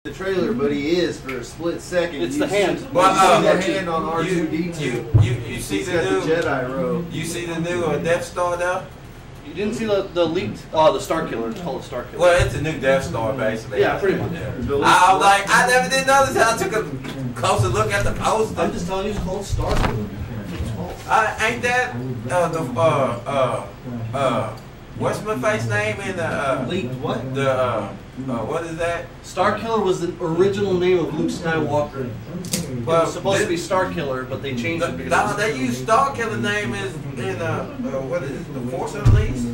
The trailer, but he is for a split second. It's the hand. Well, the hand on R2D2. You see He's the got new the Jedi robe. You see the new Death Star though? You didn't see the leaked? Oh, the Star Killer. It's called the Star Killer. Well, it's a new Death Star basically. Yeah, pretty much. I was like, I never did notice. I took a closer look at the poster. I'm just telling you, it's called Star Killer. Ain't that what's my face name in the Leaked what? What is that? Star Killer was the original name of Luke Skywalker. It was supposed to be Star Killer, but they changed it because they used Star Killer name in what is it? The Force Unleashed?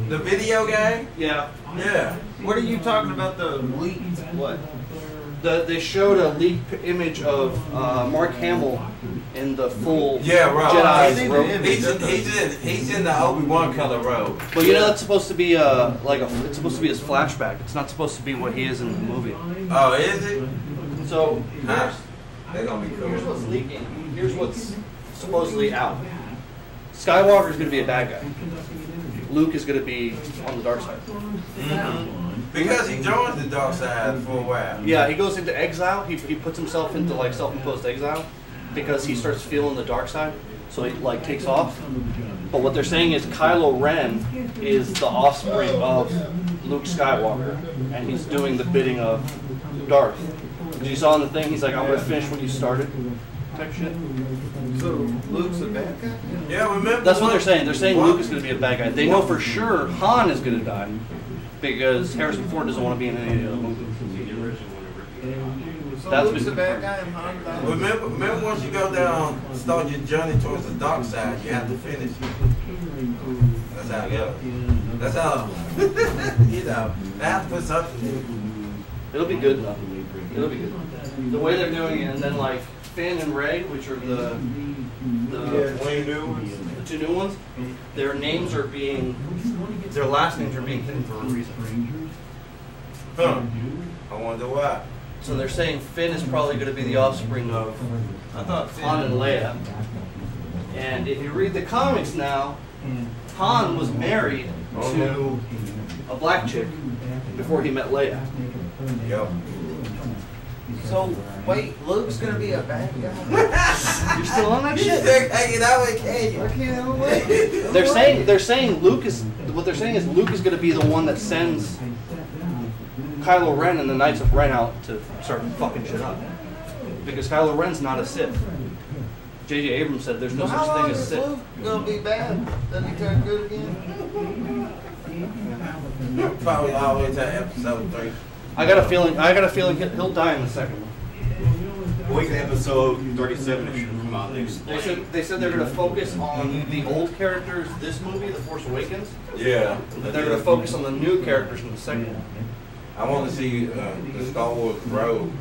The video game? Yeah. Yeah. What are you talking about? The leaked what? They showed a leaked image of Mark Hamill in the full Jedi robe. He's in the Obi-Wan color robe. But you know that's supposed to be it's supposed to be his flashback. It's not supposed to be what he is in the movie. Oh, is it? So they're gonna be cool. Here's what's leaking. Here's what's supposedly out. Skywalker's gonna be a bad guy. Luke is gonna be on the dark side. Because he joins the dark side for a while. Yeah, he goes into exile. He puts himself into like self-imposed exile because he starts feeling the dark side. So he like takes off. But what they're saying is Kylo Ren is the offspring of Luke Skywalker, and he's doing the bidding of Darth. As you saw in the thing, he's like, "I'm gonna finish what you started." Type shit. So Luke's a bad guy? Yeah, remember. That's what they're saying. They're saying Luke is going to be a bad guy. They know for sure Han is going to die because Harrison Ford doesn't want to be in any of the movies. So Luke's a bad guy and Han died? Remember once you go down, start your journey towards the dark side, you have to finish. That's how it goes. That's how, you know, they have to put something in. It'll be good though. It'll be good. The way they're doing it, and then like Finn and Rey, which are the two new ones, their names are being, their last names are being hidden for a reason. Huh. I wonder why. So they're saying Finn is probably going to be the offspring of Han and Leia. And if you read the comics now, Han was married to a black chick before he met Leia. Yep. So, wait, Luke's gonna be a bad guy? You're still on that shit? Hanging out with Kanye. I can't wait. They're saying Luke is, what they're saying is Luke is going to be the one that sends Kylo Ren and the Knights of Ren out to start fucking shit up. Because Kylo Ren's not a Sith. J.J. Abrams said there's no such thing as Sith. Luke gonna be bad? Doesn't he turn good again? Probably all the way to episode 3. I got a feeling he'll die in the second one. Wait, episode 37 it should come out next. They said they're going to focus on the old characters this movie, The Force Awakens. Yeah. They're going to focus on the new characters in the second one. I want to see the Star Wars Rogue.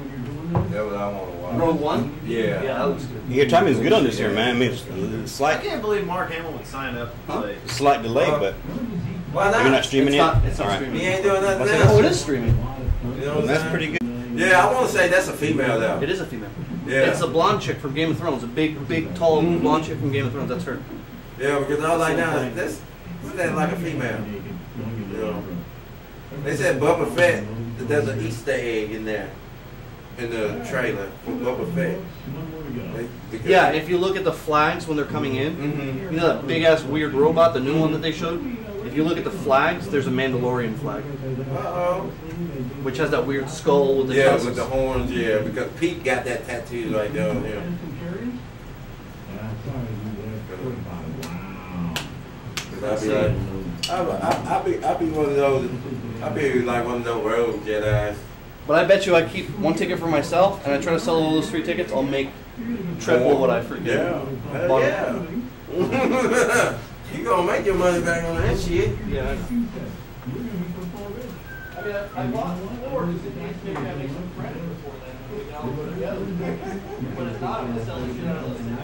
That's what I want to watch. Rogue One? Yeah. Yeah, that looks good. Your timing is good on this here, man. I mean, it's I slight, can't believe Mark Hamill would sign up to play. slight delay, but Why not? you're not streaming yet? It's not All right. streaming. He ain't doing nothing Oh, else. it is streaming. You know what I'm That's saying? pretty good. Yeah, I want to say that's a female though. It is a female. Yeah. It's a blonde chick from Game of Thrones. A big, tall blonde chick from Game of Thrones. That's her. Yeah, because I was like, now this that like a female. You know. They said Boba Fett. That there's an Easter egg in there, in the trailer for Boba Fett. Yeah, if you look at the flags when they're coming in, you know that big ass weird robot, the new one that they showed. If you look at the flags, there's a Mandalorian flag, which has that weird skull with the tusks. with the horns. Yeah, because Pete got that tattoo right down here. I'll be one of those. I'll be like one of those rogue Jedi's. But I bet you I keep one ticket for myself, and I try to sell all those 3 tickets. I'll make triple what I forget. Yeah, yeah. You gonna make your money back on that shit? Yeah. I mean, I bought 4 because it makes maybe I make some credit before then. We can all go together. But if not, I'm gonna sell the shit out of those things.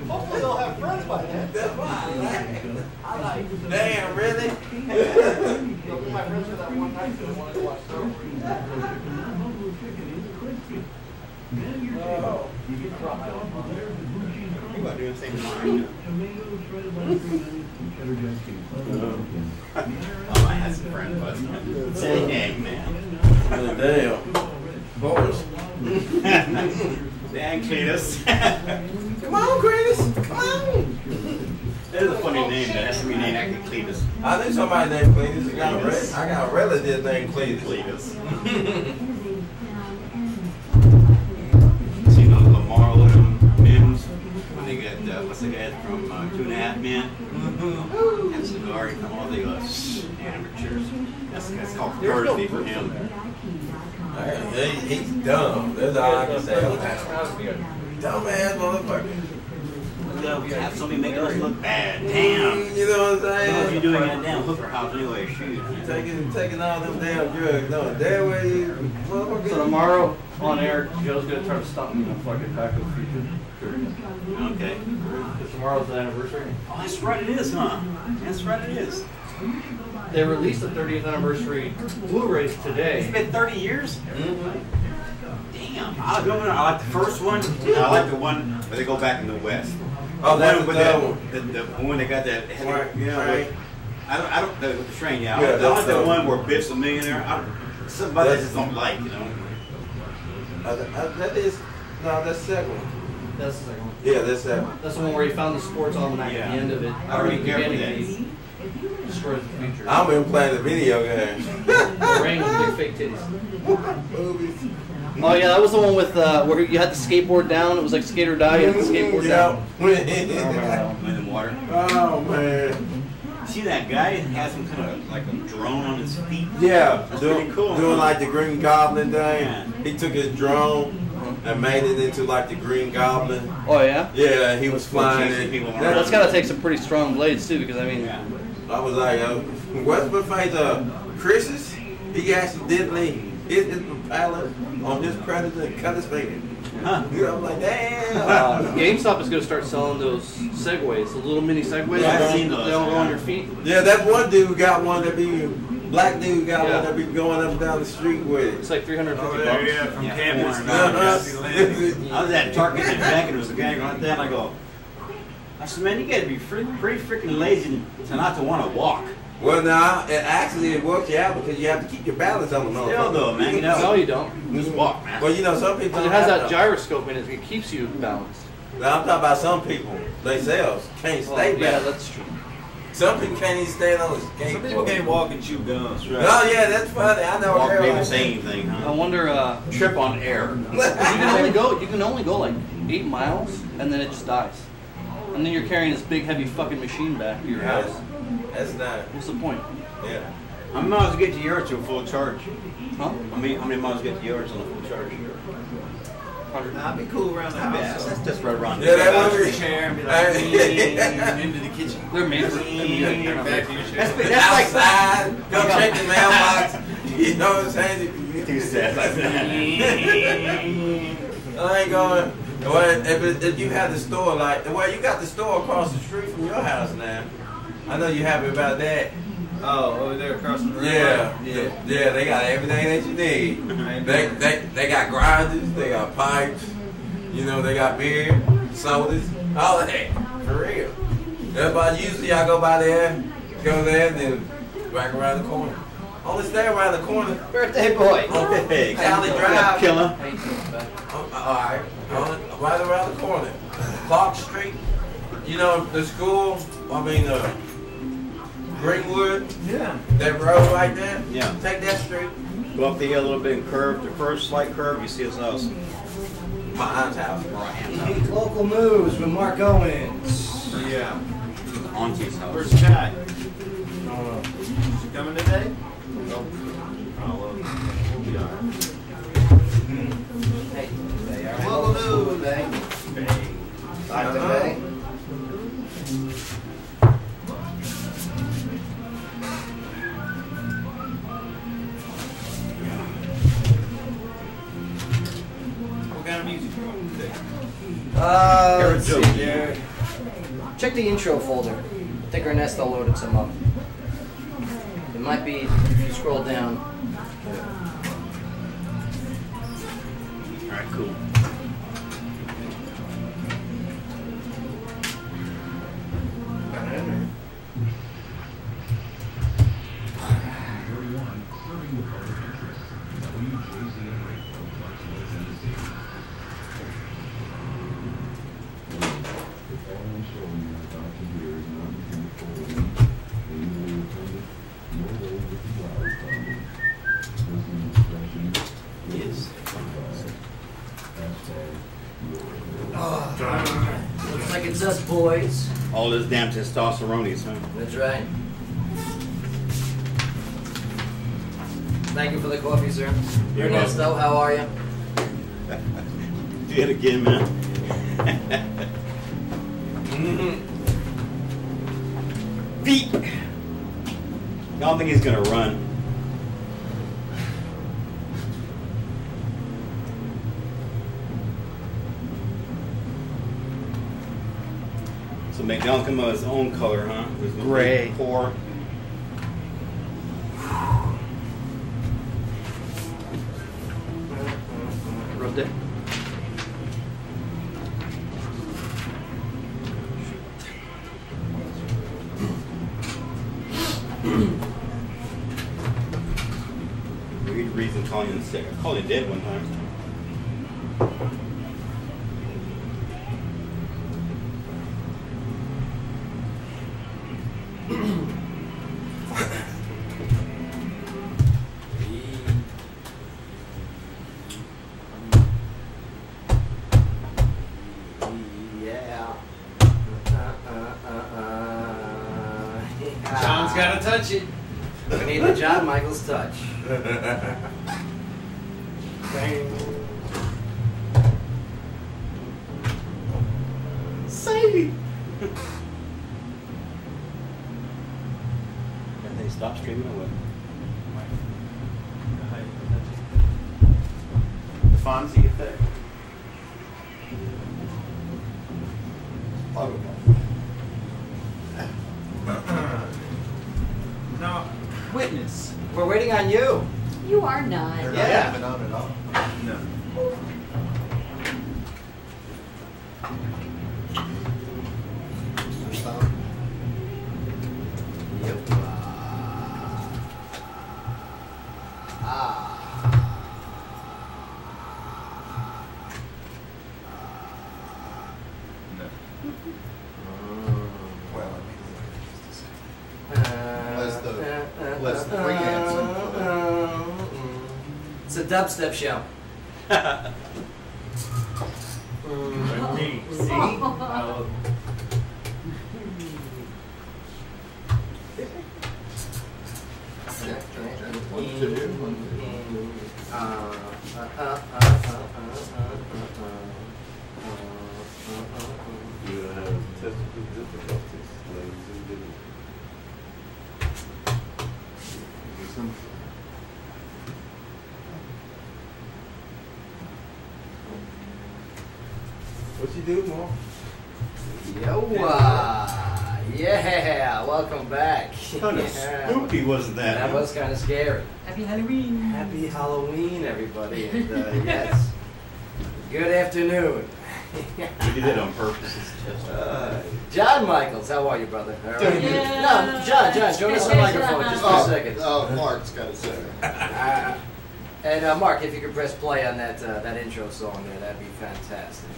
Hopefully they'll have friends by then. That's fine. Damn, really? They'll be my friends for that one night because they wanted to watch Star Wars. Oh. You about to do the same thing. Oh, I had some friends, but dang, man. Damn. Boys. Dang, Cletus. Come on, Cletus. Come on. That is a funny name, man. That's a name acting Cletus. I knew somebody named Cletus. I got a relative named Cletus. Cletus. So you know Lamar with them, Mims. When they got, what's the guy from 2.5 Men? And Cigar from all the amateurs. That's called courtesy for him. He's dumb. That's all I can say. Dumbass motherfucker. We have somebody making us look bad. Damn. You know what I'm saying? What you doing in that damn hooker house anyway? Shoot. Taking all them damn drugs. No, that way you motherfucker. So tomorrow on air, Joe's gonna try to stop me on fucking Back to the Future. Okay. Because tomorrow's the anniversary. Oh, that's right, it is, huh? That's right, it is. They released the 30th anniversary Blu-rays It's today. been 30 years? Damn. I like the first one. I like the one where they go back in the West. Oh, that's with the one that got that heavy, you know, I don't the train, yeah. I don't like the one where Biff's a millionaire. Somebody I just don't like, you know. That is, no, that's the second one. That's the second one. Yeah, that's that one. That's the one where he found the sports almanac at the end of it. I already care for that. He destroys the future. I've been playing the video game. The ring with big fake titties. Movies. Oh yeah, that was the one with where you had the skateboard down. It was like skate or die. You had the skateboard down. I don't remember that one. In the water. Oh man. See that guy has some kind of like a drone on his feet? Yeah, That's doing pretty cool. Doing like the Green Goblin thing. Yeah. He took his drone and made it into like the Green Goblin. Oh yeah. Yeah, he was flying chasing it. people around. That's gotta take some pretty strong blades too, because I mean, Yeah. I was like, what's my face? Chris's? He accidentally hit his propeller on his Predator and cut his finger. Huh. You know, I'm like, damn. GameStop is gonna start selling those Segways, the little mini Segways. Yeah, I've that seen They those, don't go yeah. on your feet. Yeah, that one dude got one that be, black dude got Yeah. one that be going up and down the street with It's it. like $350. From Yeah, campus. Uh-huh. I was at Target in Jack and there was a guy going like that, and I go, I said, man, you gotta be pretty freaking lazy to not to want to walk. Well, now, it works you out because you have to keep your balance on the Still motherfucker. though, man, you No, know. you don't. Just walk, man. Well, you know, some people Because it don't has have that to. gyroscope in it. It keeps you balanced. Now, I'm talking about some people themselves can't Well, stay yeah, balanced. that's true. Some people can't even stand on the skateboard. Some people can't walk and chew gums, right? Oh, yeah, that's funny. I know. Walk, everybody- maybe say anything, I huh? wonder. Trip on air. You can only go like 8 miles, and then it just dies. And then you're carrying this big, heavy fucking machine back to your house. That's not. What's the point? Yeah. How many miles to get to yours to a full charge? Huh? How many miles to get to yours on a full charge? 100. Nah, I'd be cool around the house. That's just right around Yeah, that Out one. your chair and be like, into the kitchen. They're made for. Back to your chair. That's like Outside, go check the mailbox. You know what I'm saying? too sad like that. I ain't going. Well, if you have the store like, well, you got the store across the street from your house now. I know you're happy about that. Oh, over there across the room. Yeah, they got everything that you need. They got grinders, they got pipes, you know, they got beer, sodas, all of that, for real. That's why usually I go by there, go there, and then back around the corner. Only stay around the corner. Birthday boy. Hey, Cali Drive. killer. Alright, right around the corner. Clark Street, you know, the school, Greenwood, Yeah. that road right there. Yeah. Take that street. Go up the hill a little bit and curve. The first slight curve, you see his house. My aunt's house. Local news with Mark Owens. Yeah. Auntie's house. Where's Chad? Is he coming today? Nope. Oh, well, we'll be all right. Hey, local news, eh? Like today. What kind of music you want today? Let's see here. Check the intro folder. I think Ernesto loaded some up. It might be if you scroll down. Alright, cool. Yes. Looks like it's us boys. All this damn testosterone, huh? That's right. Thank you for the coffee, sir. You're Ernesto, how are you? Do it again, man. Feet. I don't think he's gonna run. So McDonald come out his own color, huh? There's no Gray. Core. Rubbed it. Weird reason calling in sick. I called you dead one time. Yeah. John's got to touch it. We need the John Michaels touch. Sadie. And they stopped streaming away. The Fonzie effect. No, witness. We're waiting on you. You are not. They're Yeah. not having on at all. No. Yep. Well, Unless the preamps. It's a dubstep show. Me. See? Oh. You have technical difficulties, ladies and gentlemen. What you do, Mom? Yo, yeah, welcome back. Kind of Yeah. spooky, wasn't that? That was kind of scary. Happy Halloween. Happy Halloween, everybody. And, yes, good afternoon. We did it on purpose. John Michaels, how are you, brother? All right. Yeah. No, John, join us on the microphone just for a second. Oh, Mark's got to say. And Mark, if you could press play on that that intro song there, that'd be fantastic.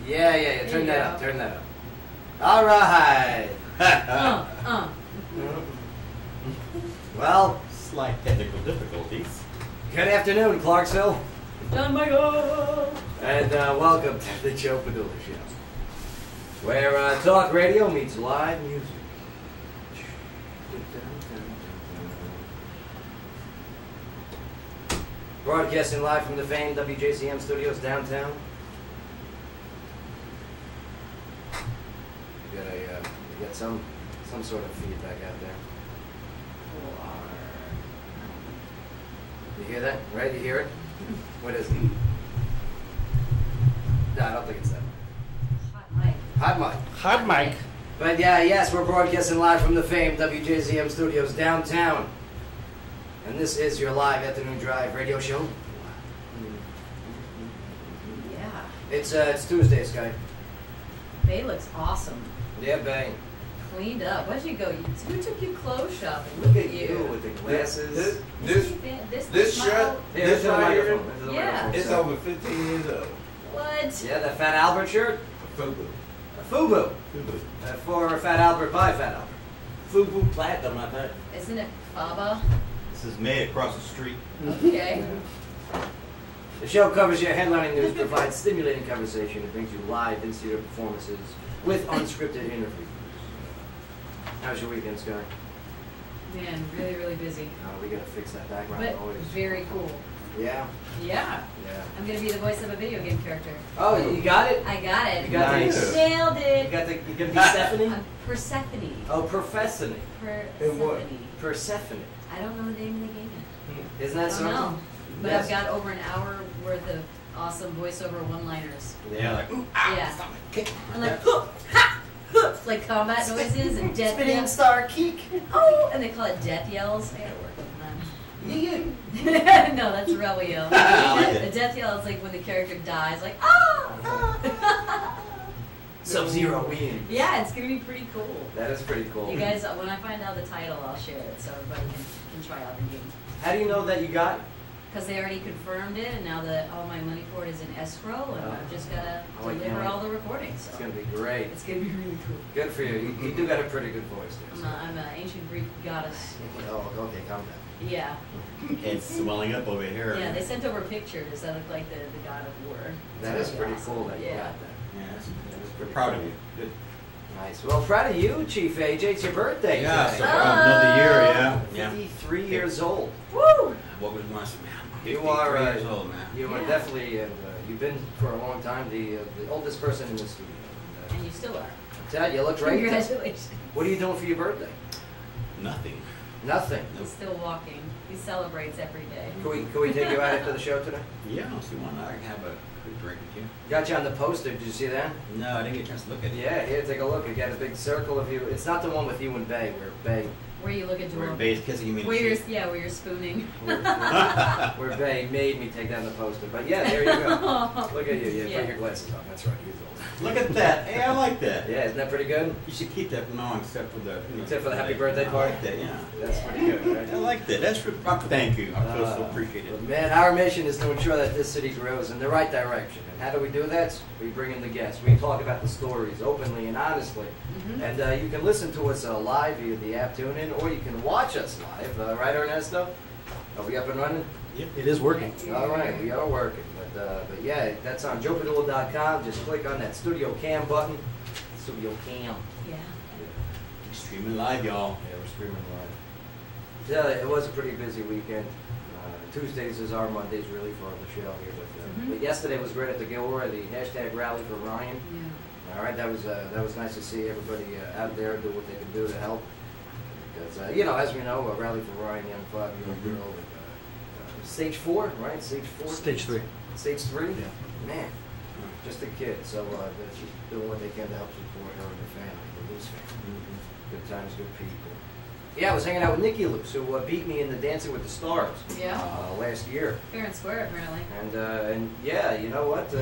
Yeah. Turn that up. Turn that up. All right. Well, Slight technical difficulties. good afternoon, Clarksville, John Michael. and welcome to the Joe Padula Show, where talk radio meets live music. Broadcasting live from the famed WJZM studios downtown. You got some sort of feedback out there. You hear that? Right? You hear it? What is it? No, I don't think it's that. Hot mic. Hot mic. Hot mic. But yeah, yes, we're broadcasting live from the famed WJZM studios downtown. And this is your live afternoon drive radio show. Yeah. It's Tuesday, Sky. Bay looks awesome. Yeah, bang. Cleaned up. Where'd you go? Who took you clothes shopping? Look at you with the glasses. This This this smile- shirt, Here, this into the right here, microphone. Into the Yeah. microphone, it's so. over 15 years old. What? Yeah, that Fat Albert shirt. Fubu. FUBU. Fubu. For Fat Albert by Fat Albert. Fubu Platinum, I think. Isn't it Baba? This is May across the street. Okay. The show covers your headlining news, provides stimulating conversation, and brings you live in-studio performances with unscripted interviews. How's your weekend, Sky? Man, really, really busy. Oh, we gotta fix that background But noise. very cool. Yeah? Yeah. Yeah. I'm gonna be the voice of a video game character. Oh, you got it? I got it. You got Nice. Nailed it. You gonna be Stephanie? I'm Persephone. Oh, Persephone. In what? Persephone. Persephone. I don't know the name of the game yet. Isn't I that don't something? know. But Yes. I've got over an hour worth of awesome voiceover one-liners. Yeah, like, ooh, Yeah. Okay. I'm like, huh, ha, huh, like combat noises and death Spinning yells. star keek. Oh, and they call it death yells. I gotta work on Yeah. that. No, that's a rebel yell. I like A it. death yell is like when the character dies, like, ah! Sub-Zero win. Yeah, it's gonna be pretty cool. That is pretty cool. You guys, when I find out the title, I'll share it so everybody can try out the game. How do you know that you got it? Because they already confirmed it, and now that all my money for it is in escrow, and I've just gotta Oh, I deliver can't. all the recordings. So It's gonna be great. it's gonna be really cool. Good for you. You do got a pretty good voice there. I'm an ancient Greek goddess. Oh, okay, calm down. Yeah. it's swelling up over here. Yeah, they sent over pictures that look like the god of war. That is pretty cool that you Yeah. got that. Yeah, that's pretty we're proud cool. of you. Good. Nice. Well, proud of you, Chief AJ. It's your birthday Yeah, today. so another year, yeah. Yeah. 53 years old. Woo! What was my man? You are 53 years old, man. You are Yeah. definitely, you've been for a long time the oldest person in the studio. And you still are. Dad, you look great. Congratulations. What are you doing for your birthday? Nothing. Nothing. He's still walking. He celebrates every day. Can we take you out after the show today? Yeah, I'll see one. I can have a quick drink with you. Got you on the poster. Did you see that? No, I didn't get a chance to look at it. Yeah, here, take a look. You got a big circle of you. It's not the one with you and Bay, where Bay, Where you look into Where him. Bay's kissing me in the Where you're, cheek. yeah, where you're spooning. where Bay made me take down the poster. But yeah, there you go. Look at you. Yeah, Yeah. put your glasses on. That's right. He's old. Look at that. Hey, I like that. Yeah, isn't that pretty good? You should keep that from now on, except for the Except for the happy birthday I party? like that, yeah. That's pretty good, right? I like that. That's thank you. I feel so appreciated. But man, our mission is to ensure that this city grows in the right direction. And how do we do that? We bring in the guests. We talk about the stories openly and honestly. Mhm. And you can listen to us live via the app TuneIn, or you can watch us live. Right, Ernesto? Are we up and running? Yep, it is working. All right, we are working. But yeah, that's on joepadula.com. Just click on that Studio Cam button. Studio Cam. Yeah. Streaming live, y'all. Yeah, we're streaming live. Yeah, it was a pretty busy weekend. Tuesdays is our Mondays really for the show here. But yesterday was great at the Gilroy, the hashtag rally for Ryan. Yeah. All right, that was nice to see everybody out there do what they can do to help. Because you know, as we know, a rally for Ryan, young 5-year-old girl with stage 4, right? Stage 4. Stage 3. Stage 3. Yeah. Man, just a kid. So she's doing what they can to help support her and her family, the Luce family. Good times, good people. Yeah, I was hanging out with Nikki Luce, who beat me in the Dancing with the Stars Yeah. last year. Fair and square, apparently. And yeah, you know what?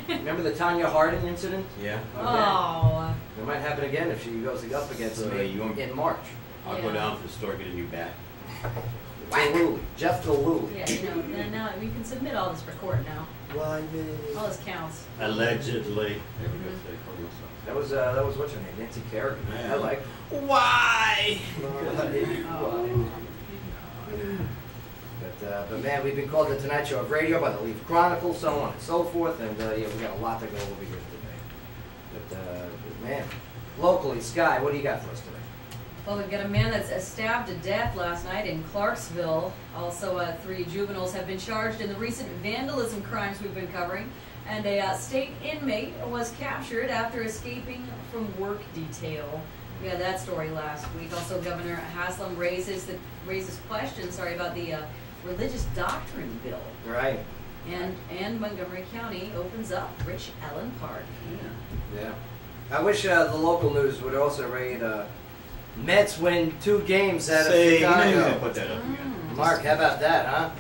Remember the Tanya Harding incident? Yeah. Oh. It might happen again if she goes up against So me you won't- in March. I'll go Yeah. down to the store, get a new bat. Galooly. Jeff Galooly. Yeah, you know, then now we can submit all this for court now. Why, All this counts. Allegedly. There we go. Stay for myself. that was what's her name? Nancy Kerrigan. Yeah. I like. Why? But man, we've been called the Tonight Show of Radio by the Leaf Chronicle, so on and so forth, and yeah, we got a lot to go over here today. But man, locally, Sky, what do you got for us today? Well, we've got a man that's stabbed to death last night in Clarksville. Also, 3 juveniles have been charged in the recent vandalism crimes we've been covering. And a state inmate was captured after escaping from work detail. We had that story last week. Also, Governor Haslam raises questions about the religious doctrine bill. Right. And Montgomery County opens up Rich Ellen Park. Yeah. I wish the local news would also read Mets win 2 games out of Say, you know you're Chicago. gonna put that up again. Mark, how about that, huh?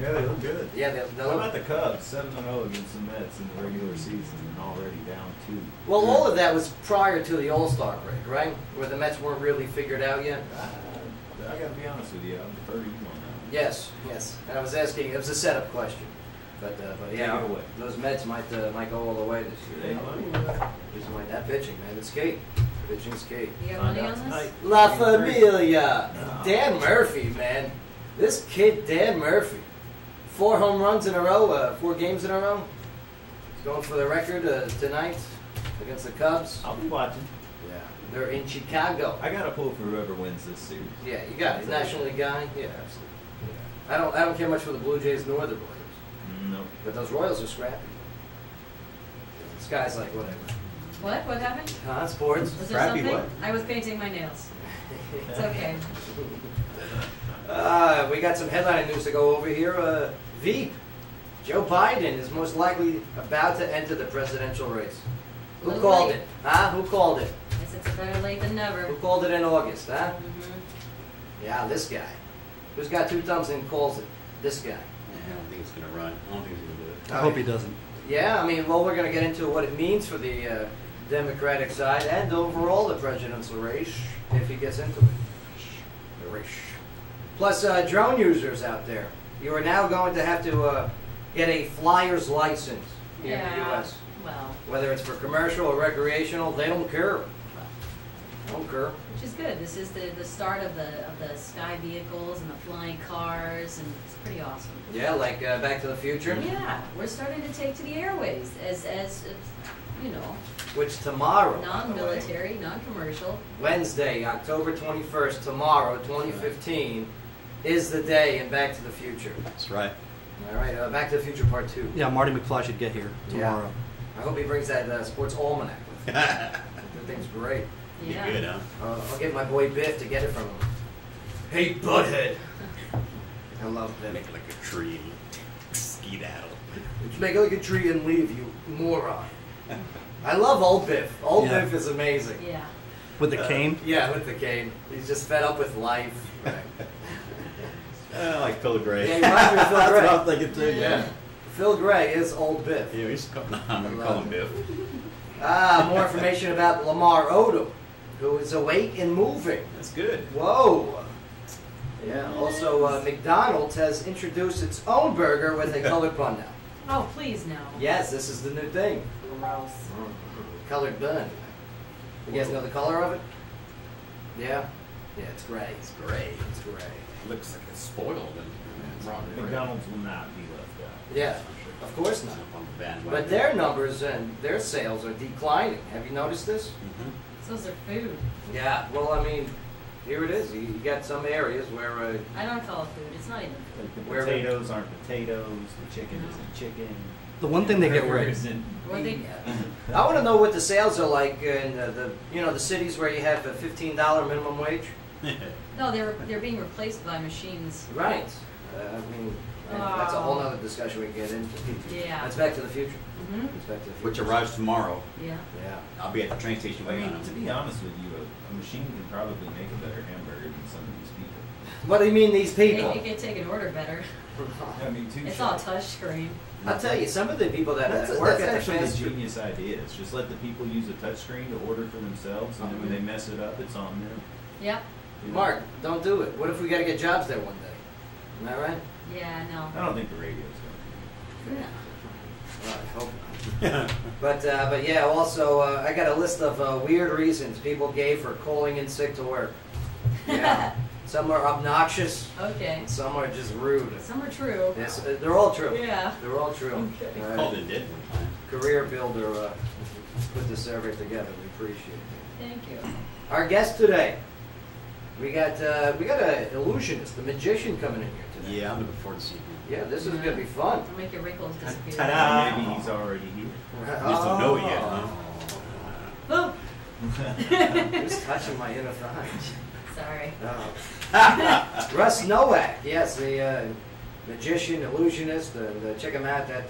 Yeah, they look good. Yeah, they How look. about the Cubs? 7-0 against the Mets in the regular season and already down 2. Well, all of that was prior to the All-Star break, right? Where the Mets weren't really figured out yet. I gotta be honest with you, I'm defer to you on that. Yes. And I was asking, it was a setup question. But Take yeah, it away. those Mets might go all the way this year. Just like that pitching, man. It's key. Pitching's key. You got money on this? La Familia. Dan Murphy, man. This kid, Dan Murphy. 4 home runs in a row, 4 games in a row. He's going for the record tonight against the Cubs. I'll be watching. Yeah, they're in Chicago. I gotta pull for whoever wins this series. Yeah, you got it. He's National League guy. Yeah, absolutely. Yeah. I don't care much for the Blue Jays nor the Royals, No. but those Royals are scrappy. This guy's like whatever. What happened? Sports. Was there Crappy something? what? I was painting my nails. It's okay. We got some headline news to go over here. Veep. Joe Biden is most likely about to enter the presidential race. Who Little called late. it? Huh? Who called it? Guess it's better late than never. Who called it in August? Huh? Mm-hmm. Yeah, this guy. Who's got 2 thumbs and calls it? This guy. Yeah, I don't think he's gonna run. I don't think he's gonna do it. I hope he doesn't. Yeah, I mean, well, we're going to get into what it means for the Democratic side and overall the presidential race if he gets into it. The race. Plus, drone users out there. You are now going to have to get a flyer's license here in the U.S. Well, Whether it's for commercial or recreational, they don't care. They don't care. which is good. This is the start of the sky vehicles and the flying cars, and it's pretty awesome. Yeah, like Back to the Future, Yeah, we're starting to take to the airways as you know, which tomorrow, by the way, non-military, non-commercial. Wednesday, October 21st, tomorrow, 2015, is the day in Back to the Future. That's right. All right, Back to the Future Part 2. Yeah, Marty McFly should get here tomorrow. I hope he brings that sports almanac with him. That thing's great. Be Yeah. good, huh? I'll get my boy Biff to get it from him. Hey, butthead. I love Biff. Make it like a tree and skedaddle. Make it like a tree and leave, you moron. I love old Biff. Old Yeah. Biff is amazing. Yeah. With the cane? Yeah, with the cane. He's just fed up with life. Right. I like Phil Gray. Yeah, he reminds me of Phil That's Gray. what I was thinking too. Yeah. Phil Gray is old Biff. Yeah, he's I'm gonna call him Biff. More information about Lamar Odom, who is awake and moving. That's good. Whoa. Yeah, also McDonald's has introduced its own burger with a colored bun now. Oh, please no. Yes, this is the new thing. Gross. Colored bun. You guys know the color of it? Yeah? Yeah, it's gray. It's gray. It's gray. Looks like it's spoiled and wrong. McDonald's will not be left out. Yeah, of course not. On the bandwagon. But their numbers and their sales are declining. Have you noticed this? Mhm. Those are food. Yeah, well, I mean, here it is. You got some areas where I don't call it food. It's not even food. The Where- potatoes aren't potatoes. The chicken isn't chicken. The one thing they get Burger right. isn't What they I want to know what the sales are like in the cities where you have a $15 minimum wage. no, they're being replaced by machines. Right. I mean, that's a whole other discussion we can get into. Yeah. That's Back to the Future. Mhm. It's Back to the Future. Which arrives tomorrow. Yeah. Yeah. I'll be at the train station I waiting on mean, to him. be honest with you, a machine can probably make a better hamburger than some of these people. What do you mean these people? It could take an order better. I mean, too. It's all touch screen. I'll tell you, some of the people that That's work at the actually a fast food. genius idea. It's just let the people use a touchscreen to order for themselves, and then when they mess it up, it's on them. Yep. You know? Mark, don't do it. What if we got to get jobs there one day? Am that right? Yeah. No. I don't think the radio's going Yeah. Well, I hope not. But yeah, also I got a list of weird reasons people gave for calling in sick to work. Yeah. Some are obnoxious. Okay. Some are just rude. Some are true. Yes, they're all true. Yeah. They're all true. Okay. All right. Called it dead one time. Career Builder put the survey together. We appreciate it. Thank you. Our guest today, we got an illusionist, a magician coming in here today. Yeah, I'm looking forward to seeing him. Yeah, this is gonna be fun. I'll make your wrinkles disappear. Ta-da! to. Maybe he's already here. You just don't know it yet, huh? Oh, Who's touching my inner thigh? sorry. Oh. Russ Nowak, yes, the magician, illusionist, and check him out at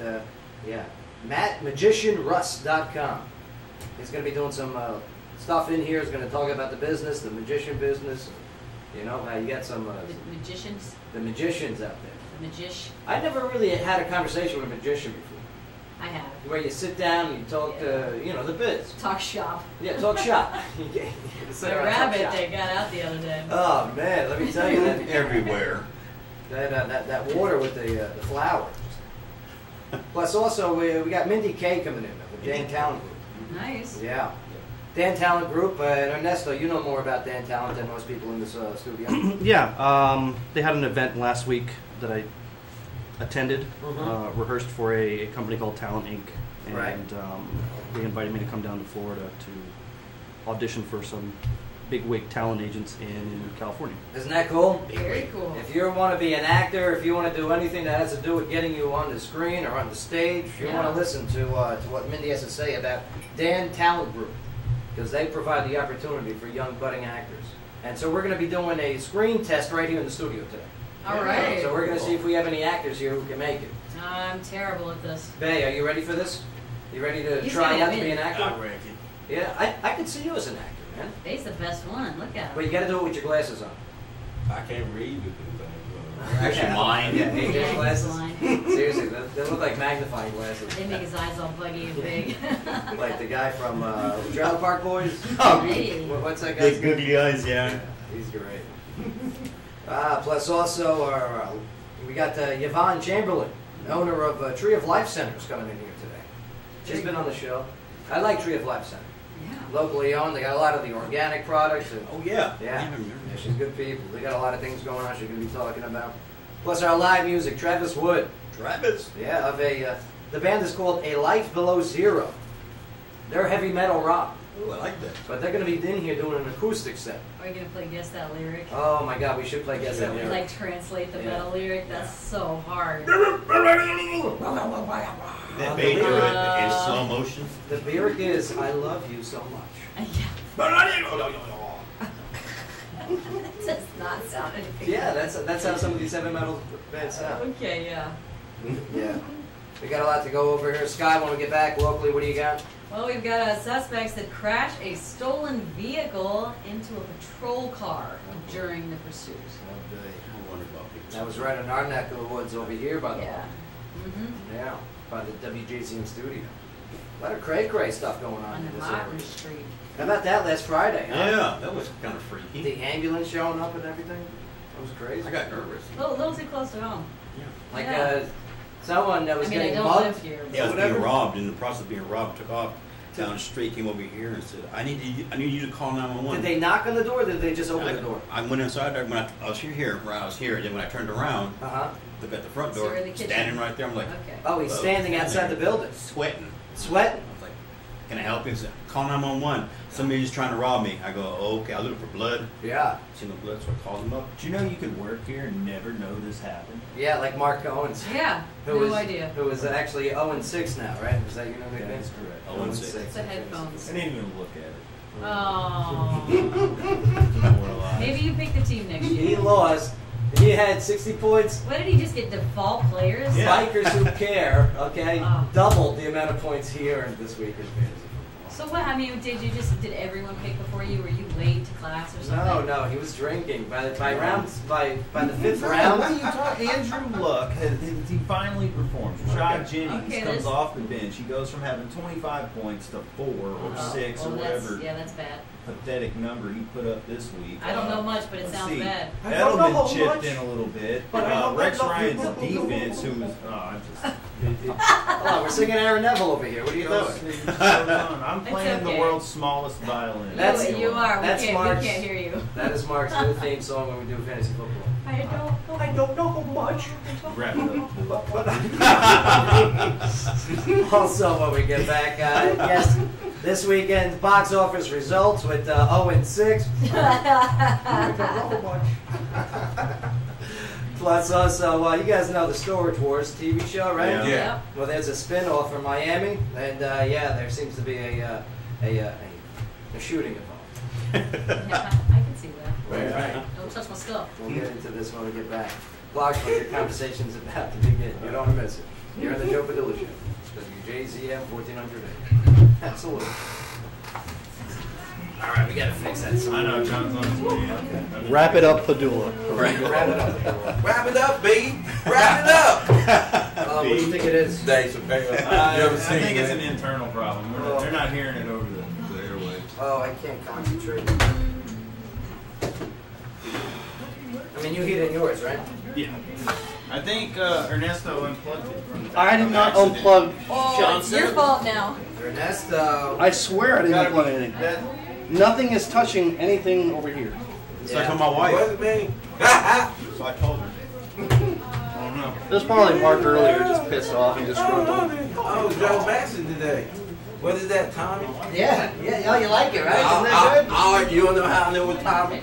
magicianruss.com. He's going to be doing some stuff in here. He's going to talk about the business, the magician business. You know, you got some Magicians. the magicians out there. The magish. I never really had a conversation with a magician before, I have. where you sit down and you talk, the biz. Talk shop. Yeah, talk shop. You sit The around, talk rabbit shop. that got out the other day. Oh man, let me tell you that Everywhere. that water with the flower. Plus also, we got Mindy K coming in with Dan Talent Group. Nice. Yeah. Dan Talent Group, and Ernesto, you know more about Dan Talent than most people in this studio. Yeah, they had an event last week that I attended, rehearsed for a company called Talent Inc. And Right. they invited me to come down to Florida to audition for some big-wig talent agents in California. Isn't that cool? Very cool. If you want to be an actor, if you want to do anything that has to do with getting you on the screen or on the stage, you want to listen to what Mindy has to say about Dan Talent Group, because they provide the opportunity for young budding actors. And so we're going to be doing a screen test right here in the studio today. All right. So we're going to see if we have any actors here who can make it. I'm terrible at this. Bay, are you ready for this? You ready to He's try gonna out to win. be an actor? I reckon. Yeah, I could see you as an actor, man. Bay's the best one. Look at But him. you got to do it with your glasses on. I can't read with this Actually, mine. Yeah, AJ's glasses. Blind. Seriously, they look like magnifying glasses. They make his eyes all buggy and big. Like the guy from Trailer Park Boys. Hey. What's that guy's Big googly eyes, yeah. He's great. Plus also, we got Yvonne Chamberlain, owner of Tree of Life Centers, coming in here today. She's been on the show. I like Tree of Life Center. Yeah. Locally owned. They got a lot of the organic products. And, Oh, yeah. yeah. I remember. Yeah, she's good people. They got a lot of things going on she's going to be talking about. Plus our live music, Travis Wood. Travis. Yeah, of the band is called A Life Below Zero. They're heavy metal rock, Oh, I like that. but they're going to be in here doing an acoustic set. Are you gonna play Guess That Lyric? Oh my God, we should play Guess That Lyric. Like translate the metal lyric? That's so hard. That they do it in slow motion. The lyric is, I love you so much. It does not sound anything. Yeah, that's how some of these heavy metal bands sound. Okay, yeah. Yeah. We got a lot to go over here. Sky, when we get back locally, what do you got? Well, we've got suspects that crashed a stolen vehicle into a patrol car during the pursuit. I wonder about people. That was right in our neck of the woods over here, by the way. Yeah. Yeah, by the WJZM studio. A lot of cray-cray stuff going on On in the this Martin area. Street. How about that last Friday? Huh? Yeah, that was kind of freaky. The ambulance showing up and everything. That was crazy. I got nervous. A little too close to home. Like Yeah. someone that was I getting don't mugged. live here. Yeah, I was Whatever. being robbed. In the process of being robbed, took off down the street, came over here and said, "I need you to call 911." Did they knock on the door? Or did they just open the door? I went inside there when I was here. Where I was here, then when I turned around, Uh huh. look at the front So door, you're in the kitchen. standing right there. I'm like, Okay. Oh, he's standing outside the building, sweating. sweating. I was like, "Can I help you?" He said, "Call 911. Somebody's trying to rob me." I go, "Oh, okay." I look for blood. Yeah. See no blood, so I called him up. Do you know you could work here and never know this happened? Yeah, like Mark Owens. Yeah, Who no is, idea. Who is actually 0-6 now, right? Is that your new That nickname? is correct. 0-6. It's the headphones. I didn't even look at it. Oh. More alive. Maybe you pick the team next He year. lost. He had 60 points. What did he just get? Default players? Yeah. Bikers who care, okay, Oh. doubled the amount of points he earned this week in fantasy football. So what? I mean, did everyone pick before you? Were you late to class or something? No, he was drinking. By the fifth What round. are you talking? Andrew Luck, he finally performs. Rashad Jennings Okay, comes this- off the bench. He goes from having 25 points to 4 or 6 or whatever That's bad. pathetic number he put up this week. I don't know much, but it Let's sounds see. bad. I don't know Edelman chipped much, in a little bit. but I don't Rex know Ryan's nothing. defense, who was, Hold on, we're singing Aaron Neville over here. What are you doing? I'm It's playing the okay. world's smallest violin. That's- you are. that's We Mark's- can't hear you. That is Mark's new theme song when we do fantasy football. I don't know much. Wrap it up. Also, when we get back, yes, this weekend's box office results with 0-6. Plus, also, you guys know the Storage Wars TV show, right? Yeah. Yeah. Well, there's a spin-off from Miami, and yeah, there seems to be a shooting involved. Yeah, I can see that. Right. Don't touch my stuff. We'll get into this when we get back. Clarksville, your conversation's about to begin. You don't want to miss it. You're in the Joe Padula Show. WJZM 1400. Absolutely. All right, we got to fix that song. I know, John's on his way. Okay. Wrap it up, Padula. Right. Wrap it up. Wrap it up, B. Wrap it up. What do you think it is? Days of paper. You I ever seen think it's an that? internal problem. They're not hearing it over the airwaves. Oh, I can't concentrate. I mean, you hit in yours, right? Yeah. I I think Ernesto unplugged it from the I did not accident. unplug. Oh, it's your fault now. Ernesto. I swear I didn't Gotta unplug be- anything. that- Nothing is touching anything over here. So I told my wife. What does it mean? So I told her. I don't know. This was probably Mark earlier, just pissed off and just grumbled. Oh, Joe Maxson today. What is that, Tommy? Yeah, oh, you like it, right? Isn't that good? You don't know how I know what Tommy?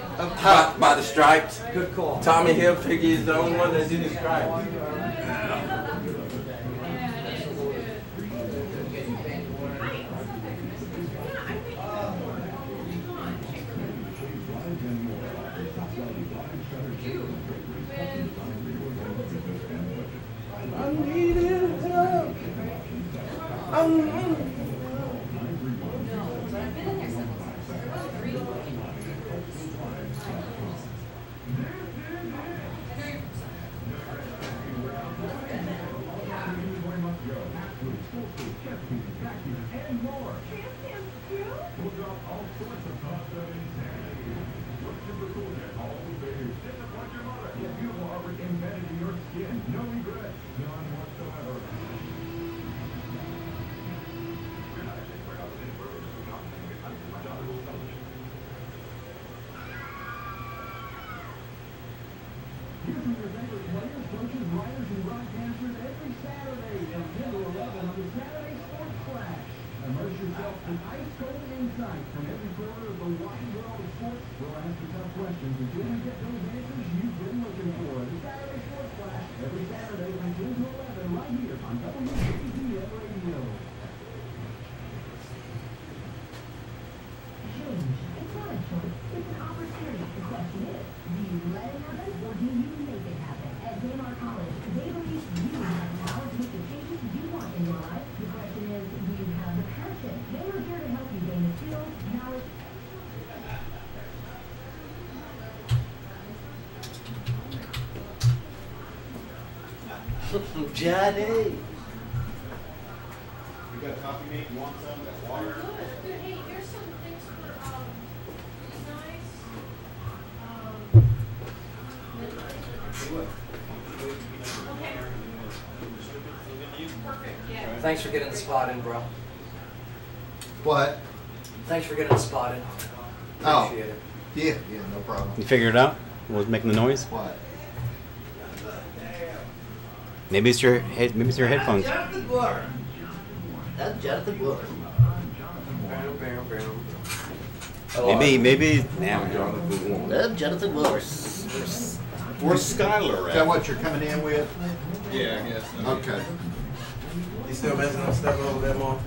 By the stripes. Good call. Tommy Hilfiger is the only one that did the stripes. But I've been in there several times. Three. Immerse yourself in ice-cold insight from every corner of the wide world of sports. We'll ask the tough questions until you get those answers you've been looking for. The Saturday Sports Flash, every Saturday from 10 to 11, right here on WJZM Radio. Change. It's not a choice. It's an opportunity. The question is, do you let it happen or do you make it happen? At Daymar College, they believe you have the power to make the changes you want in your life. The question is, do you have the passion? They are here to help you gain the skills, knowledge, Johnny. You got coffee mate? You want some? Got water? Hey, here's some things for you guys. Perfect, yeah. Thanks for getting the spot in, bro. What? Thanks for getting the spot in. Oh. Appreciate it. Yeah, no problem. You figured it out? What was making the noise? What? Maybe it's your head. Maybe it's your headphones. Jonathan Bloor. That's Jonathan Bloor. Maybe. That's Jonathan Bloor. Where's Skylar Is that what you're coming in with? Yeah, I guess. Okay. You still messing up stuff over there, Mom?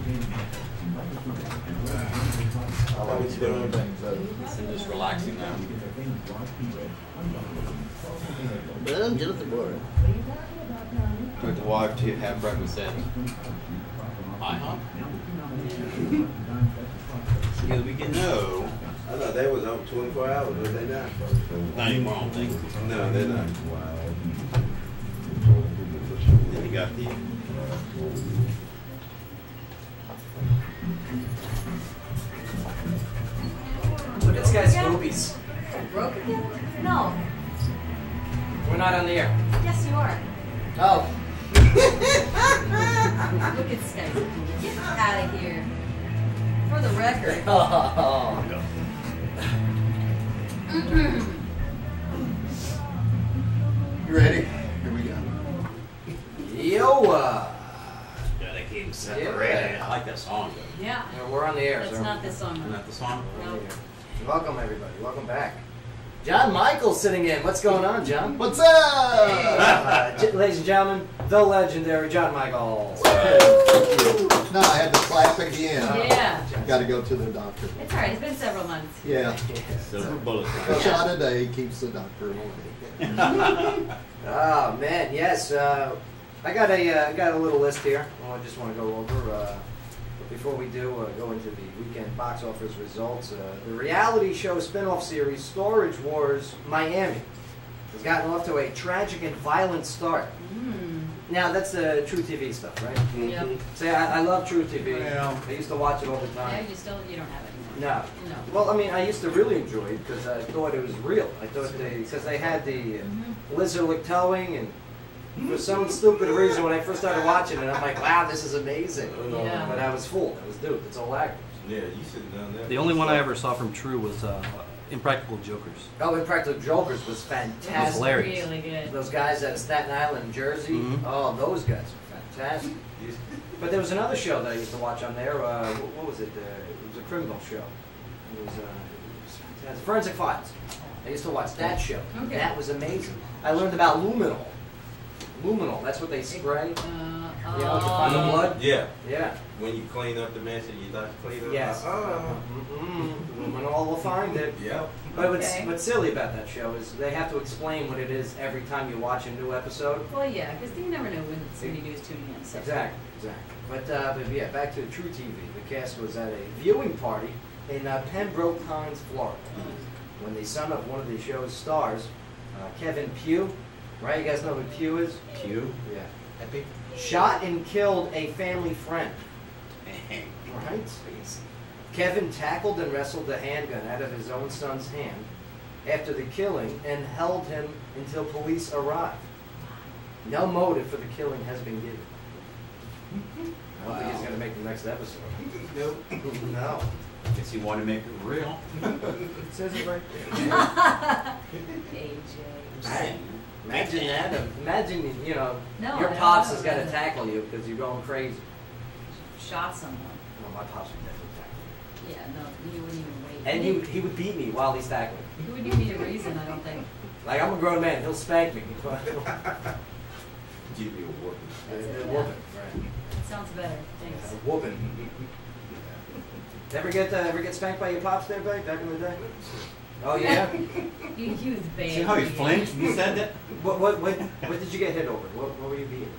I like doing things over. I'm just relaxing now. That's Jonathan Bloor. Took the wife to have breakfast at IHOP. Yeah, we can know. I thought they was open 24 hours, but they not. Not anymore, I don't think. No, they're not. Then you got the. Look at this guy's boobies. Broke again? No. We're not on the air. Yes, you are. Oh. Look at this guy. Get out of here. For the record. Oh. You ready? Here we go. Yo. Gotta keep them separated. I like that song though. Yeah. We're on the air, That's sir. not this song. Isn't that the song? No. Welcome, everybody. Welcome back. John Michael's sitting in. What's going on, John? What's up? Ladies and gentlemen, the legendary John Michael. No, I had to clap again. Yeah. Got to go to the doctor. It's alright. It's been several months. Yeah. Silver bullet. A shot a day keeps the doctor away. Oh man, yes. I got a little list here. I just want to go over. But before we do, go into the weekend box office results. The reality show spin-off series Storage Wars Miami has gotten off to a tragic and violent start. Now that's the True TV stuff, right? Yep. See, I love True TV. Well. I used to watch it all the Yeah, time. you don't have it anymore. No. No. Well, I mean, I used to really enjoy it because I thought it was real. I thought because they had the laser lick towing and for some stupid reason, when I first started watching it, I'm like, wow, this is amazing. Yeah. But I was fooled. I was duped. It's all actors. Yeah, you should have done that. The only one I ever saw from True was Impractical Jokers. Oh, Impractical Jokers was It was fantastic. hilarious. Really good. Those guys out of Staten Island, Jersey. Mhm. Oh, those guys are fantastic. But there was another show that I used to watch on there. What was it? It was a criminal show. It was fantastic. Forensic Files. I used to watch that show. Okay. That was amazing. I learned about luminol. Luminol, that's what they spray. You know, to find the blood. Yeah. Yeah. When you clean up the mess and you like to clean up. Yes. Luminol will find it. Yep. But Okay. what's silly about that show is they have to explain what it is every time you watch a new episode. Well, yeah, because you never know when somebody new is tuning in. So. Exactly. But yeah, back to True TV. The cast was at a viewing party in Pembroke Pines, Florida, when the son of one of the show's stars, Kevin Pugh, right? You guys know who Pugh is? Q. Yeah. Epic. Shot and killed a family friend. Right? Kevin tackled and wrestled the handgun out of his own son's hand after the killing and held him until police arrived. No motive for the killing has been given. I don't think he's going to make the next episode. Nope. No. Guess you want to make it real. It says it right there. AJ. Imagine that. Imagine, you know, No, your I don't pops know. has got to tackle you because you're going crazy. Shot someone. No, my pops would definitely tackle me. Yeah, no, he wouldn't even wait. And he would beat me while he's tackling. He wouldn't even need a reason, I don't think. Like, I'm a grown man. He'll spank me. Give you a whooping. That's it, A yeah. whooping, right. That sounds better. Thanks. A whooping. Ever get spanked by your pops there, back in the day? Oh yeah. He was bad. See how he flinched when you said that? What did you get hit over? What were you beaten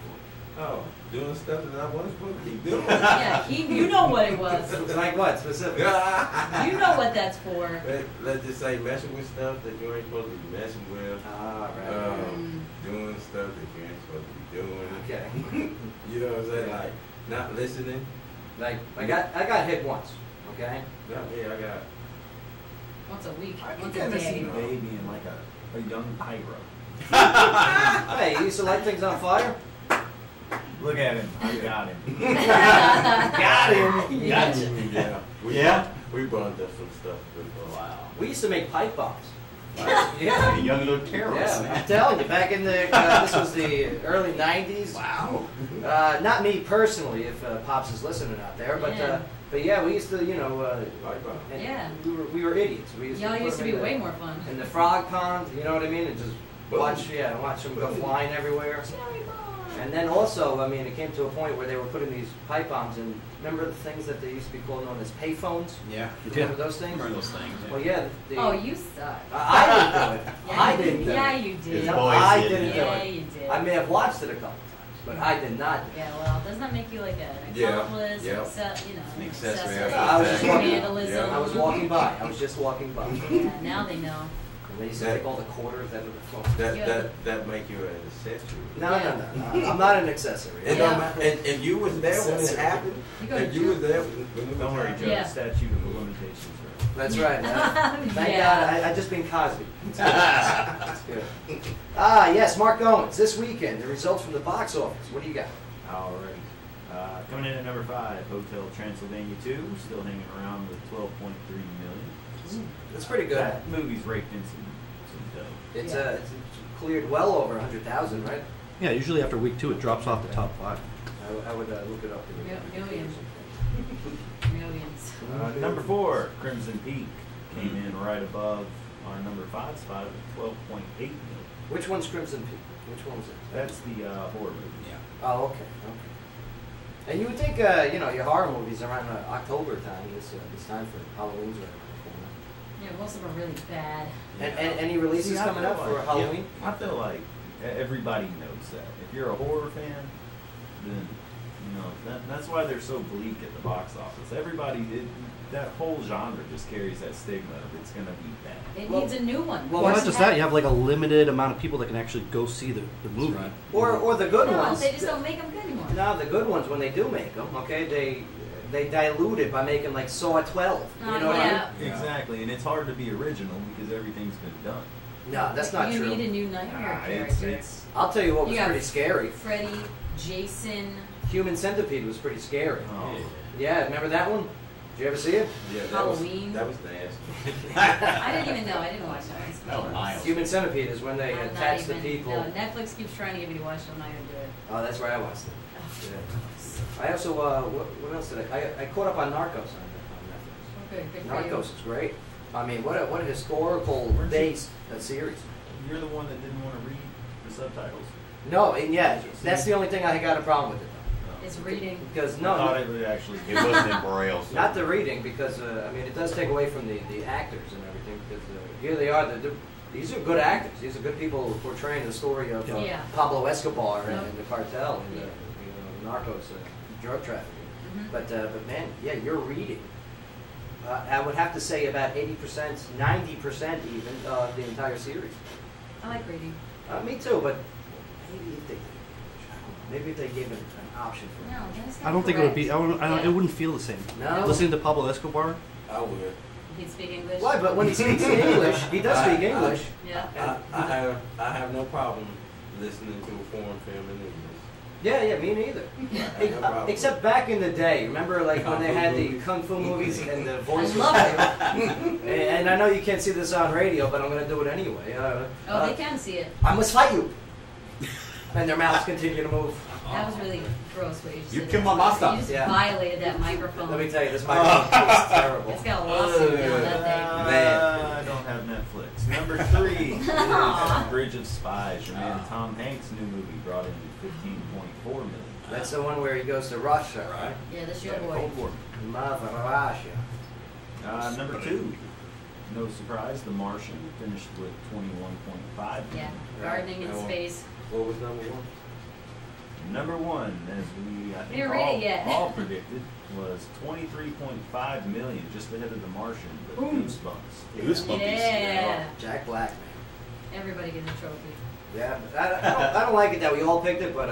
Oh, doing stuff that I wasn't supposed to be doing. Yeah, you know what it was. for? Like what specifically? You know what that's for. Let's just say messing with stuff that you ain't supposed to be messing with. Ah, right. Doing stuff that you ain't supposed to be doing. Okay. You know what I'm saying? Like not listening. Like I got hit once. Okay. Not me. I got. Once a week. I can Once a kind of see day. baby in like a young pyro. Hey, you used to light things on fire? Look at him. I got him. Got him. Gotcha. Yeah. Yeah? We burned up some stuff before. Wow. We used to make pipe bombs. Yeah. A young little terrorist, Yeah, I'm man. telling you, back in the this was the early '90s. Wow. Not me personally, if Pops is listening out there, but yeah, we used to, you know, Pipe bomb. and Yeah. we were idiots. We used Y'all put used to them be in way the- more fun. in the frog pond. You know what I mean? And just Boom. watch them go flying everywhere. And then also, I mean, it came to a point where they were putting these pipe bombs in. Remember the things that they used to be called known as payphones? Yeah. Remember those things? Remember those things? Yeah. Well, yeah. Oh, you suck. I didn't do it. Yeah, I you didn't did. do Yeah, it. you His did. No, boys I did. didn't do Yeah, it. you did. I may have watched it a couple times, but I did not do it. Yeah, well, doesn't that make you like an Yeah, accomplice? yeah. An accessory accessory. I was just walking- Vandalism. I was walking by. I was just walking by. And Yeah, now they know. they used to take all the quarters out of the phone. That make you an accessory. No. I'm not an accessory. And, Yeah. and if you was there when it happened, You go if to you was there when it Don't worry, happened, Joe. Yeah. Statute of limitations. Right? That's right. Thank Yeah. God. I just been Cosby. It's good. It's good. Ah, yes, Mark Owens. This weekend, the results from the box office. What do you got? Alrighty. Coming in at number 5, Hotel Transylvania 2, still hanging around with 12.3 million. It's pretty good. That movie's raked in some dough. It's cleared well over 100,000, right? Yeah, usually after week 2 it drops off the top 5. I would look it up. Millions. Millions. Number 4, Crimson Peak, came in right above our number 5 spot with 12.8 million. Which one's Crimson Peak? Which one was it? That's the horror movie. Yeah. Oh, okay. And you would think, your horror movies around October time, this time for Halloween's right around the corner. Yeah, most of them are really bad. And any releases See, I coming feel up for like- Halloween? I feel like everybody knows that. If you're a horror fan, then that's why they're so bleak at the box office. That whole genre just carries that stigma of it's gonna be bad. It Well- needs a new one. Well, not just that, you have like a limited amount of people that can actually go see the movie. right. Or the good No, ones. they just don't make them good anymore. No, the good ones, when they do make them, okay, they dilute it by making like Saw 12. You know what I mean? Yeah. Yeah. Exactly, and it's hard to be original because everything's been done. No, that's not you true. need a new nightmare It's, character. it's I'll tell you what was You got pretty scary. Freddy, Jason. Human Centipede was pretty scary. oh. Yeah, remember that one? Did you ever see it? Yeah, Halloween. That was nasty. I didn't even know. I didn't watch that. That was mild. Human Centipede is when they I'm not attach the even- people. No, Netflix keeps trying to get me to watch it. I'm not gonna do it. Oh, that's where I watched it. Yeah. I also, what else did I caught up on Narcos on Netflix. Okay, good for Narcos is great. I mean, what a historical Weren't you- based series. You're the one that didn't want to read the subtitles. No, and yeah, that's the only thing I got a problem with it. It's reading. Because I thought no, it would actually. It wasn't in Braille. So. not the reading, because I mean, it does take away from the actors and everything. Because here they are, these are good actors. These are good people portraying the story of Yeah. Pablo Escobar Yep. and the cartel and Yeah. narcos, drug trafficking. Mhm. But man, yeah, you're reading. I would have to say about 80%, 90% even of the entire series. I like reading. Me too, but maybe if they gave an option for No, that's not I don't think it would be. correct. It wouldn't feel the same. No. Listening to Pablo Escobar. I would. He'd speak English. Why? But when he speaks English, he does speak English. Yeah. I have no problem listening to a foreign film in English. Yeah, me neither. No problem. Except back in the day, remember like when they had the kung fu movies and the voices. love it. And I know you can't see this on radio, but I'm going to do it anyway. Oh, they can see it. I must fight you. And their mouths continue to move. That was really gross what you just You did. killed my master. You just Yeah. violated that microphone. Let me tell you, this microphone is terrible. It's got a lawsuit now, that I don't have Netflix. Number 3 is Bridge of Spies. Your man Tom Hanks' new movie brought in $15.4 million. That's the one where he goes to Russia, right? thing. Yeah, that's your Yeah, boy. Cold War. Mother Russia. Number 2, no surprise, The Martian finished with 21.5 Yeah, million. gardening in That one. space. What was number one? Number 1, as we I think Didn't read it yet. all predicted, was 23.5 million, just ahead of The Martian, but Boom. Goosebumps. Goosebumps. Yeah. Jack Black, man. Everybody gets a trophy. Yeah, but I don't like it that we all picked it, but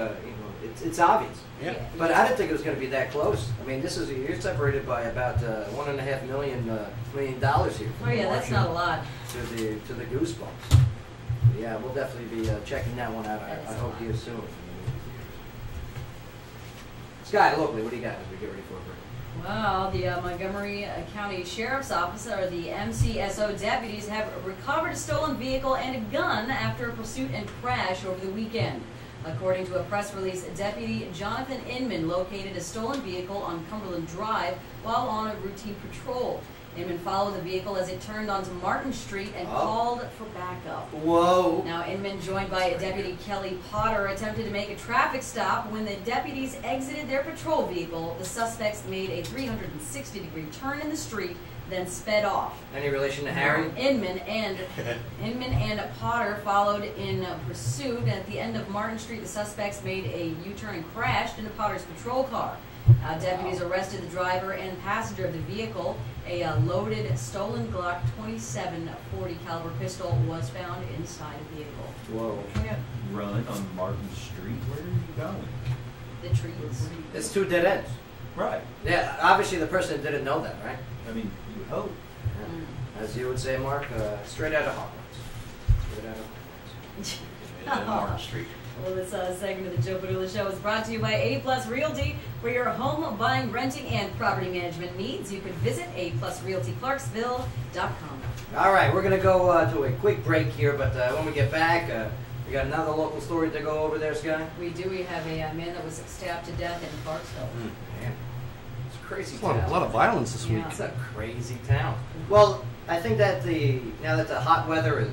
it's obvious. Yeah. But I didn't think it was going to be that close. I mean, you're separated by about $1.5 million here. Oh yeah, that's not a lot. To the Goosebumps. Yeah, we'll definitely be checking that one out. That is I a hope lot. you soon. Sky, locally, what do you got as we get ready for a break? Well, the Montgomery County Sheriff's Office, or the MCSO deputies, have recovered a stolen vehicle and a gun after a pursuit and crash over the weekend. According to a press release, Deputy Jonathan Inman located a stolen vehicle on Cumberland Drive while on a routine patrol. Inman followed the vehicle as it turned onto Martin Street and called for backup. Whoa! Now, Inman, joined by Deputy Kelly Potter, attempted to make a traffic stop. When the deputies exited their patrol vehicle, the suspects made a 360-degree turn in the street, then sped off. Any relation to Harry? Inman and Potter followed in pursuit. At the end of Martin Street, the suspects made a U-turn and crashed into Potter's patrol car. Deputies arrested the driver and passenger of the vehicle. A loaded, stolen Glock 27 .40 caliber pistol was found inside the vehicle. Whoa. You can't run on Martin Street. Where are you going? The trees. It's 2 dead ends. Right. Yeah, obviously the person didn't know that, right? I mean, you would hope. As you would say, Mark, straight out of Hogwarts. Straight out of Hogwarts. Martin Street. Well, this segment of the Joe Padula Show is brought to you by A Plus Realty. For your home buying, renting, and property management needs, you can visit aplusrealtyclarksville.com. All right, we're going to go to a quick break here, but when we get back, we got another local story to go over there, Sky. We do. We have a man that was stabbed to death in Clarksville. Man, it's a crazy A lot town. of violence this week. Yeah. It's a crazy town. Well, I think that now that the hot weather is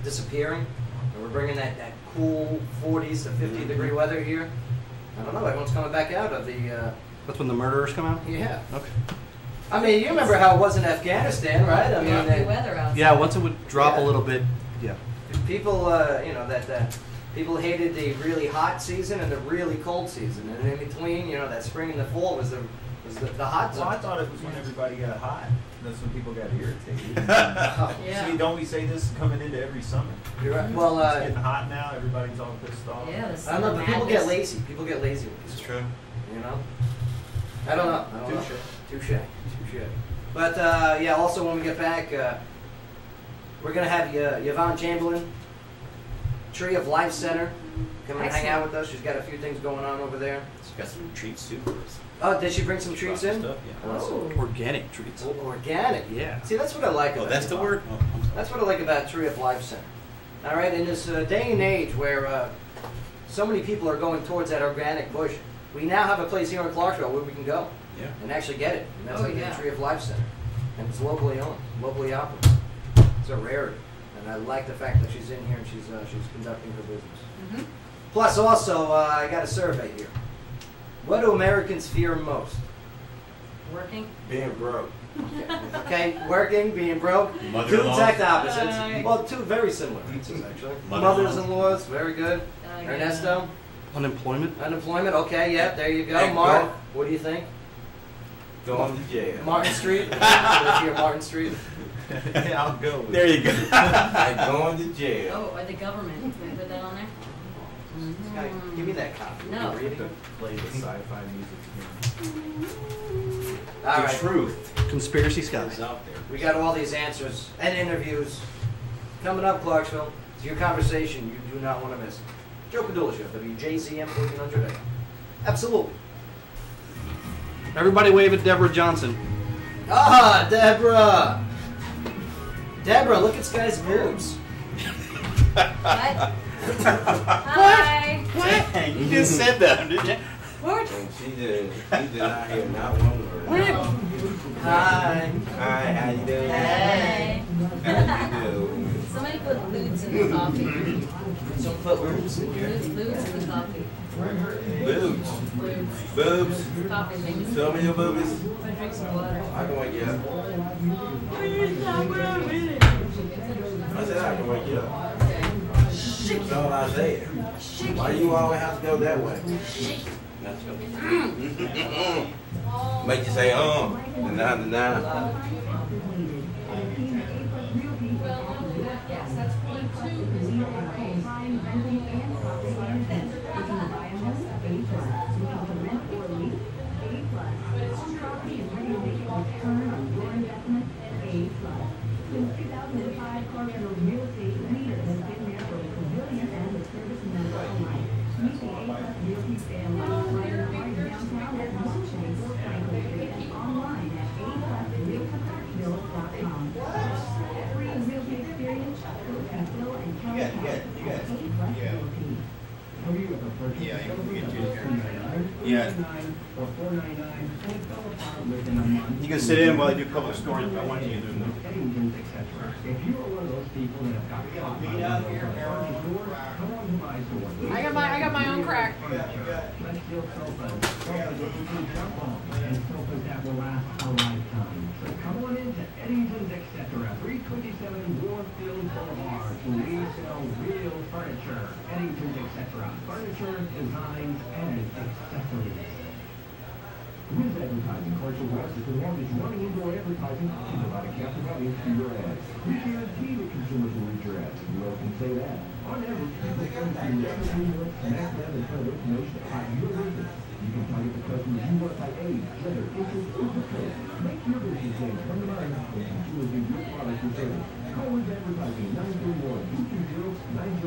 disappearing, and we're bringing that cool 40s to 50-degree weather here, I don't know, everyone's coming back out of the, That's when the murderers come out? yeah. Okay. I mean, you remember how it was in Afghanistan, right? I mean, Lovely weather outside. Yeah, once it would drop Yeah. a little bit, yeah. people, that people hated the really hot season and the really cold season, and in between, that spring and the fall was the hot Well, I zone. thought it was when everybody got hot. That's when people got irritated. Yeah. See, don't we say this coming into every summer? You're right. Well, It's getting hot now. Everybody's all pissed off. Yeah, the I don't know, summer but people get madness. lazy. People get lazy with It's these. true. I don't know. Touche. But yeah, also when we get back, We're going to have Yvonne Chamberlain, Tree of Life Center, come and hang out with us. She's got a few things going on over there. She's got some treats too for us. Oh, did she bring some treats in? Stuff, yeah. Awesome. Organic treats. Oh, organic. Yeah. See, that's what I like Oh, about that's the Yvonne. word? Oh, I'm sorry. That's what I like about Tree of Life Center. All right, in this day and age where so many people are going towards that organic bush, we now have a place here in Clarksville where we can go Yeah. and actually get it. And that's Oh, like yeah. the Tree of Life Center. And it's locally owned, locally operated. It's a rarity. And I like the fact that she's in here and she's conducting her business. Mm-hmm. Plus, also, I got a survey here. What do Americans fear most? Working. Being broke. Okay, working, being broke, two Mother-in-law. exact opposites. Right. Well, two very similar answers, actually. Mother-in-law. Mothers-in-laws, very good. Yeah. Ernesto, Unemployment. unemployment, okay, yep, there you go. Hey, Mark, go. what do you think? Going to jail. Martin Street? They fear Martin Street? Yeah, I'll go with There you go. I'm going to jail. Oh, or the government. Can we put that on there? Guy, give me that copy. No. Will you read it? to play the sci-fi music again. All The right. truth Conspiracy is skies. out there. We got all these answers and interviews coming up, Clarksville. It's your conversation you do not want to miss. Joe Padula Show, WJZM 1400 AM. Absolutely. Everybody wave at Deborah Johnson. Ah, Deborah! Deborah, look at Sky's boobs. What? Hi. Dang, you just said that, didn't you? What? And she did not hear not one word. Hi. Hi, how you doing? Hey. How you doing? Somebody put lewds in the coffee. Some footloose in here. Lewds in the coffee. Boobs. Lewds. Boobs. Coffee makes Show me your boobies. drink some water. I can wake you up. I said I can wake you up. That's all I said. Why you always have to go that way? That's okay. Make you say, deny. Yes, that's point two. Since 2005, Clarksville's real estate leader has been there for the pavilion and the service member alike. Meet the A-Plus Realty family right downtown at Motion, Franklin Street, and online at aplusrealtyclarksville.com. Free realty experience, Clarksville and County at A-Plus Realty. Yeah, you can get you here. You can sit in while I do public stories, but I want you to do them. I got my own crack. Come on into Eddington's Etc. 327 Warfield Boulevard. We sell real furniture. Eddington's Etc. Furniture, designs, and accessories. Wiz Advertising, Commercial West is the longest running indoor advertising to provide a captive audience to your ads. We guarantee that consumers will read your ads. We all can say that. On average, people come to you every 3 minutes, smack them and tell information about your business. You can target the customers you want by age, gender, interest, or zip code. Make your business names come to mind when consumers need your product or service. Call Wiz Advertising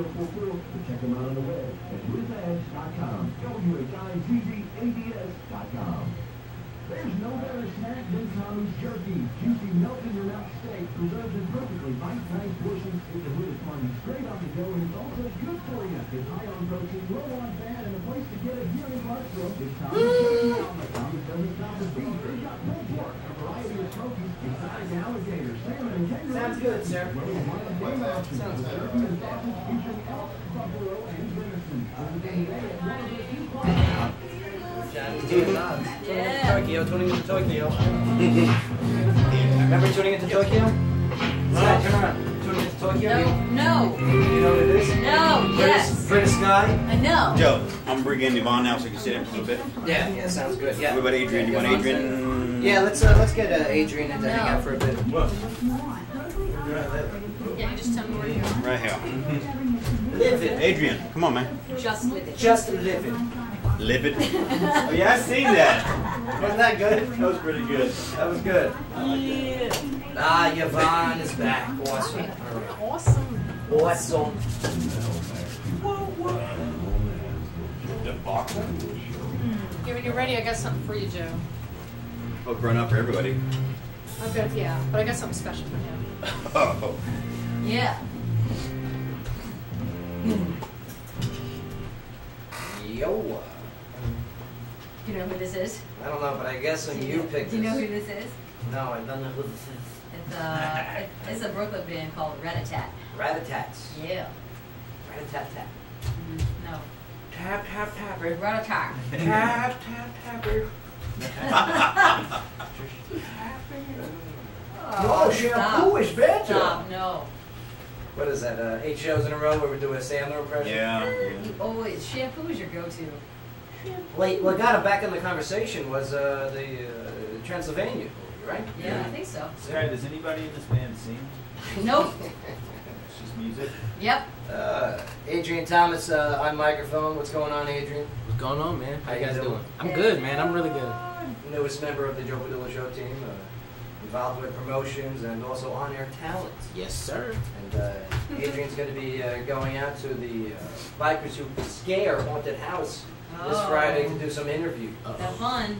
931-220-9044 or check them out on the web at wizads.com. WHIZZADS.com. There's no better snack than Tommy's Jerky. Juicy, melt-in-your-mouth steak, preserved in perfectly bite-sized portions. It's a hood party straight off the go, and it's also good for you. It's high on protein, low on fat, and a place to get it here in Clarksville. It's Tommy's Jerky Outlet. Tommy's doesn't stop at beef. They've got pulled pork, a variety of smokies, exotic alligator, salmon, and kangaroo. Sounds good, sir. Sounds good. Jerky and sausage featuring elk, buffalo, and venison. Visit them today at one of their 2 Clarksville. Yeah. Tokyo, tuning into Tokyo. Remember tuning into Tokyo? Sky, turn around. Tuning into Tokyo? No. You know what it is? No. Yes. British Sky? I know. Joe, I'm bringing Yvonne now so you can sit in for a little bit. Yeah, sounds good. Yeah. What about Adrian? You want Adrian? Yeah, let's get Adrian in to hang out for a bit. What? Yeah, you just tell me where you are. Right here. Live it. Adrian, come on, man. Just live it. Just live it. Live it. Oh yeah, I seen that. Wasn't that good? That was pretty good. That was good. Yeah. Ah, Yvonne is back. Awesome. Awesome. Awesome. The boxer? Okay, when you're ready, I got something for you, Joe. Oh, grown up for everybody. I've got, yeah, but I got something special for him. Oh. Yeah. Yo. You know who this is? I don't know, but I guess when you picked Do you know who this. this is? No, I don't know who this is. It's a Brooklyn band called Rat-a-tat. Rat-a-tats. Yeah. Rat-a-tat-tat. No. Tap, tap, tapper. Rat-a-tat. Tap, tap, tapper. No, shampoo is better. Stop, no. What is that, 8 shows in a row where we do a Sandler impression? Yeah. You always, shampoo is your go-to. Wait, what got him back in the conversation was the Transylvania movie, right? Yeah, I think so. Sky, does anybody in this band sing? Nope. It's just music. Yep. Adrian Thomas on microphone. What's going on, Adrian? What's going on, man? How you guys doing? I'm Hey. good, man. I'm really good. Newest member of the Joe Padula Show team, involved with promotions and also on-air talent. Yes, sir. And Adrian's going to be going out to the Bikers Who Scare Haunted House this Friday to do some interview. Have fun.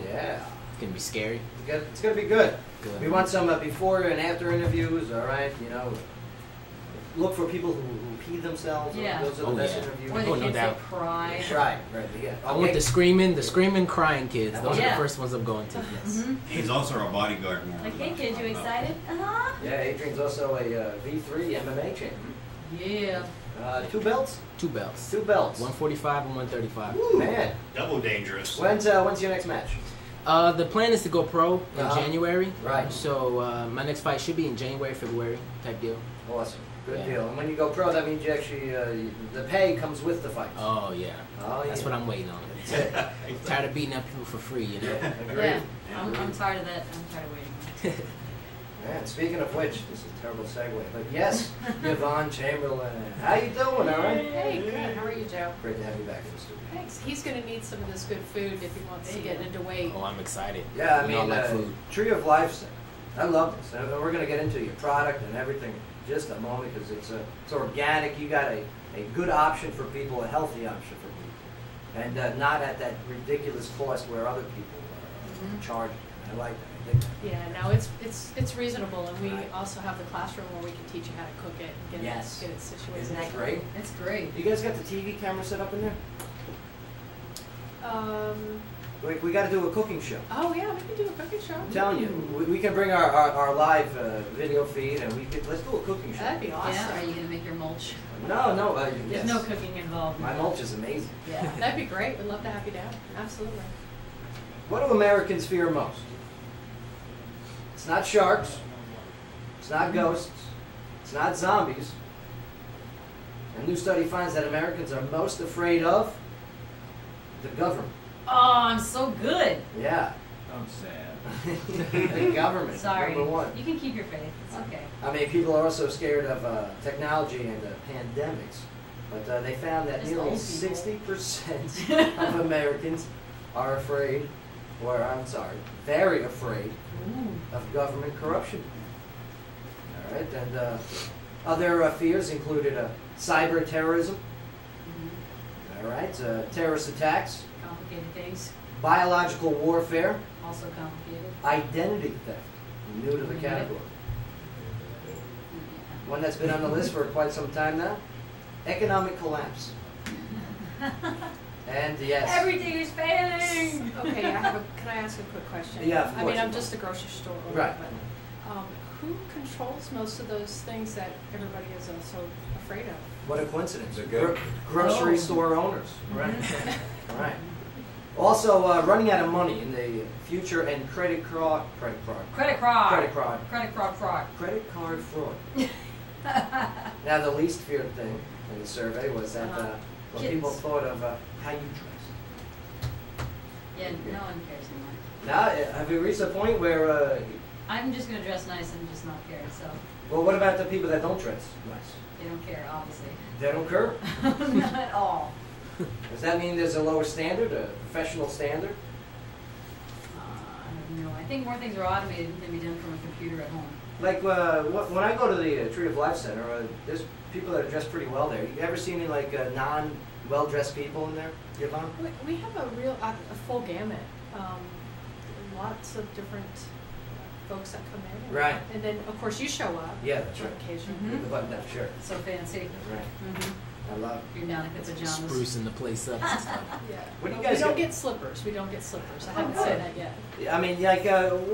Yeah. It's gonna be scary. It's going to be good. Good. We want some before and after interviews, all right? You know, look for people who pee themselves. Yeah. Those are the Oh, best yeah. interviews. Or the Oh, no kids doubt. that cry. Right, yeah. I want the screaming, crying kids. Those are Yeah. the first ones I'm going to. Yes. Mhm. He's also our bodyguard. More Like, hey kids, you excited? Uh-huh. Yeah, Adrian's also a V3 MMA champion. Yeah. 2 belts? 2 belts. 2 belts. 145 and 135. Ooh, man. Double dangerous. When's your next match? The plan is to go pro in January. Right. So my next fight should be in January, February type deal. Awesome. Good Yeah. deal. And when you go pro, that means you actually, the pay comes with the fight. Oh yeah. Oh, That's yeah. what I'm waiting on. Tired of beating up people for free, you know. Agreed. Yeah. I'm tired of that. I'm tired of waiting. Man, speaking of which, this is a terrible segue, but yes, Yvonne Chamberlain. How you doing, all right? Hey, good. How are you, Joe? Great to have you back in the studio. Thanks. He's going to need some of this good food if he wants to get into weight. Oh, I'm excited. Yeah, I You know mean, like food. Tree of Life Center. I love this. And we're going to get into your product and everything in just a moment because it's organic. You got a good option for people, a healthy option for people, and not at that ridiculous cost where other people are charging. I like that. I think that. Yeah, no, it's reasonable, and we also have the classroom where we can teach you how to cook it and get Yes. it situated. Isn't that great? It's great. You guys got the TV camera set up in there? Um, We got to do a cooking show. oh yeah, we can do a cooking show. I'm telling you, we can bring our live video feed and let's do a cooking show. That'd be awesome. Yeah. Are you gonna make your mulch? No, There's yes. no cooking involved. My mulch is amazing. Yeah. That'd be great. We'd love to have you down. Absolutely. What do Americans fear most? It's not sharks. It's not ghosts. It's not zombies. A new study finds that Americans are most afraid of the government. Oh, I'm so good. Yeah. I'm sad. The government. Sorry. Number one. You can keep your faith. It's okay. I mean, people are also scared of technology and pandemics, but they found that Just nearly old people. 60% of Americans are afraid, or I'm sorry, very afraid Ooh. of government corruption. All right, and other fears included cyber terrorism, all right, terrorist attacks, Complicated things. biological warfare, Also complicated. identity theft, new to the category. One that's been on the list for quite some time now, economic collapse. And yes, Everything is failing. Okay, can I ask a quick question? Yeah, of I mean, course. I'm just a grocery store owner, Right. but who controls most of those things that everybody is so afraid of? what a coincidence. They're good. Grocery Oh. store owners. Right. All right. Also, running out of money in the future and credit card fraud. Credit fraud. Credit card fraud. Now, the least feared thing in the survey was that what Kittens. people thought of how you dress. Yeah, no one cares anymore. Now, have we reached a point where I'm just gonna dress nice and just not care. So Well, what about the people that don't dress nice? they don't care, obviously. They don't care? Not at all. Does that mean there's a lower standard, a professional standard? I don't know. I think more things are automated than can be done from a computer at home. Like when I go to the Tree of Life Center, there's people that are dressed pretty well there. You ever seen any like non-well-dressed people in there, Yvonne? We have a full gamut. Lots of different folks that come in. Right. And then, of course, you show up. Yeah, that's on right. occasion. Mhm. With the button-down shirt. So fancy. Right. Mm-hmm. I love it. You're down at the pajamas. Sprucing the place up and stuff. Yeah. What do you We guys don't get? get slippers. We don't get slippers. I Oh, haven't good. said that yet. I mean, like,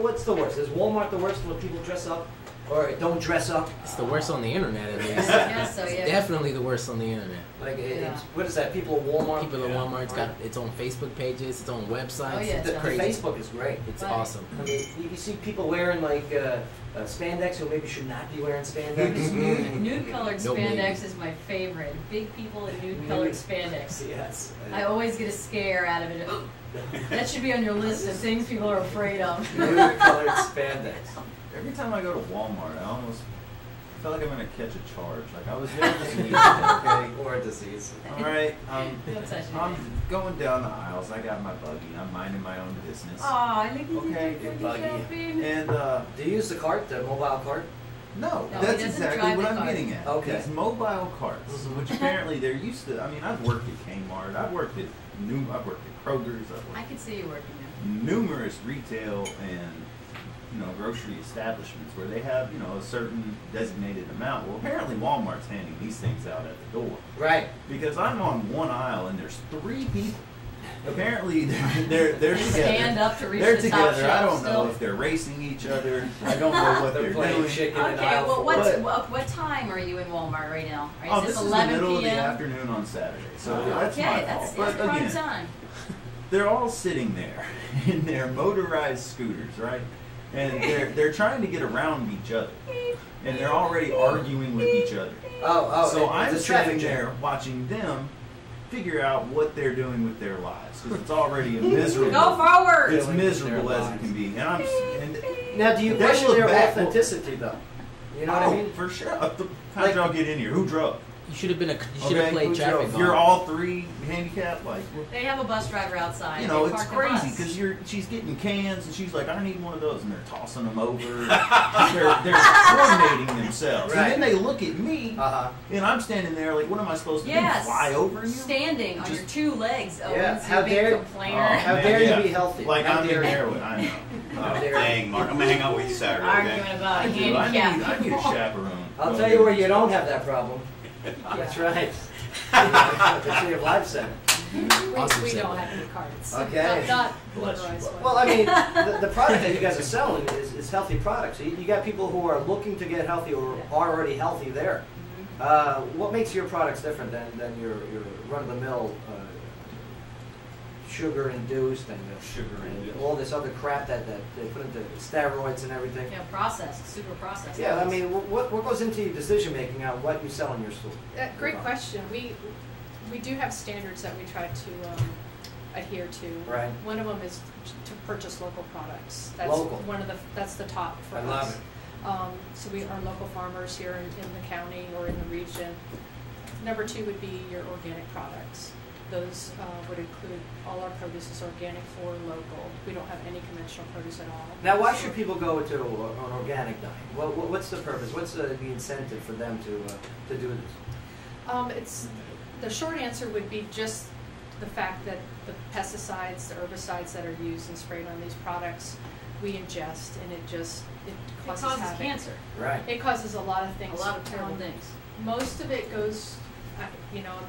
what's the worst? Is Walmart the worst when people dress up? Or don't dress up? It's the worst on the internet, at least. Yes, so It's yeah. definitely the worst on the internet. Like, Yeah. what is that? People at Walmart? People at Walmart's got its own Facebook pages, its own websites. Oh, yeah, It's The crazy. Facebook is great. It's Right. awesome. I mean, you see people wearing like spandex who maybe should not be wearing spandex. Nude colored No, spandex maybe. is my favorite. Big people in nude colored spandex. Yes. I always get a scare out of it. That should be on your list of things people are afraid of. Nude colored spandex. Every time I go to Walmart, I almost feel like I'm gonna catch a charge. Like I was there this week, okay? Or a disease. All right, Don't touch me. I'm going down the aisles. I got my buggy. I'm minding my own business. Aw, look at Okay, you buggy. shopping. And Do you use the cart, the mobile cart? no, No, he that's doesn't exactly drive what the I'm cart. getting at. Okay. These mobile carts, Mhm. which apparently they're used to. I mean, I've worked at Kmart. I've worked at I've worked at Kroger's. I've I worked can see you working at numerous retail and grocery establishments where they have a certain designated amount. Well, apparently Walmart's handing these things out at the door Right. because I'm on one aisle and there's 3 people. Apparently they're there. together. Stand up to reach They're the top together. I shelf don't still. know if they're racing each other. I don't know what They're they're playing doing. chicken in Okay, aisle well, four. what time are you in Walmart right now? Right, Oh, is this this is the 11 middle of the p.m.? afternoon on Saturday, so Oh, that's Okay, my that's fault. But prime again, time. they're all sitting there in their motorized scooters, right? And they're trying to get around each other, and they're already arguing with each other. Oh, So it's I'm a traffic sitting jam. there watching them figure out what they're doing with their lives because it's already a miserable. Go forward! It's Dealing with miserable their as it lives. can be, and Now, do you They question look their back- authenticity, though? You know what I mean? For sure. How'd y'all get in here? Who drove? You should have been you should have Okay, played who traffic. drove? You're guard. all 3 handicapped, like. They have a bus driver outside. You know, They it's park the crazy bus. because she's getting cans and she's like, I need one of those, and they're tossing them over. they're coordinating themselves, Right. and then they look at me, Uh-huh. and I'm standing there like, what am I supposed to Yes. do? Fly over you? Standing on your Just- 2 legs, Owens, Yeah, you how big dare- complainer. How Man, dare yeah. you be healthy? Like How I'm dare in you? heroin, I know. Oh, dang, Mark, I'm gonna hang out with you Saturday. Arguing Okay? about I do. handicapped I need a people. chaperone. I'll tell you where you don't have that problem. That's right. The Tree of Life Center. Awesome We segue. don't have any cards. Okay. Not Bless you. motorized ones. Well, I mean, the product that you guys are selling is healthy products. So you got people who are looking to get healthy or are already healthy there. What makes your products different than your run-of-the-mill sugar-induced and Sugar-induced. all this other crap that they put into steroids and everything? Yeah, processed, super processed. Yeah, I mean, what goes into your decision-making on what you sell in your store? Great question. We do have standards that we try to adhere to. Right. One of them is to purchase local products. That's Local. That's the top for I us. love it. So we are local farmers here in the county or in the region. Number 2 would be your organic products. Those would include all our produce is organic or local. We don't have any conventional produce at all. Now, why should people go to an organic diet? What's the purpose? What's the incentive for them to do this? It's the short answer would be just the fact that the pesticides, the herbicides that are used and sprayed on these products, we ingest, and it causes havoc. cancer. Right. It causes a lot of A things. lot of terrible things. Most of it goes,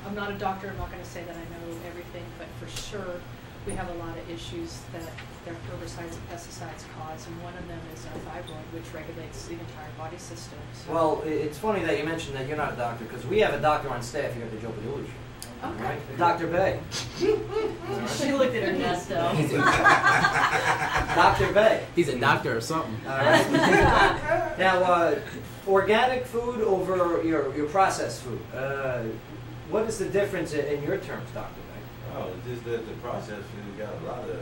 I'm not a doctor, I'm not going to say that I know everything, but for sure we have a lot of issues that the herbicides and pesticides cause, and one of them is our thyroid, which regulates the entire body system. So. Well, it's funny that you mentioned that you're not a doctor, because we have a doctor on staff here at the Joe Padula Show. Okay. Right? Dr. Bay. She looked at her Nesto. Dr. Bay. He's a doctor or something. All right. Now, organic food over your processed food. What is the difference in your terms, Dr. Bay? Oh, just that the processed food got a lot of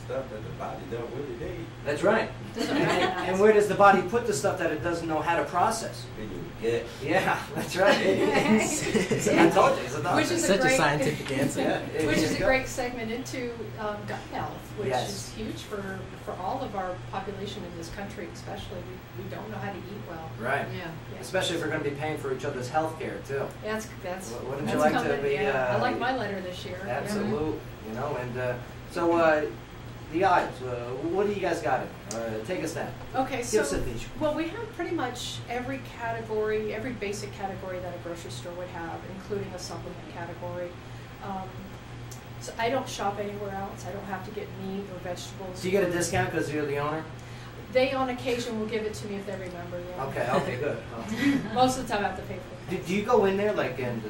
stuff that the body don't really need. That's right. Doesn't And, recognize. and where does the body put the stuff that it doesn't know how to process? When you get Yeah, that's right. I told you, it's a doctor. Which is Such a great- scientific answer. Yeah, Which is a go. great segment into gut health, which Yes. is huge for all of our population in this country, especially. We don't know how to eat well. Right. Yeah. Yeah. Especially if we're going to be paying for each other's health care, too. That's Wouldn't that's you like coming, to be? yeah. I like my letter this year. Yeah. Absolute, you know, and so the items, what do you guys got in? Take us down. Okay, Give so us a feature. well, we have pretty much every category, every basic category that a grocery store would have, including a supplement category. So I don't shop anywhere else. I don't have to get meat or vegetables. Do you get a discount because you're the owner? They, on occasion, will give it to me if they remember. Yeah. Okay, good. Most of the time, I have to pay for it. Do you go in there and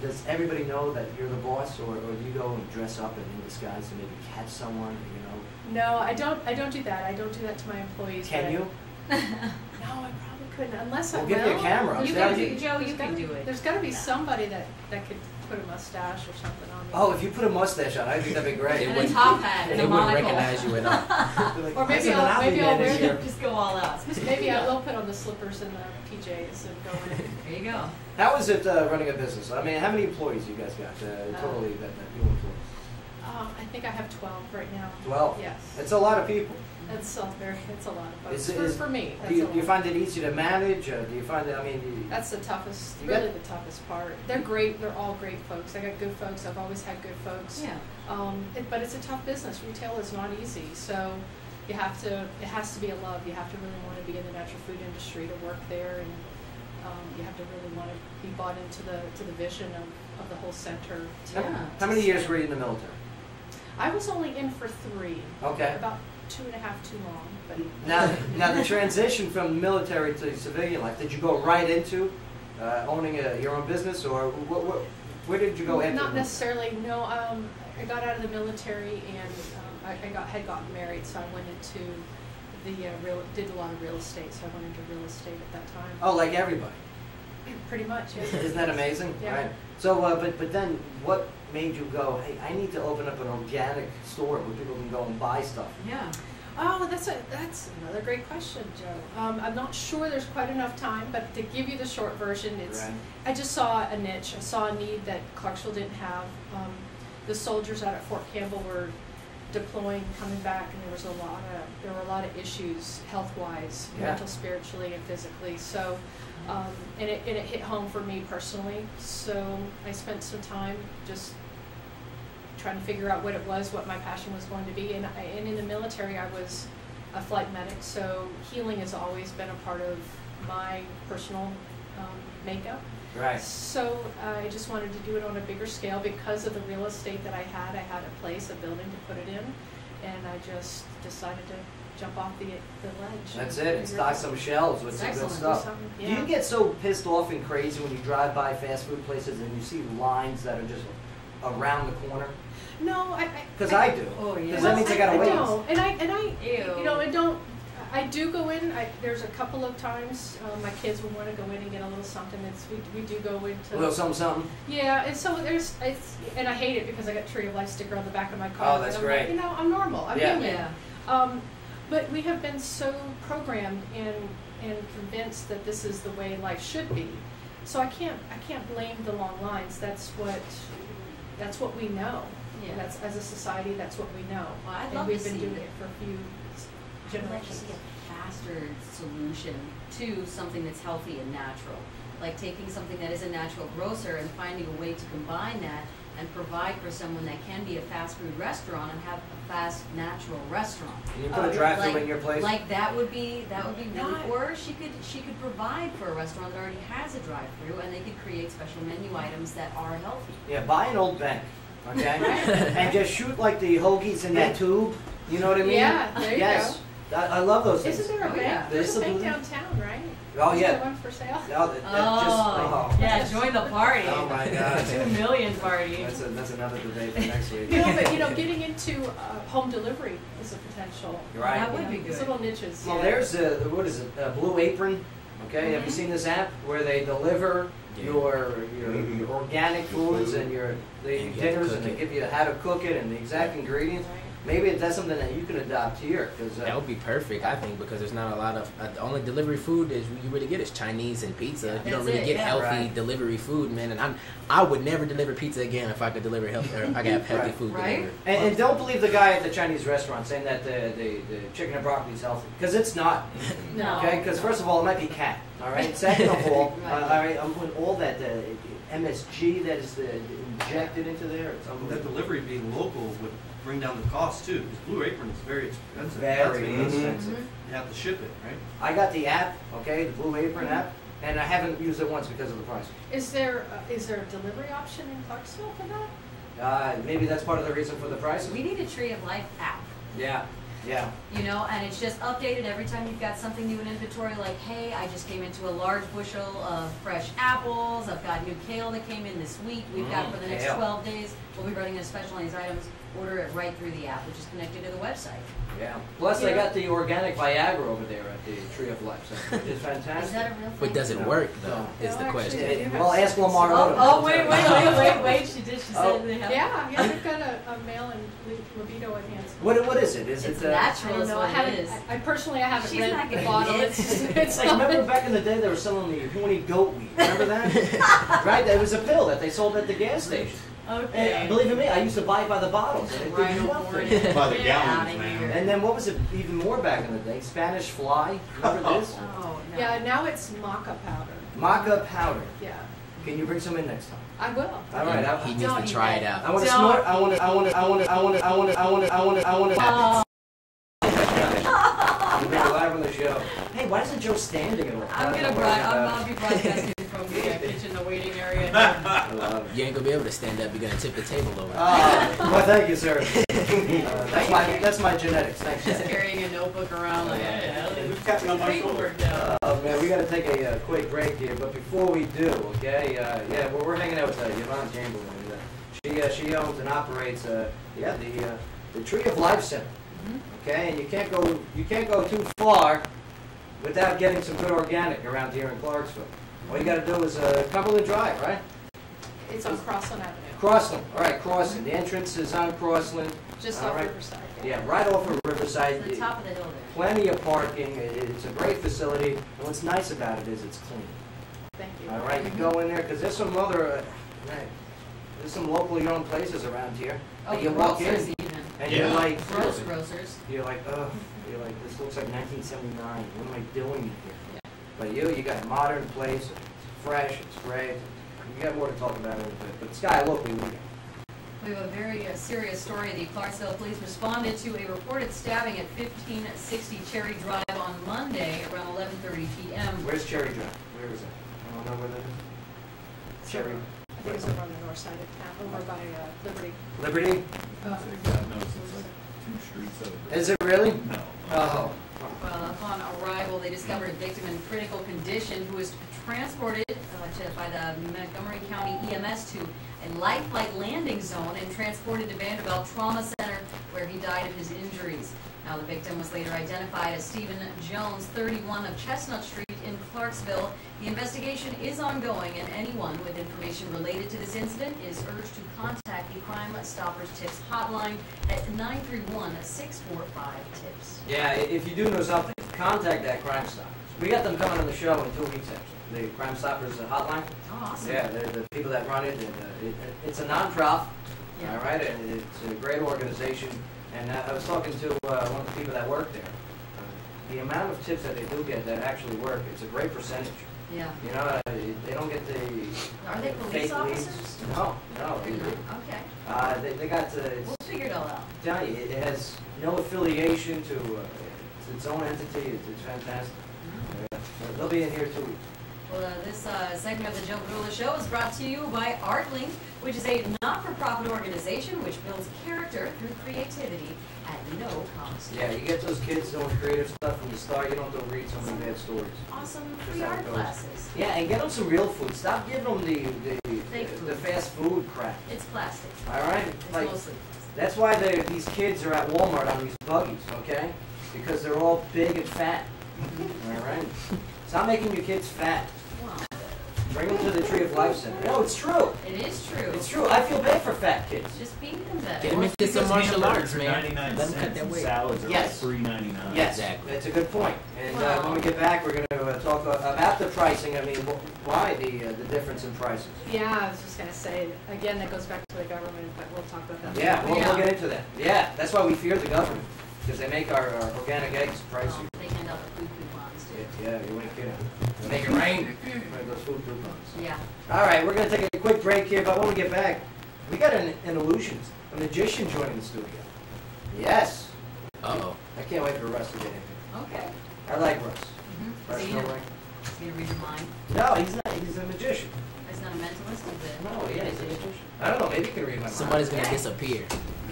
does everybody know that you're the boss, or do you go and dress up and in disguise to maybe catch someone? You know? No, I don't do that. I don't do that to my employees. Can but you? No, I probably couldn't unless We'll I. give you a well, camera. You Tell can you. do, Joe, you There's can gotta- do it. There's got to be somebody that could put a mustache or something on me. Oh, if you put a mustache on, I think that'd be great. And a top hat and They a wouldn't monocle. recognize you at all. Like, Or maybe "Listen, I'll be wear here." the Just go all out. Maybe I will put on the slippers and the PJs and go in. There you go. How is it running a business? I mean, how many employees you guys got totally that you employ? I think I have 12 right now. 12. Yes. It's a lot of people. It's a lot of Is fun. it- For me, that's Do you a lot. find it easy to manage? Do you find it? I mean, That's the toughest, You got- really the toughest part. They're great. They're all great folks. I got good folks. I've always had good folks. Yeah. But it's a tough business. Retail is not easy. So it has to be a love. You have to really want to be in the natural food industry to work there, and you have to really want to be bought into the vision of the whole center. Yeah. how many years were you in the military? I was only in for 3. Okay. About 2.5 too long. But Now the transition from military to civilian life, did you go right into owning your own business, or where did you go after? Not necessarily. No. I got out of the military and had gotten married, so I went into did a lot of real estate. So I went into real estate at that time. Oh, like everybody. Pretty much. Yeah. Isn't that amazing? Yeah. Right. So, but then what made you go? Hey, I need to open up an organic store where people can go and buy stuff. Yeah. Oh, that's another great question, Joe. I'm not sure there's quite enough time, but to give you the short version, Right. I just saw a niche. I saw a need that Clarksville didn't have. The soldiers out at Fort Campbell were deploying, coming back, and there were a lot of issues health-wise, Yeah. mental, spiritually, and physically. So, and it hit home for me personally. So I spent some time just trying to figure out what my passion was going to be. And in the military, I was a flight medic, so healing has always been a part of my personal makeup. Right. So I just wanted to do it on a bigger scale because of the real estate that I had. I had a place, a building to put it in, and I just decided to jump off the ledge. That's it. And stock some shelves with some good Excellent. stuff. Yeah. Do you get so pissed off and crazy when you drive by fast food places and you see lines that are just around the corner? No, Because I do. Oh, yeah. Because that means I gotta wait. don't. And I Ew. you know, I don't. I do go in. There's a couple of times my kids will want to go in and get a little something. We do go into. A little something. Yeah, and so and I hate it because I got Tree of Life sticker on the back of my car. Oh, that's and I'm like, great. I'm normal. I'm Yeah. human. Yeah. But we have been so programmed and convinced that this is the way life should be. So I can't blame the long lines. That's what we know. Yeah. That's, as a society, that's what we know. Well, I'd and love we've to been see doing it. it for a few I'd like to generations. see a faster solution to something that's healthy and natural. Like taking something that is a natural grocer and finding a way to combine that and provide for someone that can be a fast food restaurant and have a fast natural restaurant. And you put a drive-thru in your place? Like that would be really, Not- or she could provide for a restaurant that already has a drive-through and they could create special menu items that are healthy. Yeah, buy an old bank, okay? Right. And just shoot like the hoagies in that tube. You know what I mean? Yeah, there you yes. I love those things. Isn't there a Oh, bank? yeah. There's a There's bank a- downtown, right? Oh, Is yeah. there one for sale? Oh, oh. Yeah, join the party. Oh my God. 2 million party. That's another debate for next week. But getting into home delivery is a potential. Right. That would be These good. little niches. Well, yeah. there's what is it? Blue Apron. Okay, have you seen this app where they deliver your organic foods and your And you have to dinners, cook and they it. give you how to cook it and the exact ingredients? Right. maybe that's something that you can adopt here. Cause, That would be perfect, I think, because there's not a lot of the only delivery food that you really get is Chinese and pizza. You don't really get healthy delivery food, man. And I would never deliver pizza again if I could deliver healthy. Or I could have healthy food delivered. And don't believe the guy at the Chinese restaurant saying that the chicken and broccoli is healthy, because it's not. No. Okay, because first of all, it might be cat. All right. Second of all, all right, all that MSG that is injected into there. It's That unbelievable. delivery being local would bring down the cost too, because Blue Apron is very expensive. Very expensive. You have to ship it, right? I got the app, okay, the Blue Apron app, and I haven't used it once because of the price. Is there a delivery option in Clarksville for that? Maybe that's part of the reason for the price. We need a Tree of Life app. Yeah, yeah. You know, and it's just updated every time you've got something new in inventory, like, hey, I just came into a large bushel of fresh apples, I've got new kale that came in this week, we've got for the next kale. 12 days, we'll be running a special on these items, order it right through the app, which is connected to the website. Yeah. Plus, I got the organic Viagra over there at the Tree of Life, so which is fantastic. Is that a real thing? But does it work, though, is No, the actually, question. they do have Well, ask some- Lamar Odom. Oh, wait, she did, she Oh. said they have. Yeah, they've got a male and libido enhancement. What is it? Is It's it? I natural don't is know. what I it haven't. is. I personally, I haven't She's read not the gonna bottle. admit. It's It's like, remember back in the day, they were selling the horny goat weed. Remember that? Right? There was a pill that they sold at the gas station. Okay. And believe me, I used to buy it by the bottles. And it Right, didn't do Lord. nothing. By the Get gallons, outta man. here. And then what was it even more back in the day? Spanish fly. Remember this? Oh, no. Yeah, now it's maca powder. Maca powder. Yeah, Can you bring some in next time? I will. All right. He needs Don't to eat try that. it out. I want to Don't snort. I want to. I want to. I want to. I want to. I want to. I want to. I want to. I want to. Oh. We're live on the show. Hey, why isn't Joe standing at all? I'll be broadcasting from the kitchen, the waiting area. I love it. You ain't gonna be able to stand up. You're gonna tip the table over. Well, thank you, sir. That's my genetics. Thanks, Just Jack. carrying a notebook around like, Who's tapping on my shoulder? paperwork down. Oh man, we got to take a quick break here, but before we do, okay? Yeah, we're hanging out with Yvonne Chamberlain. She owns and operates the Tree of Life Center. Okay, and you can't go too far without getting some good organic around here in Clarksville. All you got to do is Cumberland Drive, right? It's on Crossland Avenue, Crossland. All right, Crossland. The entrance is on Crossland. just All off right. Riverside. Yeah, right off of Riverside. It's the top of the hill there. Plenty of parking. It's a great facility. And what's nice about it is it's clean. Thank you. All right, you go in there because there's some other, there's some locally owned places around here. Oh, And you walk grocers in even. and Yeah. you're like, Grocers. you're like, this looks like 1979. What am I doing here? Yeah. But you got a modern place. It's fresh. It's great. We got more to talk about in a bit. But Sky, look, we got. We have a very serious story. The Clarksville police responded to a reported stabbing at 1560 Cherry Drive on Monday around 11:30 p.m. Where's Cherry Drive? Where is it? I don't know where that is. Cherry. I think it's over on the north side of town, over by Liberty. Liberty? God knows, it's like 2 streets over. Is it really? No. Oh. Well, upon arrival, they discovered a victim in critical condition who was transported by the Montgomery County EMS to a lifelike landing zone and transported to Vanderbilt Trauma Center, where he died of his injuries. Now, the victim was later identified as Stephen Jones, 31 of Chestnut Street in Clarksville. The investigation is ongoing, and anyone with information related to this incident is urged to contact the Crime Stoppers Tips hotline at 931-645-TIPS. Yeah, if you do know something, contact that Crime Stoppers. We got them coming on the show in 2 weeks, actually. The Crime Stoppers hotline. Oh, awesome. Yeah, they're the people that run it. And, it's a non-profit, Yeah. all right? And it's a great organization. And I was talking to one of the people that work there. The amount of tips that they do get that actually work, it's a great percentage. Yeah. You know, they don't get the Are they police fake leads. officers? No. Okay. They got We'll figure it all out. tell you, it has no affiliation to its own entity. It's fantastic. Yeah. They'll be in here 2 weeks. Well, this segment of the Joe Padula Show is brought to you by ArtLink, which is a not-for-profit organization which builds character through creativity at no cost. Yeah, you get those kids doing creative stuff from the start. You don't have to read so many bad stories. Awesome That's free how it art goes. classes. Yeah, and get them some real food. Stop giving them Fake food. the fast food crap. It's plastic. All right, It's like mostly that's why these kids are at Walmart on these buggies, okay? Because they're all big and fat. All right, stop making your kids fat. wow. Bring them to the Tree of Life Center. No, it's true. It is true. It's true. I feel bad for fat kids. Just feed them better. Get them into some martial arts, man. 99 Let them cut cents that and weight. salads are Yes. like $3.99. Yes, Exactly. that's a good point. And when we get back, we're going to talk about the pricing. I mean, why the difference in prices? Yeah, I was just gonna say, again, that goes back to the government, but we'll talk about that. Yeah, later. we'll get into that. Yeah, that's why we fear the government, because they make our organic eggs pricey. They hand out the food coupons too. Yeah, you ain't kidding. They make it rain. Like those food coupons. Yeah. All right, we're going to take a quick break here, but when we get back, we got an illusionist, a magician joining the studio. Yes. Uh-oh. I can't wait for Russ to get in here. Okay. I like Russ. Mm-hmm. Russ Is he no gonna, way. is he gonna read your mind? No, he's not. He's a magician. He's not a mentalist, is it? No, yeah, he's a magician. I don't know. Maybe he can read my mind. Somebody's gonna disappear.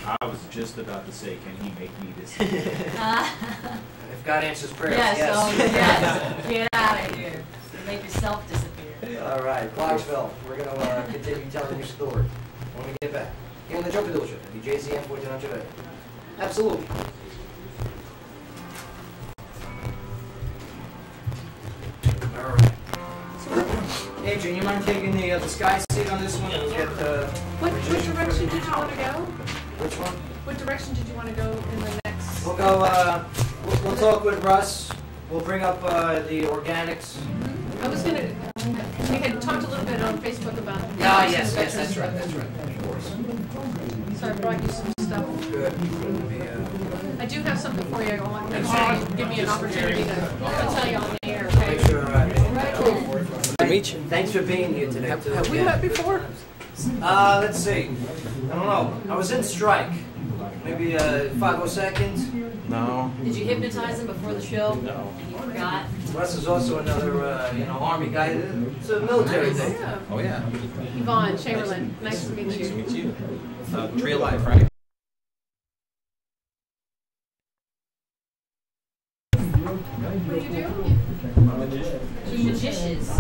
I was just about to say, can he make me this? If God answers prayers, Yes, yes. oh, yes. Get out of here. You make yourself disappear. All right, Clarksville. We're going to continue telling your story when we get back. Here on the Joe Padula Show, WJZM 1400 AM. Absolutely. All right. Adrian, you mind taking the sky seat on this one and we'll get What direction did you want to go? Which one? What direction did you want to go in the next? We'll go. We'll talk with Russ. We'll bring up the organics. I was gonna, we had talked a little bit on Facebook about. Ah, yes, that's right. Of course. So I brought you some stuff. Good. I do have something for you. I want to make sure you give me an opportunity to tell you on the air, Make okay? sure. Good to meet you. Thanks for being here today. Have we met before? Let's see. I don't know. I was in strike. Maybe 5 seconds. No. Did you hypnotize him before the show? No. And you forgot? Russ is also another, Army guy. It's a military thing. Yeah. Oh yeah. Yvonne Chamberlain, nice to meet Nice to you. meet you. Tree of Life, right? What do you do? Two magicians.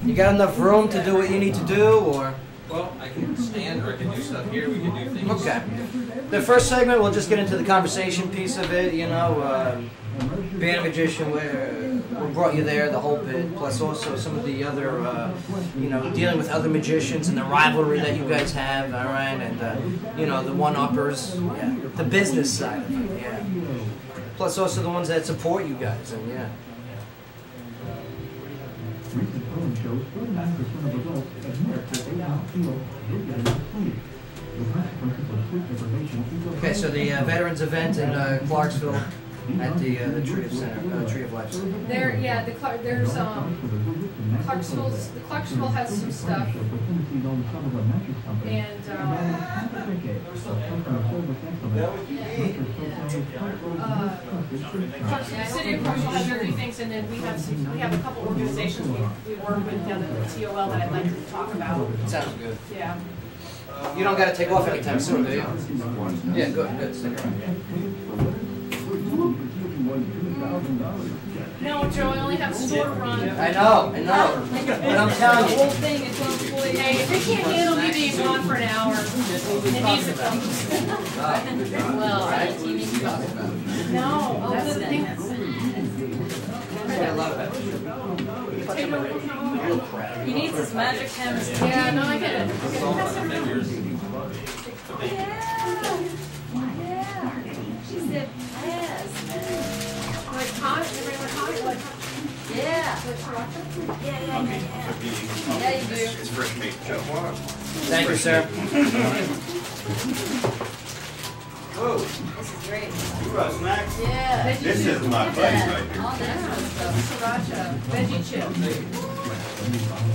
You got enough room to do what you need to do, or? Well, I can stand or I can do stuff here. We can do things. Okay. The first segment, we'll just get into the conversation piece of it, being a magician, what brought you there, the whole bit, plus also some of the other, dealing with other magicians and the rivalry that you guys have, all right, and, the one-uppers, yeah, the business side of it, yeah. Plus also the ones that support you guys, and yeah. Recent polling shows 49% of adults admit that they now feel they're getting sleep. The consequences of sleep deprivation. Okay, so the Veterans event in Clarksville at the Tree of Life Center. There's Clarksville has some stuff, and City of Clarksville has a few things, and then we have a couple organizations we work with down at the TOL that I'd like to talk about. Sounds good. Yeah. You don't got to take off anytime soon, do you? Yeah, good. Stick around. No, Joe, I only have store run. I know. But I'm telling you. Hey, if they can't handle me being gone for an hour, it needs to come. Well, you need to talk about it. No, that's the thing. I love it. He needs his magic chemistry. Yeah, no, I get it. Yeah. She said yes. Like hot? Everybody like hot? Like hot? Yeah. Like sriracha? Yeah, you do. It's fresh meat, Joe. Thank you, sir. Whoa, This is great. you got snacks? Yeah. This is my buddy right here. All natural stuff. Sriracha. Veggie chips.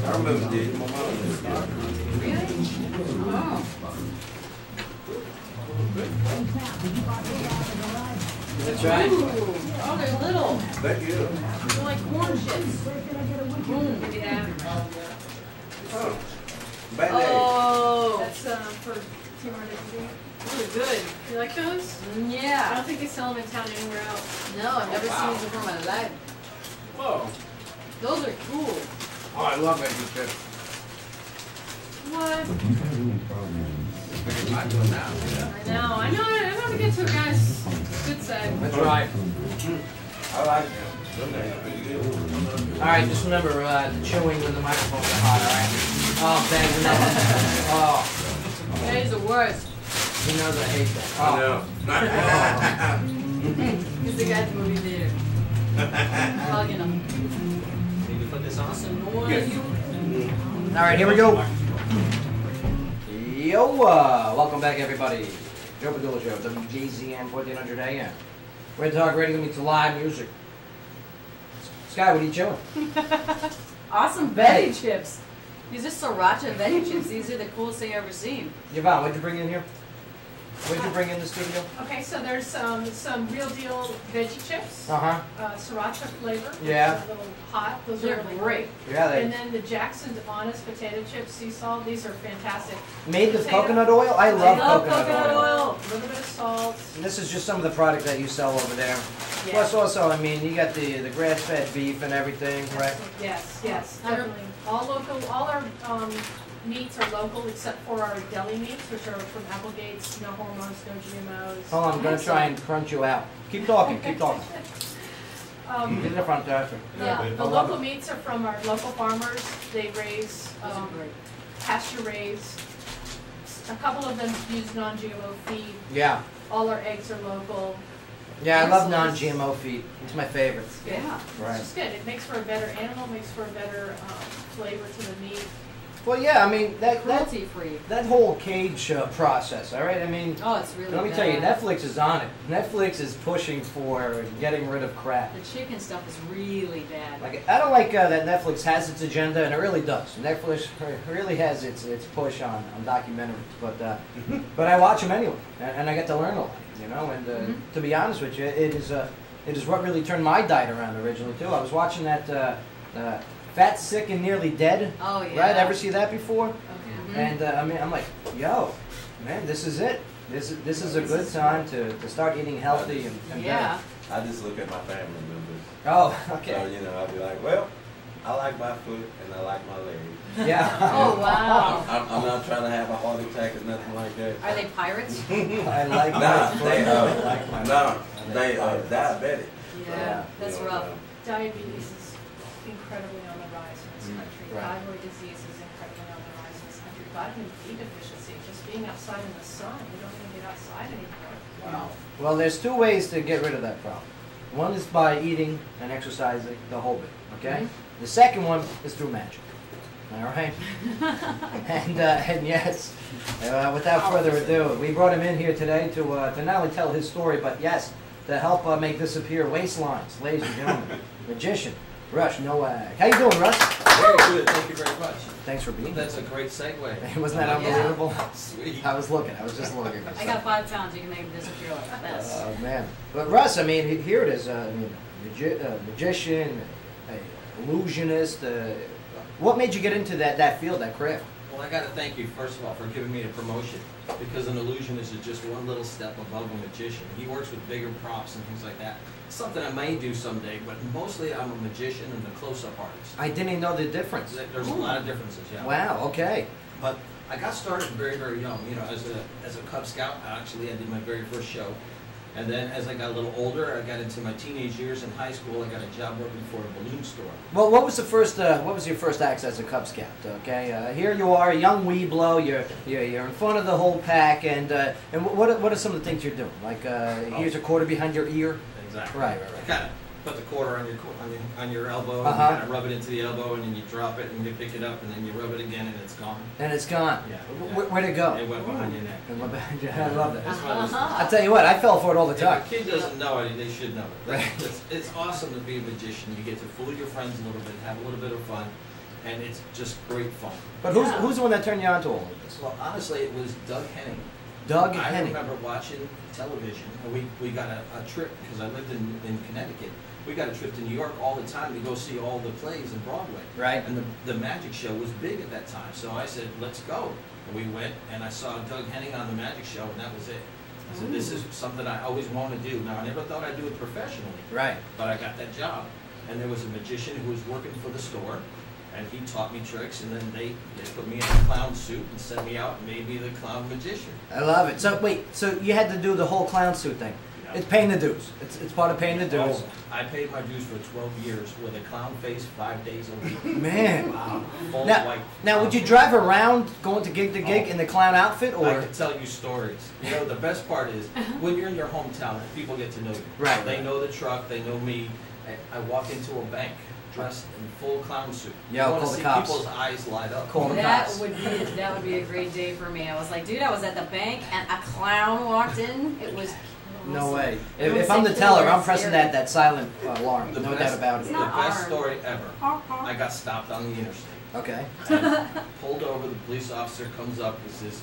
I remember this. My mom did it. Really? Oh. That's right. Oh, they're little. Thank you. They're like corn chips. Give me that. Oh. Bad day. Oh. That's for TMRW. Really good. You like those? I Yeah. don't think they sell them in town anywhere else. No, I've never seen these before in my life. Whoa. Those are cool. Oh, I love veggie chips. What? I know. I know to get to a guy's good side. That's right. I like it. All right, just remember the chewing when the microphones are hot, all right? Oh, thank you. Oh, That is the worst. he knows I hate that. I know. He's the guy at the movie theater. Hugging him. Need to put this on? All right, here we go. Yo, welcome back, everybody. Joe Padula Show, WJZM 1400 AM. Red Talk Radio meets live music. Sky, what are you chewing? Awesome veggie chips. These are sriracha veggie chips. These are the coolest thing I've ever seen. Yvonne, what'd you bring in here? What'd you bring in the studio? Okay, so there's some real deal veggie chips. Uh-huh. Sriracha flavor. which Yeah. is a little hot. Those They're are really great. Yeah, And they then the Jackson's Honest potato chips, sea salt. These are fantastic. made with Potato- coconut oil. I love coconut oil. A little bit of salt. And this is just some of the product that you sell over there. Yeah. Plus, also, I mean, you got the grass-fed beef and everything, right? Yes, yes, I don't- definitely. All local. All our meats are local except for our deli meats, which are from Applegate's. No hormones, no GMOs. Hold on, I'm gonna try and crunch you out. Keep talking, keep talking. These are fantastic. Yeah, the I love local it. meats are from our local farmers. They raise Those are great. pasture raised. A couple of them use non-GMO feed. Yeah, All our eggs are local. yeah, I love Excellent. non-GMO feed. It's my favorite. Yeah, Right. it's just good. It makes for a better animal, makes for a better flavor to the meat. Well, yeah, I mean that Cruelty free. that whole cage process. All right, I mean, Oh, it's really let me bad. tell you, Netflix is on it. Netflix is pushing for getting rid of crap. The chicken stuff is really bad. Like, I don't like that Netflix has its agenda, and it really does. Netflix really has its push on documentaries, but I watch them anyway, and I get to learn a lot, you know. And to be honest with you, it is what really turned my diet around originally too. I was watching that Fat, Sick, and Nearly Dead. Oh, yeah. Right? Ever see that before? Mhm. And I mean, I'm like, yo, man, this is it. This is a good time to start eating healthy and Yeah. I just look at my family members. better. Oh, So, okay. you know, I'll be like, well, I like my foot and I like my leg. Yeah. Oh, wow. I'm not trying to have a heart attack or nothing like that. Are they pirates? I like Nah, my foot. they, I like my they diabetic. Yeah, that's You know, rough. Diabetes is incredibly on the rise in this country. Right. Thyroid disease is incredibly on the rise in this country. Vitamin D deficiency, just being outside in the sun. We don't even get outside anymore. Wow. Well, there's two ways to get rid of that problem. One is by eating and exercising the whole bit, okay? The second one is through magic. All right? and yes, without further ado, we brought him in here today to not only tell his story, but yes, to help make disappear waistlines, ladies and gentlemen. Magician, Rush Nowak. How you doing, Rush? Very good, thank you very much. Thanks for being here. That's a great segue. Wasn't that Yeah. unbelievable? Sweet. I was just looking. I got 5 pounds. You can make them disappear like this. Oh man! But Russ, I mean, here it is. I mean, magician, illusionist. What made you get into that field, that craft? Well, I got to thank you, first of all, for giving me a promotion, because an illusionist is just one little step above a magician. He works with bigger props and things like that. Something I may do someday, but mostly I'm a magician and a close-up artist. I didn't know the difference. There's a lot of differences, yeah. Wow. Okay. But I got started very, very young. You know, as a Cub Scout, actually, I did my very first show. And then as I got a little older, I got into my teenage years in high school. I got a job working for a balloon store. Well, what was the first? What was your first act as a Cub Scout? Okay. Here you are, a young weeblo. You're in front of the whole pack, and what are some of the things you're doing? Like here's a quarter behind your ear. Exactly. Right. Kind of put the quarter on your elbow, and Uh-huh. kind of rub it into the elbow, and then you drop it, and you pick it up, and then you rub it again, and it's gone. And it's gone. Yeah. Where'd it go? It went behind your neck. It went behind your- I love that. That's why this- I tell you what, I fell for it all the time. If a kid doesn't know it, they should know it. Right. It's awesome to be a magician. You get to fool your friends a little bit, have a little bit of fun, and it's just great fun. But who's the one that turned you on to all of this? Well, honestly, it was Doug Henning. Doug I Henning. remember watching television, and we got a trip, because I lived in Connecticut. We got a trip to New York all the time to go see all the plays in Broadway. Right. And the magic show was big at that time, so I said, let's go. And we went, and I saw Doug Henning on the magic show, and that was it. I said, this is something I always want to do. Now, I never thought I'd do it professionally. Right. But I got that job. And there was a magician who was working for the store, and he taught me tricks, and then they put me in a clown suit and sent me out and made me the clown magician. I love it. So wait, so you had to do the whole clown suit thing? Yeah. It's paying the dues. It's part of paying the dues. Oh, I paid my dues for 12 years with a clown face 5 days a week. Man. Wow. Full Now, white now, would you clown drive around going to gig in the clown outfit, face. or? I could tell you stories. You know, the best part is when you're in your hometown, people get to know you. Right. They know the truck. They know me. I walk into a bank dressed in full clown suit. Yeah, you want call to the see cops. people's eyes light up. Call the That cops. would be a great day for me. I was like, dude, I was at the bank and a clown walked in. It was No way. It was If I'm the like teller, killer I'm pressing scary. that silent alarm. The No best- doubt about It's it. The not best armed. story ever. I got stopped on the interstate. Okay. Pulled over, the police officer comes up, he says,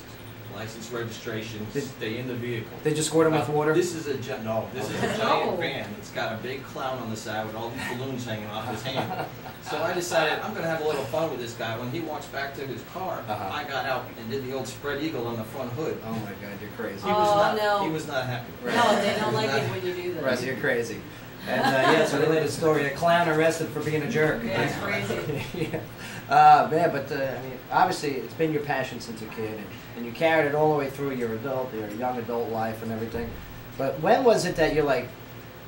license registration, Did- stay in the vehicle. They just squirt him with water. This is a this is a No. giant van. It's got a big clown on the side with all these balloons hanging off his hand. So I decided I'm going to have a little fun with this guy. When he walks back to his car, I got out and did the old spread eagle on the front hood. Oh my God, you're crazy. He was Oh, not. no. He was not happy. No, they don't like it when you do that. Russ, you're crazy. And yeah, so they laid a story, a clown arrested for being a jerk. Yeah, it's crazy. Yeah. Man, but I mean, obviously it's been your passion since a kid, and you carried it all the way through your young adult life and everything. But when was it that you're like,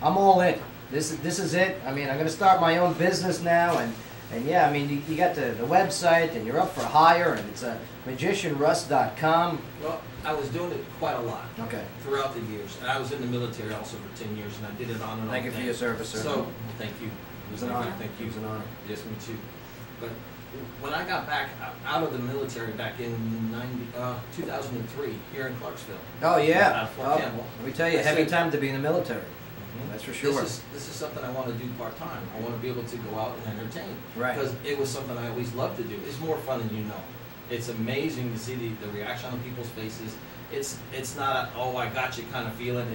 I'm all in. This is it. I mean, I'm going to start my own business now, and yeah, I mean, you got the website, and you're up for hire, and it's magicianruss.com. Well, I was doing it quite a lot. Okay. Throughout the years, and I was in the military also for 10 years, and I did it on and off. Thank you for your service, sir. So, thank you. It was an honor. Thank you. It was an honor. Yes, me too. But when I got back out of the military back in 2003 here in Clarksville. Oh yeah. Out of Fort Oh, Campbell. let me tell you, I heavy said- time to be in the military. Mhm. That's for sure. This is something I want to do part time. I want to be able to go out and entertain. Right. Because it was something I always loved to do. It's more fun than you know. It's amazing to see the reaction on people's faces. It's not a, oh, I got you kind of feeling.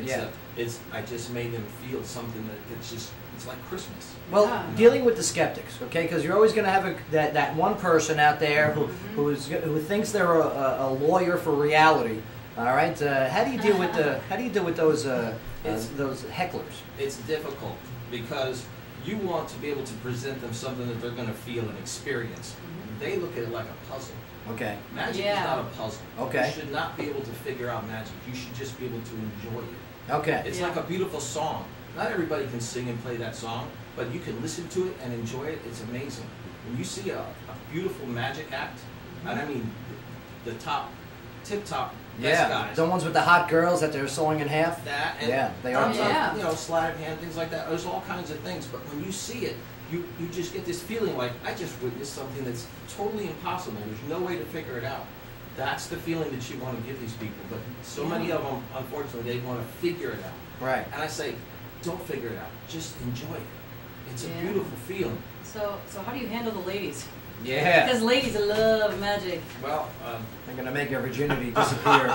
It's I just made them feel something it's like Christmas. Well, Yeah. dealing with the skeptics, okay? Because you're always going to have that one person out there who thinks they're a lawyer for reality. All right. How do you deal with those hecklers? It's difficult because you want to be able to present them something that they're going to feel and experience. They look at it like a puzzle. Okay. Magic Yeah. is not a puzzle. Okay. You should not be able to figure out magic. You should just be able to enjoy it. Okay. It's Yeah. like a beautiful song. Not everybody can sing and play that song, but you can listen to it and enjoy it. It's amazing. When you see a beautiful magic act, and I mean the tip-top best Yeah. guys. The ones with the hot girls that they're sewing in half. That and Yeah, they are. sometimes, Yeah. you know, sleight of hand, things like that. There's all kinds of things, but when you see it, you just get this feeling like I just witnessed something that's totally impossible. There's no way to figure it out. That's the feeling that you want to give these people. But so many of them, unfortunately, they want to figure it out. Right. And I say, don't figure it out. Just enjoy it. It's Yeah. a beautiful feeling. So how do you handle the ladies? Yeah. Because ladies love magic. Well, They're gonna make your virginity disappear.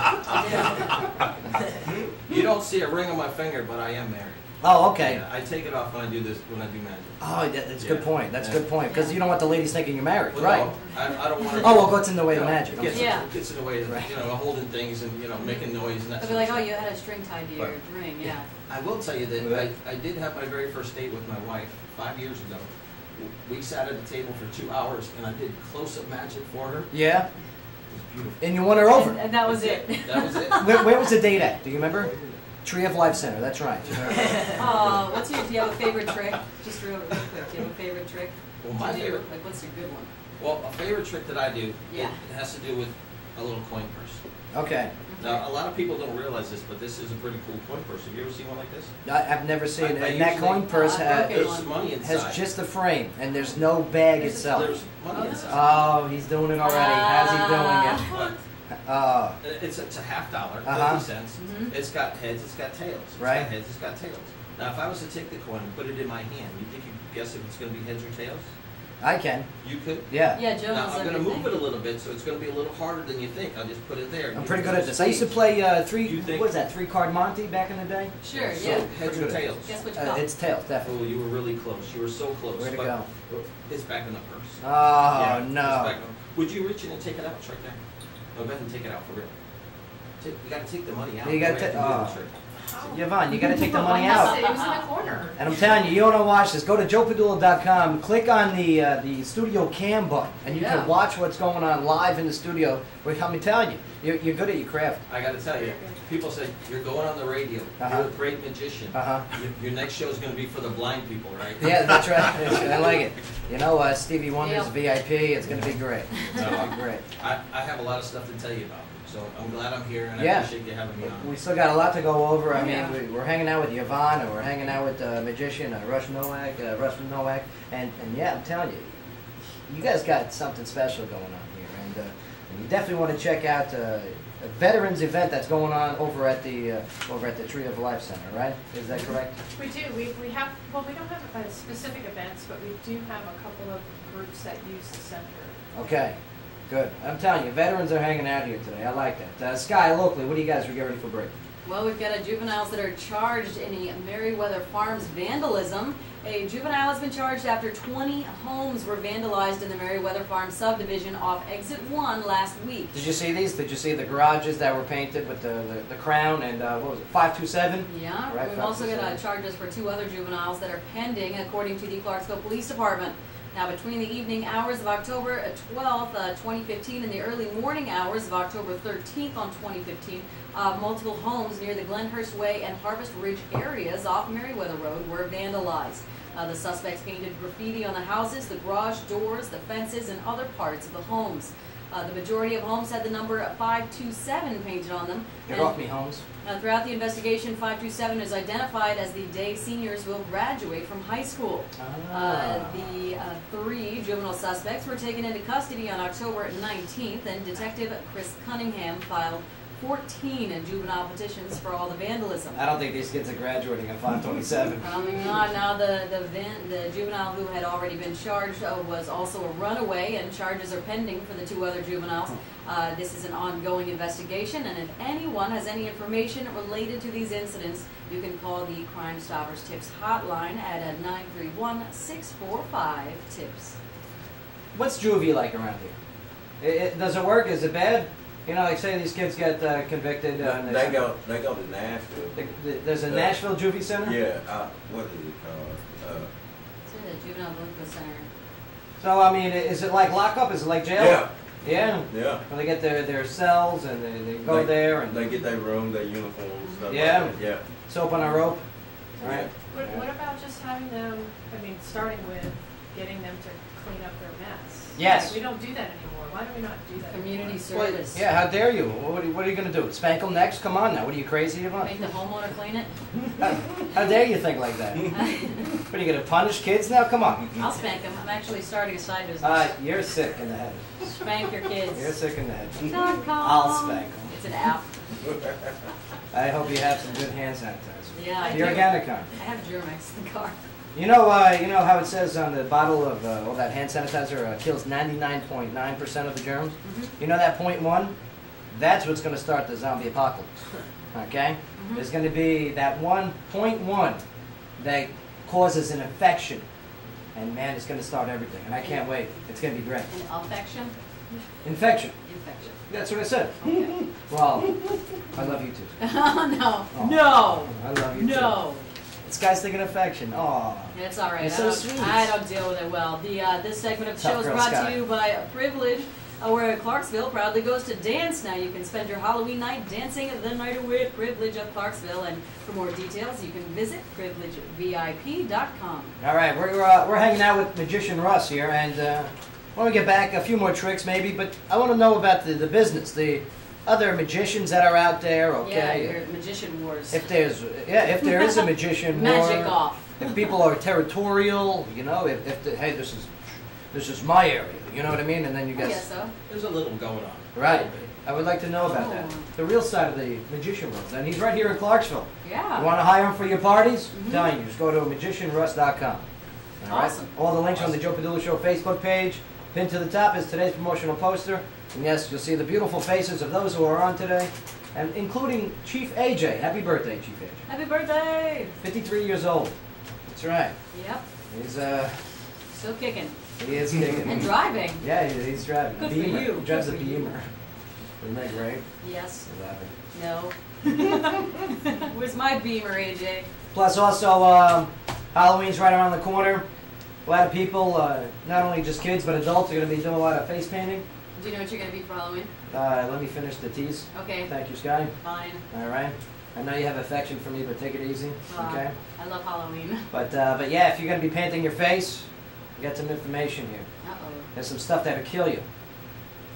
you don't see a ring on my finger, but I am married. Oh, okay. Yeah, I take it off when I do magic. Oh, that's a good Yeah. point. That's a Yeah. good point. Because you don't want the ladies thinking you're married, Well, right? no, I don't want to. Oh, well, what's in the way of magic? It gets, Yeah. it gets in the way of, Right. you know, holding things and, you know, making noise and that They'll sort be like, of oh, stuff. you had a string tied to your ring, yeah. I will tell you that Right. I did have my very first date with my wife 5 years ago. We sat at a table for 2 hours and I did close-up magic for her. It Yeah. was beautiful. And you won her over. And that was it. That was it. Where was the date at? Do you remember? Tree of Life Center. That's right. Do you have a favorite trick? Just real quick, do you have a favorite trick? Well, my Do you- favorite, Like, what's your good one? well, a favorite trick that I do, Yeah. it has to do with a little coin purse. Okay. Now, a lot of people don't realize this, but this is a pretty cool coin purse. Have you ever seen one like this? I've never seen it. I And that usually- coin purse I've broken There's money has inside. just the frame, and there's no bag itself. There's money inside. Oh, he's doing it already. How's he doing But it? Oh, it's a $50, Uh-huh. 50 cents. Mhm. It's got heads, it's got tails. It's Right. got heads, it's got tails. Now, if I was to take the coin and put it in my hand, you think you could guess if it's going to be heads or tails? I can. You could? Yeah. Yeah, Joe Now, knows I'm going to everything. move it a little bit, so it's going to be a little harder than you think. I'll just put it there. I'm You pretty can good at go this. I used to speed. play You think- what was that, 3-card Monte back in the day? Sure, So, yeah. heads or tails? Guess which color? It's tails, definitely. Oh, you were really close. You were so close. Way to but go. It's back in the purse. Oh, Yeah, it's no. back in- Would you reach in and take it out? It's right there. No, go ahead and take it out for real. You got to take the money out. You gotta Go ahead take- and do oh. the trick. Yvonne, you got to take the money It out. was in the corner. And I'm telling you, you don't want to watch this. Go to joepadula.com, click on the studio cam button, and you Yeah. can watch what's going on live in the studio. Well, I'm telling you, you're good at your craft. I got to tell you, people say you're going on the radio. Uh-huh. You're a great magician. Uh-huh. Your next show is going to be for the blind people, right? Yeah, that's right. I like it. You know, Stevie Wonder's Yeah. VIP. It's going to be great. It's going to be great. I have a lot of stuff to tell you about. So I'm glad I'm here, and I Yeah. appreciate you having me on. We still got a lot to go over. I mean, Yeah. we're hanging out with Yvonne, and we're hanging out with magician Russ Nowak, and yeah, I'm telling you, you guys got something special going on here, and you definitely want to check out a veterans event that's going on over at the Tree of Life Center, right? Is that correct? We do. We have, well, we don't have specific events, but we do have a couple of groups that use the center. Okay, good. I'm telling you, veterans are hanging out here today. I like that. Sky, locally, what do you guys get ready for break? Well, we've got juveniles that are charged in the Merriweather Farms vandalism. A juvenile has been charged after 20 homes were vandalized in the Merriweather Farms subdivision off Exit 1 last week. Did you see these? Did you see the garages that were painted with the crown and what was it, 527? Yeah, Right, we've also got 527. charges for 2 other juveniles that are pending, according to the Clarksville Police Department. Now, between the evening hours of October 12th, 2015, and the early morning hours of October 13th on 2015, multiple homes near the Glenhurst Way and Harvest Ridge areas off Merriweather Road were vandalized. The suspects painted graffiti on the houses, the garage doors, the fences, and other parts of the homes. The majority of homes had the number 527 painted on them. Get off me, Holmes. Throughout the investigation, 527 is identified as the day seniors will graduate from high school. The 3 juvenile suspects were taken into custody on October 19th, and Detective Chris Cunningham filed 14 juvenile petitions for all the vandalism. I don't think these kids are graduating at 527. Probably not. Now the juvenile who had already been charged was also a runaway, and charges are pending for the 2 other juveniles. This is an ongoing investigation, and if anyone has any information related to these incidents, you can call the Crime Stoppers Tips hotline at 931-645-TIPS. What's juvie like around here? Does it work? Is it bad? You know, like say these kids get convicted. They go to Nashville. There's a Nashville Juvie Center? Yeah, what is it called? It's in the Juvenile Delinquent Center. So, I mean, is it like lockup? Is it like jail? Yeah. Yeah? Yeah. When they get their cells and they go there and they get their room, their uniforms, stuff Yeah. like that. Yeah. soap on a rope. Right? What about just having them, I mean, starting with getting them to clean up their mess? Yes. We don't do that anymore. Why do we not do that Community anymore? service. Yeah, how dare you? What are you going to do? Spank them next? Come on now. What are you, crazy about? Make the homeowner clean it. How dare you think like that? What are you going to punish kids now? Come on. I'll spank them. I'm actually starting a side business. You're sick in the head. Spank your kids. You're sick in the head. .com. I'll spank them. It's an app. I hope you have some good hand sanitizer. Yeah, I The do. organic kind. I have Germex in the car. You know how it says on the bottle of all that hand sanitizer kills 99.9% of the germs? You know that 0.1? That's what's going to start the zombie apocalypse. Okay? There's going to be that 1.1 that causes an infection. And man, it's going to start everything. And I can't wait. It's going to be great. An affection? Infection. Infection. That's what I said. Okay. Well, I love you too. Oh, no. Oh. No. I love you too. No. This guy's thinking affection. Aw. It's all right. You're so sweet. I don't deal with it well. This segment of the Tough show is girl, brought Scott. to you by Privilege, where Clarksville proudly goes to dance. Now you can spend your Halloween night dancing the night away at Privilege of Clarksville. And for more details, you can visit privilegevip.com. All right, we're hanging out with Magician Russ here, and I want to get back a few more tricks maybe, but I want to know about the business, the other magicians that are out there. Okay. Yeah, your magician wars. If there is a magician Magic war, off. if people are territorial, you know, hey, this is my area, you know what I mean, and then you I guys. guess so. There's a little going on. Right. I would like to know about that. Oh. The real side of the magician world. And he's right here in Clarksville. Yeah. You want to hire him for your parties? I'm telling you, just go to magicianruss.com. All right? Awesome. All the links on the Joe Padula Show Facebook page. Pinned to the top is today's promotional poster. And yes, you'll see the beautiful faces of those who are on today, and including Chief AJ. Happy birthday, Chief AJ. Happy birthday! 53 years old. That's right. Yep. He's Still kicking. he is kicking. And driving. Yeah, he's driving. Good for Beamer. you. He drives Good a for you. Beamer. Isn't that great? Yes. You're laughing. No. Where's my beamer, AJ? Plus, also, Halloween's right around the corner. A lot of people, not only just kids, but adults, are going to be doing a lot of face painting. Do you know what you're going to be for Halloween? Let me finish the tease. Okay. Thank you, Sky. Fine. All right. I know you have affection for me, but take it easy. Okay. I love Halloween. But yeah, if you're going to be painting your face, get some information here. Uh-oh. There's some stuff that'll kill you.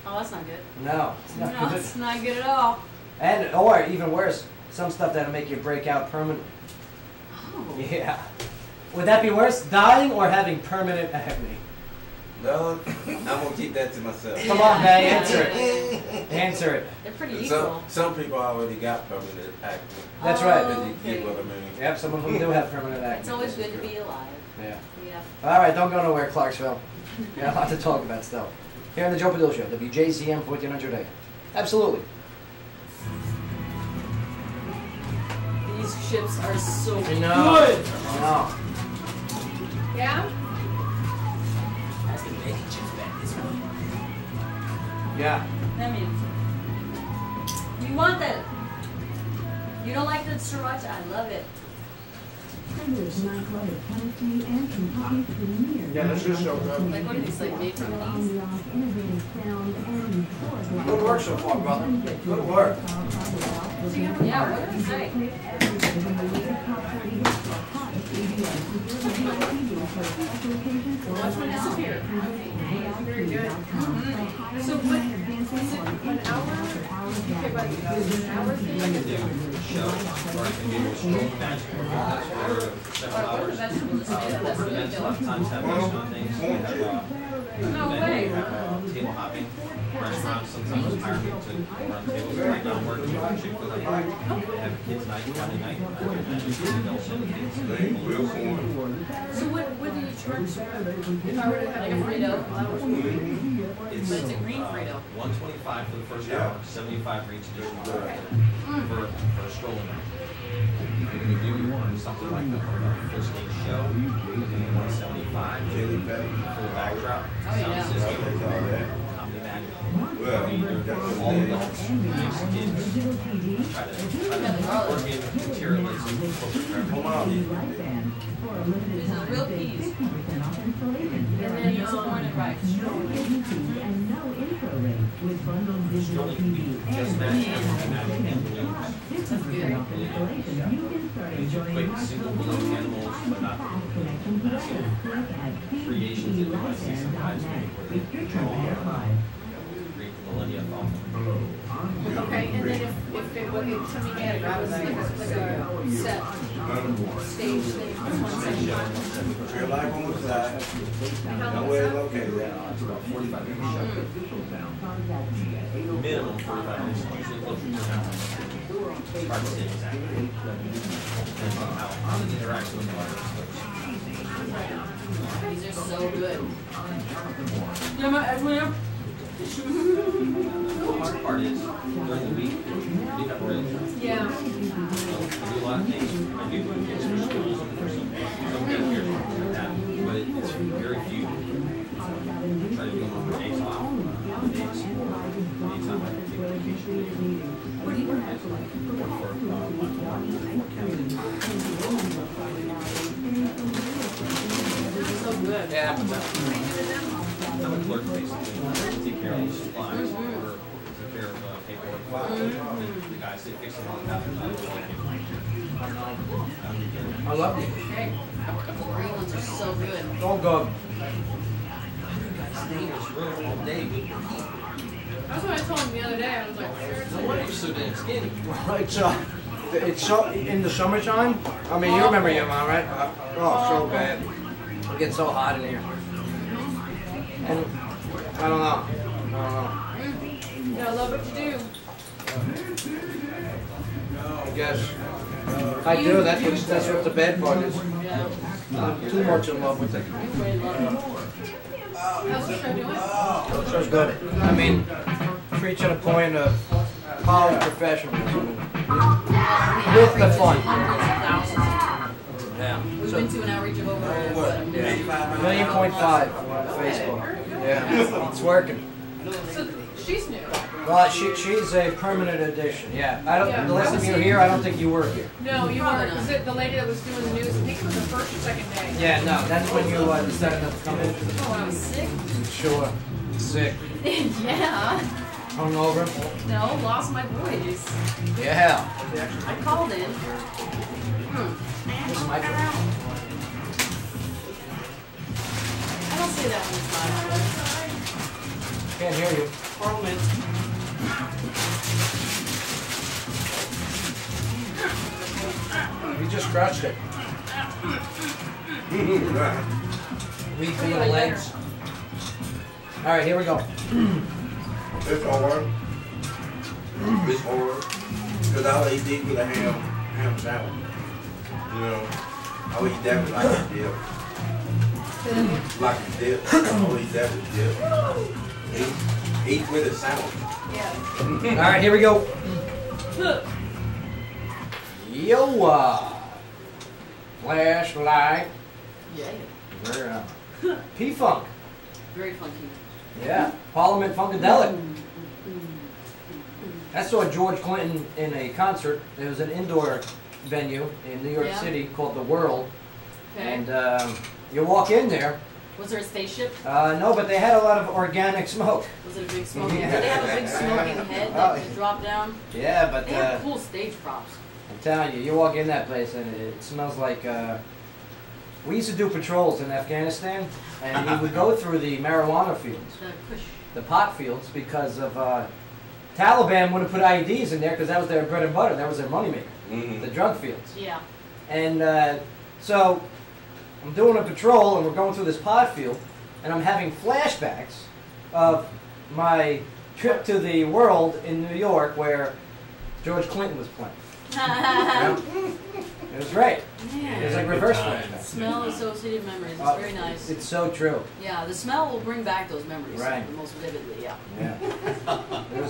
Oh, that's not good. No, it's not No, good. it's not good at all. And, or even worse, some stuff that'll make you break out permanently. Oh. Yeah. Would that be worse, dying or having permanent acne? No, I'm gonna keep that to myself. Come on, Bay, answer it. Answer it. They're pretty equal. Some people already got permanent acne. That's right. Oh, You get what I mean? Yep, some of them do have permanent acne. It's always good to be alive. Yeah. Yeah. All right, don't go nowhere, Clarksville. We got a lot to talk about still. Here on the Joe Padula Show, WJZM 1400 AM. Absolutely. These chips are so I know. good. I know. Yeah? That's the making chips back this way. Yeah. I mean, you want that. You don't like the sriracha? I love it. Yeah, this is so good. Like, what are these, like, made from these? Good work so far, brother. Good work. Yeah, what did I say? Watch one disappear. Very good. So what, is it an hour? Okay, but an hour thing? I can do a show, or I can do a stroll match, for several What are the hours. vegetables? That's really Events a lot of good. times have restaurant things. We have, No we way. have table hopping restaurants. Sometimes hire me to go run tables right now. I'm working with Chick-fil-A. They have kids night, Friday night. So what do you charge if I were to have like a Frito? It's But it's a green Frito. $125 for the first hour, $75 for each additional hour for a strolling night. If we do something like a full stage show, $175, full backdrop, Oh, yeah. sound system, comedy band. All adults, mixed kids. Try to work in materialism, corporate These are real peas. And then disappointed rice. strolling can be just magic and balloons. That's good. Quick single balloon animals, but not creations that you might see sometimes where they draw Greek millennia Falcon. Okay, and then if it were something had like a set stage thing, If you're live on the side, know where it's located. It's about 45 minute show. Minimum 45 minutes, usually closer to an hour. It's hard to say exactly. Depends on how the interaction with the audience goes. These are so good. Yeah, my Edwin. The hard part is, during the week, we have real time. yeah. I do a lot of things. I do things for schools and for some daycares and things like that, but it's very few. I try to do them on days off, days, anytime I can take a vacation. What do you want? Work for one So good. Yeah. I'm a clerk basically. I take care of the supplies, or take care of paperwork. The guys that fix them on the bathroom. I love it. Hey, those green ones are so good. All good. Stay in this room all day with the heat. That's what I told him the other day. I was like, No wonder you're so damn skinny. It's so in the summertime. I mean, you remember your mom, right? Oh, so bad. It gets so hot in here. And I don't know. you gotta love what you do. I guess. I do. That's what the bad part is. I'm too much in love with it. How's the show doing? Show's good. I mean, reaching a point of college professionalism with the fun. Yeah. We've been to an outreach of over Yeah. 1.5 million on Facebook. Yeah. It's working. So she's new. Well, she's a permanent addition. Yeah. I don't. Yeah, The last I was time you were here. here, I don't think you were here. No, you Probably weren't. not. Was it the lady that was doing the news? I think it was the first or second day. Yeah. No. That's when you decided not to come in. Oh, I was sick? Sure. Sick. Yeah. Hungover. No, lost my voice. Yeah. I called in. This is my turn. I don't say that when it's my voice. Can't hear you. Parliament. You just crushed it. Weak little legs. All right, here we go. It's hard. It's hard. Because I'll eat these with a ham sandwich. You know, I'll eat that with like a dip. Like a dip. I'll eat that with dip. Eat with a sandwich. Yeah. All right, here we go. Yo, flashlight. Yeah. P-Funk. Very funky. Yeah, Parliament Funkadelic. I saw George Clinton in a concert. It was an indoor venue in New York Yeah. City called The World. Okay. And you walk in there. Was there a spaceship? No, but they had a lot of organic smoke. Was it a big smoking? Yeah. Did they have a big smoking head that could drop down? Yeah, but They have cool stage props. I'm telling you, you walk in that place and it smells like. We used to do patrols in Afghanistan, and we would go through the marijuana fields, The kush. the pot fields, because of Taliban wouldn't put IEDs in there because that was their bread and butter, that was their moneymaker, the drug fields. Yeah. And so I'm doing a patrol, and we're going through this pot field, and I'm having flashbacks of my trip to the World in New York where George Clinton was playing. It was great. Man. It was like reverse flashbacks. Smell associated memories. It's very nice. It's so true. Yeah, the smell will bring back those memories Right. the most vividly. Yeah. Yeah. There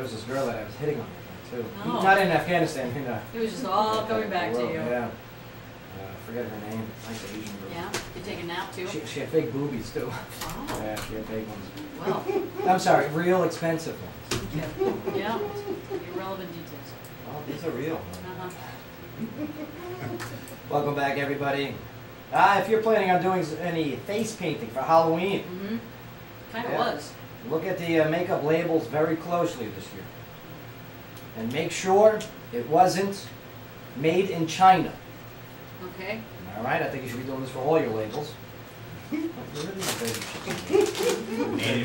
was this girl that I was hitting on too. Oh. Not in Afghanistan. It was just all coming back to you. Yeah. I forget her name. Nice Asian girl. Yeah. You take a nap too. She had big boobies too. Oh. Yeah, she had big ones. Well. I'm sorry, real expensive ones. Yeah. Irrelevant details. Oh, these are real. Uh-huh. Welcome back, everybody. If you're planning on doing any face painting for Halloween, Mm-hmm. Kind of Yeah. was. look at the makeup labels very closely this year. And make sure it wasn't made in China. Okay. All right, I think you should be doing this for all your labels. Made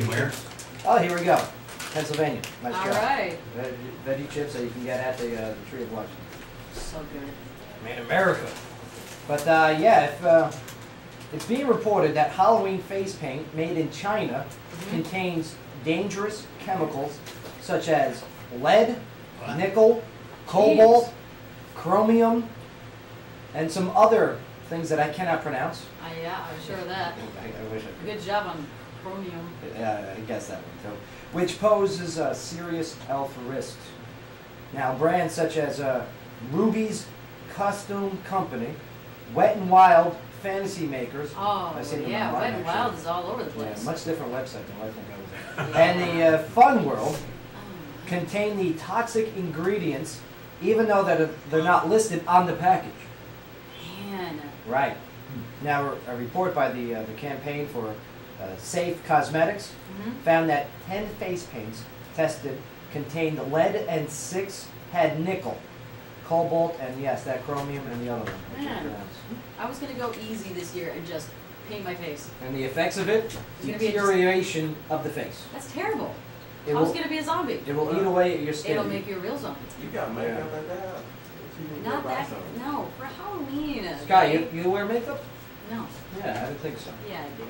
in where? Oh, here we go. Pennsylvania. Nice All job. right. Veggie chips that you can get at the Tree of Life. So good. Made in America. But yeah, if it's being reported that Halloween face paint made in China contains dangerous chemicals such as lead, nickel, cobalt, chromium, and some other things that I cannot pronounce. Yeah, I'm sure of that. I wish I could. Good job on chromium. Yeah, I guess that one too. Which poses serious health risks. Now, brands such as Ruby's Costume Company, Wet n Wild Fantasy Makers. Oh, I've seen them yeah, online, Wet n actually. Wild is all over the Yeah, place. much different website than I think I was at. And the Fun World contain the toxic ingredients, even though that they're not listed on the package. Man. Right. Now, a report by the campaign for Safe Cosmetics found that 10 face paints tested contained lead and 6 had nickel, cobalt, and yes, that chromium and the other one. I can't Man. pronounce. I was going to go easy this year and just paint my face. And the effects of it, gonna be a deterioration of the face. That's terrible. It I was will- going to be a zombie. It will eat away at your skin. It'll make you a real zombie. You got makeup like that? Not that. No, for Halloween. Sky, okay? you wear makeup? No. Yeah, I didn't think so. Yeah, I did.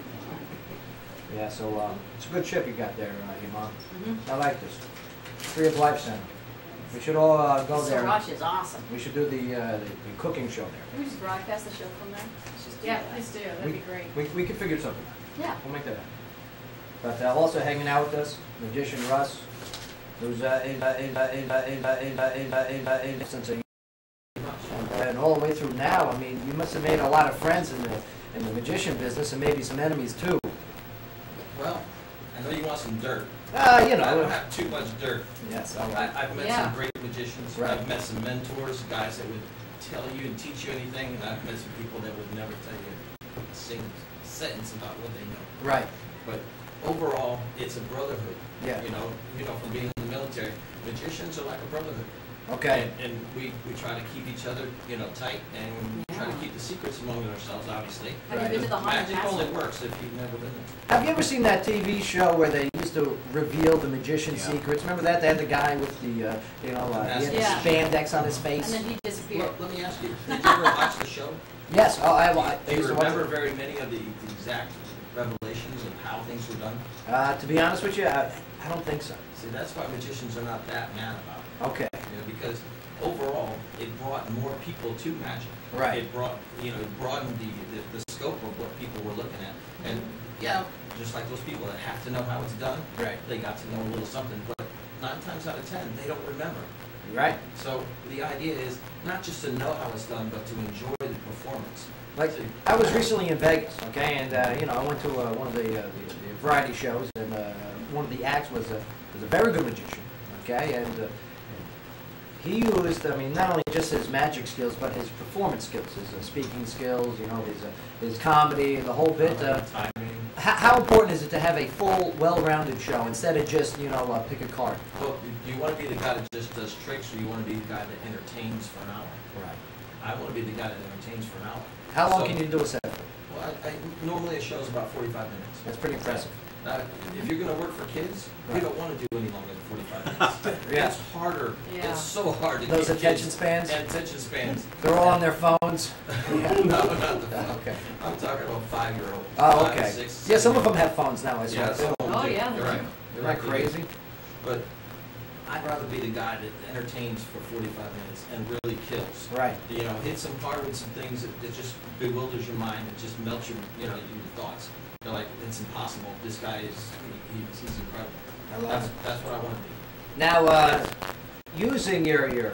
Yeah, so it's a good chip you got there, Iman. Mm-hmm. I like this. Tree of Life Center. We should all go there. Sriracha is awesome. We should do the cooking show there. Can we just broadcast the show from there? Let's just do Yeah, that. please do. That'd we, be great. We could figure something out. Yeah. We'll make that happen. But also hanging out with us, Magician Russ, who's since and all the way through now. I mean, you must have made a lot of friends in the magician business and maybe some enemies too. Well, I know you want some dirt. You I know. don't have too much dirt. Yes, all right. I've met Yeah. some great magicians. Right. I've met some mentors, guys that would tell you and teach you anything, and I've met some people that would never tell you a single sentence about what they know. Right. But overall, it's a brotherhood. Yeah. You know, from being in the military, magicians are like a brotherhood. Okay. And we try to keep each other, tight, and we try to keep the secrets among ourselves, obviously. Have you been to the haunted Magic castle? only works if you've never been there. Have you ever seen that TV show where they used to reveal the magician's secrets? Remember that? They had the guy with the, he had Yeah. spandex on his And face. then he disappeared. Look, let me ask you, did you ever watch the show? Yes. Oh, I Do you used to watch remember it. very many of the exact revelations of how things were done? To be honest with you, I don't think so. See, that's why magicians are not that mad about it. Okay. Because overall, it brought more people to magic. Right. It brought, it broadened the scope of what people were looking at. And yeah, just like those people that have to know how it's done, Right. they got to know a little something. But 9 times out of 10, they don't remember. Right. So the idea is not just to know how it's done, but to enjoy the performance. Like, I was recently in Vegas, okay, and I went to one of the variety shows, and one of the acts was a very good magician, okay, and he used, not only just his magic skills, but his performance skills, his speaking skills, his comedy, the whole bit. Timing. How important is it to have a full, well-rounded show instead of just, pick a card? Well, do you want to be the guy that just does tricks, or you want to be the guy that entertains for an hour? Right. I want to be the guy that entertains for an hour. How long So- can you do a set for? Well, normally a show's about 45 minutes. That's pretty impressive. If you're going to work for kids, Right. you don't want to do any longer than 45 minutes. Yeah. It's harder. Yeah. It's so hard to Those keep attention kids. spans? And attention spans. They're all on their phones. No, not the phone. Okay. I'm talking about 5-year-olds. Oh, 5, okay. 6, Yeah, some of 7. them have phones now, I Yeah, saw. some of them Oh, do. yeah. You're right. Isn't that crazy? But I'd rather be the guy that entertains for 45 minutes and really kills. Right. Hit some hard with some things that just bewilders your mind, and just melts your thoughts. You're like, it's impossible. This guy he's incredible. I love it. That's what I want to be. Now, using your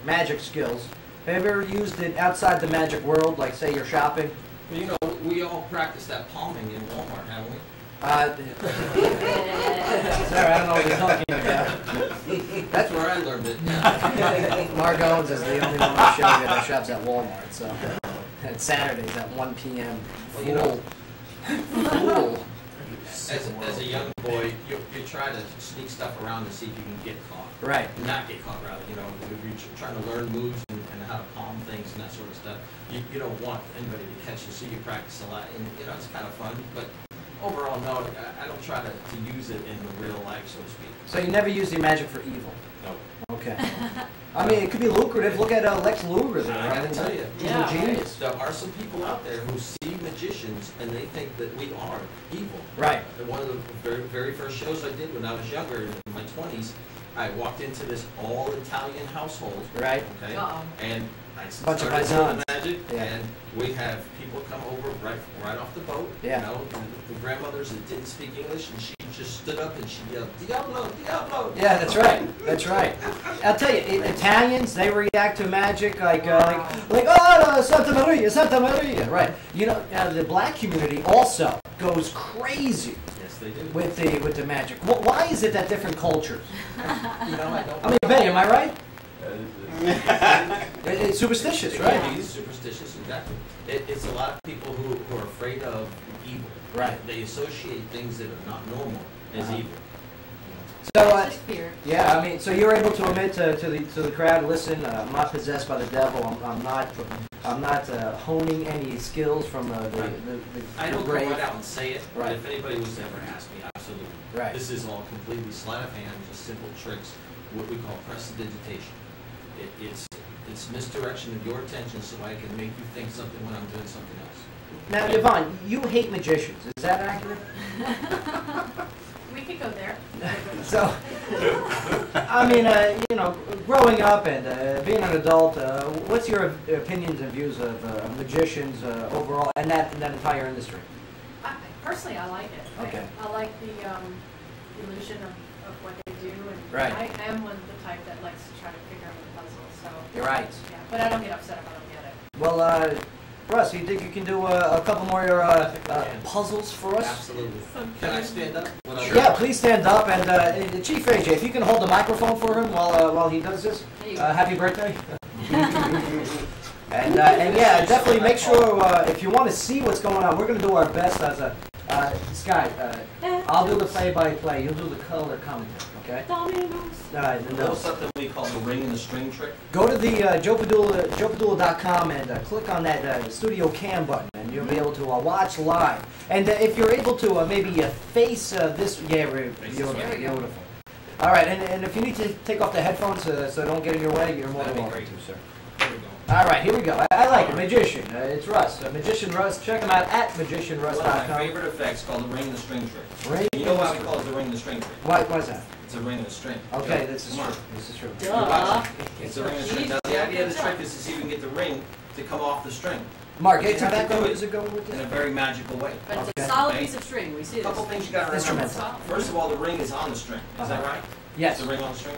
magic skills, have you ever used it outside the magic world, like say you're shopping? Well, we all practice that palming in Walmart, haven't we? Sorry, I don't know what you're talking about. That's where I learned it. Mark Owens is the only one on the show that shops at Walmart, so. And Saturdays at 1 p.m. Well, Fool. As a young boy, you try to sneak stuff around to see if you can get caught. Right. Not get caught, rather. If you're trying to learn moves and how to palm things and that sort of stuff, you don't want anybody to catch you, so you practice a lot. And, it's kind of fun, but overall, no, I don't try to use it in real life, so to speak. So you never use your magic for evil? No. Okay. It could be lucrative. Look at Lex Luger there. I gotta tell you, He's a genius. there are some people out there who see magicians and they think that we are evil. Right. And one of the very, very first shows I did when I was younger, in my 20s, I walked into this all-Italian household. Right. Okay. Uh-oh. And I Bunch of started paisans. doing magic, Yeah. and we have people come over right off the boat. Yeah. The grandmothers that didn't speak English, and she just stood up and she yelled, "Diablo, Diablo!" Yeah, that's right. That's right. I'll tell you, Italians, they react to magic like oh, Santa Maria, Santa Maria. Right. The black community also goes crazy Yes, they do. with the magic. Why is it that different cultures? I don't. I mean, Benny, am I right? That is It's superstitious, It right? can be superstitious, exactly. It's a lot of people who are afraid of evil. Right. They associate things that are not normal as Uh-huh. evil. So, It's just fear. yeah, so you're able to admit to the crowd, listen, I'm not possessed by the devil. I'm not honing any skills from the I don't go grave. right out and say it, but Right. if anybody was to ever ask me, absolutely. Right. This is all completely sleight of hand, just simple tricks, what we call prestidigitation. It's misdirection of your attention so I can make you think something when I'm doing something else. Now, Yvonne, you hate magicians. Is that accurate? We could go there. So, growing up and being an adult, what's your opinions and views of magicians overall and that entire industry? Personally, I like it. Okay. I like the illusion of what they do, and Right. I am one of the type that likes to try to figure out the puzzle. So You're right. yeah, but I don't get upset if I don't get it. Well, Russ, you think you can do a couple more puzzles for us? Absolutely. Can I stand up? Yeah, please stand up. And Chief AJ, if you can hold the microphone for him while he does this. Happy birthday. and yeah, definitely make sure if you want to see what's going on, we're going to do our best as a Sky. I'll do the play-by-play. You'll do the color commentary. Okay. There's something we call the ring and the string trick. Go to the joepadula.com and click on that studio cam button, and you'll be able to watch live. And if you're able to maybe face this, beautiful. All right, and if you need to take off the headphones so don't get in your way, you're more than welcome to, sir. All right, here we go. I like it. Magician. It's Russ. Magician Russ. Check him out at magicianruss.com. One of my favorite effects called the ring and the string trick. Ring you know why we call it the ring and the string trick? Why is that? It's a ring and a string. Okay, this is true. This is true. It's a ring and a string. Now, the idea of the trick is to see if we can get the ring to come off the string. Mark, get some background music going with this? In a very magical way. But it's a solid piece of string. We see this. A couple things you got to remember. First of all, the ring is on the string. Is that right? Yes. It's a ring on the string?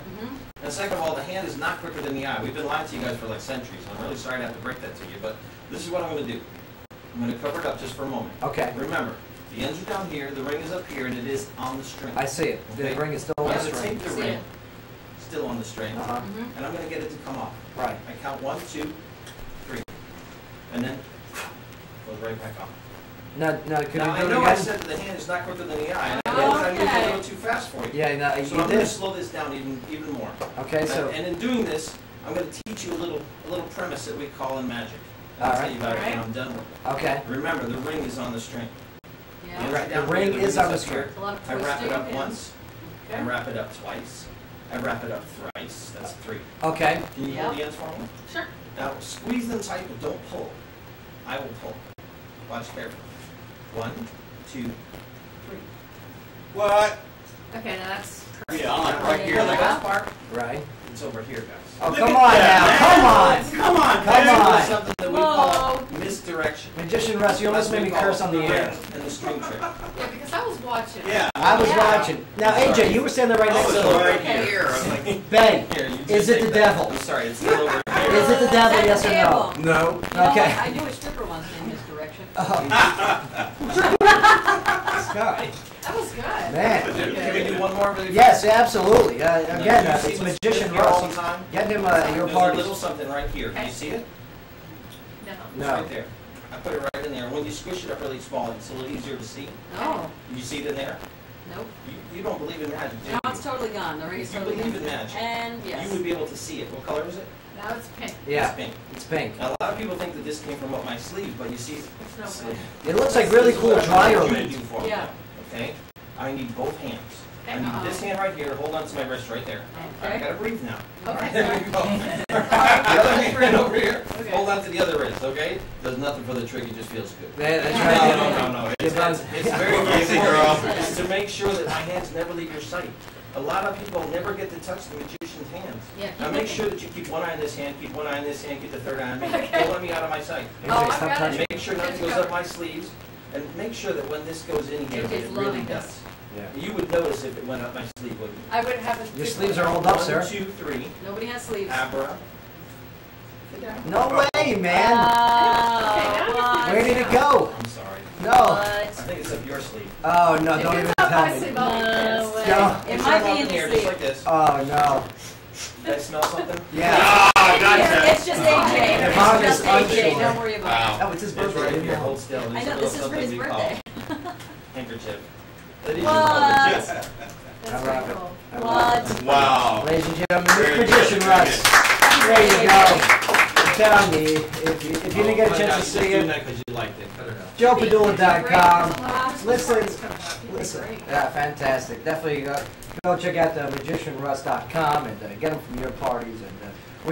And second of all, the hand is not quicker than the eye. We've been lying to you guys for like centuries. I'm really sorry to have to break that to you, but this is what I'm going to do. I'm going to cover it up just for a moment. Okay. Remember, the ends are down here, the ring is up here, and it is on the string. I see it. Okay? The ring is still on the string. I'm going to take the ring, still on the string, and I'm going to get it to come off. Right. I count 1, 2, 3, and then goes right back off. Now, can now you do I it know again? I said the hand is not quicker than the eye, and I moved a little too fast for you. Yeah, no, so I'm going to slow this down even more. Okay, so and in doing this, I'm going to teach you a little premise that we call in magic. All I'll right. tell you about it when I'm done with it. Okay. Remember, the ring is on the string. Yeah. Right. The ring is on the string. I wrap it up once. I wrap it up twice. I wrap it up thrice. That's 3. Okay. Can you hold the ends for me? Sure. Now squeeze them tight, but don't pull. I will pull. Watch carefully. 1, 2, 3. What? Okay, now that's right here. The best part. Right. It's over here, guys. Oh, come on now. Come on. Come on. Come on. Something that we call misdirection. Magician Russ, you almost made me curse on the air. And the string trick. Yeah, because I was watching. Yeah. I was watching. Now, AJ, you were standing right next to him. Right here. I'm like, Ben, Here, you just is it take the that. devil? I'm sorry, it's still over here. Is it the devil, yes or no? No. You know Okay. what? I knew a stripper once in his direction. Sky. That was good. Man. Can we do one more? Really Yes, absolutely. Again, you see it's what's Magician here all the Russ. time? Get him your There's a parties. little something right here. Can you see it? No. It's No. right there. I put it right in there. When you squish it up really small, it's a little easier to see. Oh, You see it in there? nope. You don't believe in magic, do you? Now it's totally gone. The ring is If you totally believe gone. in magic, And yes. you would be able to see it. What color is it? Now it's pink. Yeah, It's pink. it's pink. Now, a lot of people think that this came from up my sleeve, but you see, It's no way. It looks like really cool dryer lint. Yeah. Okay? I need both hands. I need this hand right here to hold on to my wrist right there. Okay. I gotta breathe now. Okay. There you go. The other hand right over here. Hold on to the other wrist, okay? Does nothing for the trick, it just feels good. Yeah, that's right. No. It's very Easy, girl. It's to make sure that my hands never leave your sight. A lot of people never get to touch the magician's hands. Yeah. Now make sure that you keep one eye in this hand, keep one eye in this hand, keep the third eye on me. Okay. Don't let me out of my sight. Oh, I've got touching. it. Make sure nothing goes up my sleeves, and make sure that when this goes in here, AJ's it really loving does. this. Yeah. You would notice if it went up my sleeve, wouldn't you? I would have a. Your sleeves are rolled up, sir. 1, 2, 3. Nobody has sleeves. Abra. No way, man. What? Where did it go? I'm sorry. No. I What? think it's up your sleeve. Oh, no, don't even tell me. No way. No. It Put might your be in mouth the here, just sleeve. like this. Oh, no. Did I smell something? Yeah. It's just AJ. Your mom It's is just AJ. unsure. Don't worry about Oh, it's his It's birthday. right didn't here. you? Hold still. it. There's I know a this little is for his something we call birthday. handkerchief. That is What? Yes. That's I love pretty it. cool. I love What? Wow. Ladies and gentlemen, Magician Russ. There you go. I'm telling you, if you didn't get a chance to see it, because you liked it. Cut it out. joepadula.com. Listen, Listen. yeah, fantastic. Definitely go check out the magicianruss.com and get them from your parties. And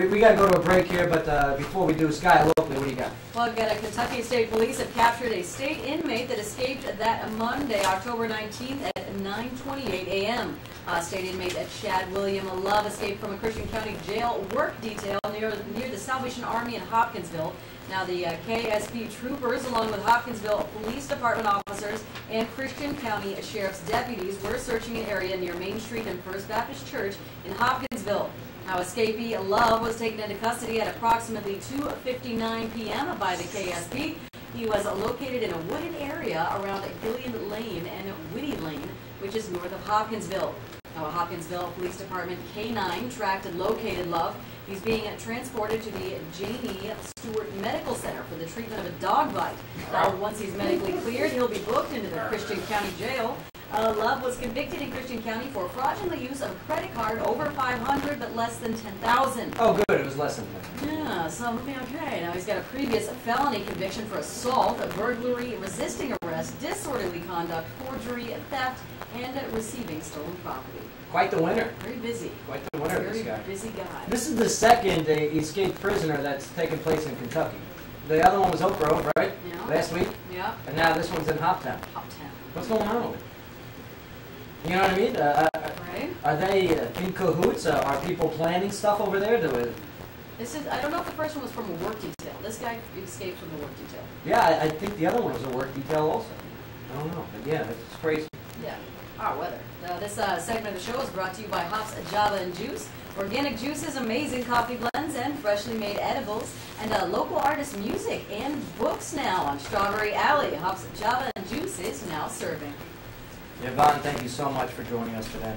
we got to go to a break here, but before we do, Sky, locally, what do you got? Well, I've got a Kentucky State Police have captured a state inmate that escaped that Monday, October 19th at 9:28 a.m. State inmate Chad William Love escaped from a Christian County jail work detail near the Salvation Army in Hopkinsville. Now, the KSP troopers, along with Hopkinsville Police Department officers and Christian County Sheriff's deputies, were searching an area near Main Street and First Baptist Church in Hopkinsville. Now, escapee Love was taken into custody at approximately 2:59 p.m. by the KSP. He was located in a wooded area around Gillian Lane and Whitty Lane, which is north of Hopkinsville. Now, a Hopkinsville Police Department K-9 tracked and located Love. He's being transported to the Janie Stewart Medical Center for the treatment of a dog bite. Now, once he's medically cleared, he'll be booked into the Christian County Jail. Love was convicted in Christian County for fraudulent use of a credit card over $500 but less than $10,000. Oh, good. It was less than that. Yeah, so okay. Now he's got a previous felony conviction for assault, burglary, resisting arrest, disorderly conduct, forgery, theft, and receiving stolen property. Quite the winner. Very busy. Quite the winner, Very this guy. busy guy. This is the second escaped prisoner that's taken place in Kentucky. The other one was Oak Grove, right? Yeah. Last week? Yeah. And now this one's in Hoptown. Hoptown. What's going on with it? You know what I mean? Right. Are they in cahoots? Are people planning stuff over there? This is, I don't know if the first one was from a work detail. This guy escaped from the work detail. Yeah, I think the other one was a work detail also. I don't know, but yeah, it's crazy. Yeah. Our weather. This segment of the show is brought to you by Hops Java and Juice. Organic juices, amazing coffee blends, and freshly made edibles. And local artist music and books now on Strawberry Alley. Hops Java and Juice is now serving. Yvonne, thank you so much for joining us today.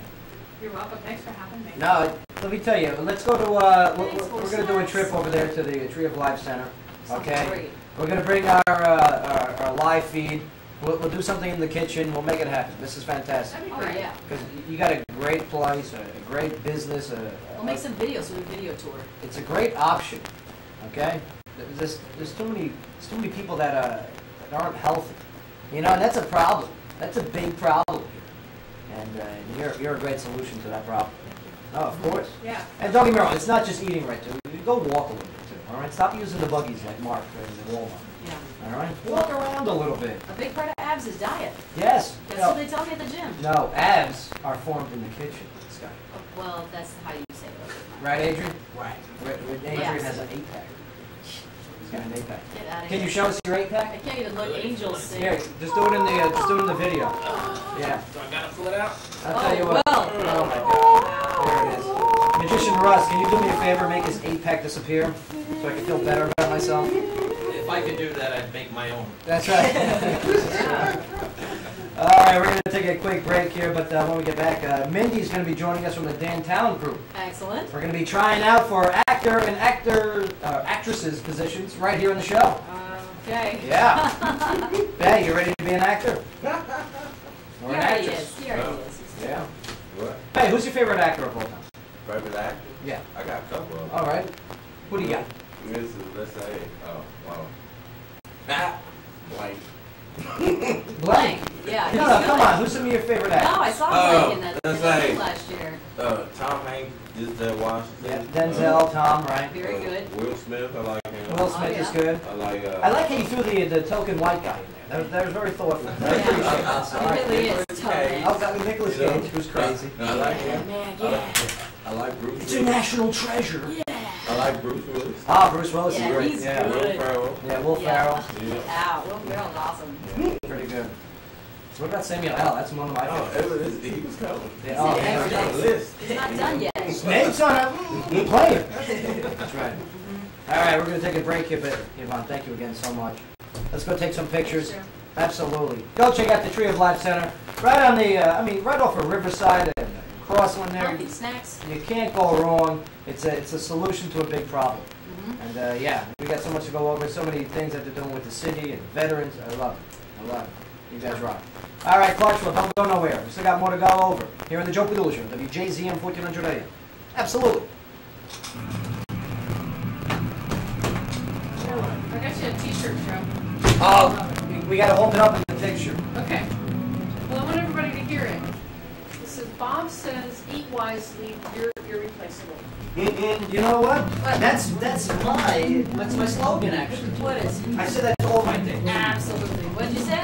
You're welcome. Thanks for having me. No, let me tell you, let's go to, we're going to do a trip over there to the Tree of Life Center, okay? Great. We're going to bring our live feed. We'll do something in the kitchen. We'll make it happen. This is fantastic. That'd be great. Yeah. Because you got a great place, a great business. We'll make some videos with a video tour. It's a great option, okay? There's too many people that aren't healthy, you know, and that's a problem. That's a big problem here, and you're a great solution to that problem. Oh, of course. Yeah. And don't get me wrong, it's not just eating right too. You go walk a little bit too. All right, stop using the buggies like Mark in Walmart. Yeah. All right, walk around a little bit. A big part of abs is diet. Yes. That's what they tell me at the gym. No, abs are formed in the kitchen, Scott. Oh, well, that's how you say it. Right, Adrian? Right. Adrian Yes. has an 8-pack. He's got an 8-pack. Get out of Can here. you show us your 8-pack? I can't even look angels sing. Here, just do it in the video. Yeah. So I gotta pull it out? I'll tell you what. Well. Oh my God. There it is. Magician Russ, can you do me a favor, make his 8-pack disappear so I can feel better about myself? If I could do that, I'd make my own. That's right. All right, we're going to take a quick break here, but when we get back, Mindy's going to be joining us from the downtown group. Excellent. We're going to be trying out for actor and actresses positions right here on the show. Okay. Yeah. Hey, you ready to be an actor? Or an Here he actress? is. Here he is. Yeah. What? Hey, who's your favorite actor of all time? Favorite actor? Yeah. I got a couple of them. All right. Who do you got? Let's say, wow. Blank. Blank. Yeah. No, he's come good. on. Who's some of your favorite actors? No, I saw Blake in that let's movie say- last year. Tom Hanks, Denzel Washington. Yeah, Denzel, Tom, right? Very good. Will Smith, I like him. Will Smith is good. I like. I like how you threw the token white guy in there. That was very thoughtful. I appreciate that. All He right. really is tough. I've got Nicolas You know, Cage, who's crazy. I like him. Man, I yeah. like, I like Bruce It's a Willis. national treasure. I like Bruce Willis. Ah, Bruce Willis is Yeah, great. he's Yeah, good. Will Ferrell. yeah, Will Ferrell. Wow, Will Ferrell's awesome. Pretty good. So what about Samuel L? That's one of my Oh, favorites. he was coming. Yeah, oh, Yeah, yeah, He was on the list. It's not done yet. Snake's on a player. That's right. All right, we're going to take a break here, but Yvonne, thank you again so much. Let's go take some pictures. Sure. Absolutely. Go check out the Tree of Life Center. Right on the, right off of Riverside and Crossland there. Healthy snacks. You can't go wrong. It's a solution to a big problem. Mm-hmm. And yeah, we got so much to go over, so many things that they're doing with the city and veterans. I love it. I love it. You guys rock. All right, Clarksville, don't go nowhere. We still got more to go over here in the Joe Padula Show, WJZM 1400 AM. Absolutely. I got you a t-shirt, Joe. Oh, we got to hold it up in the picture. Okay. Well, I want everybody to hear it. This is Bob says, eat wisely, you're irreplaceable. You know what? That's my slogan actually. What is? I said that to all my things. Absolutely. What'd you say?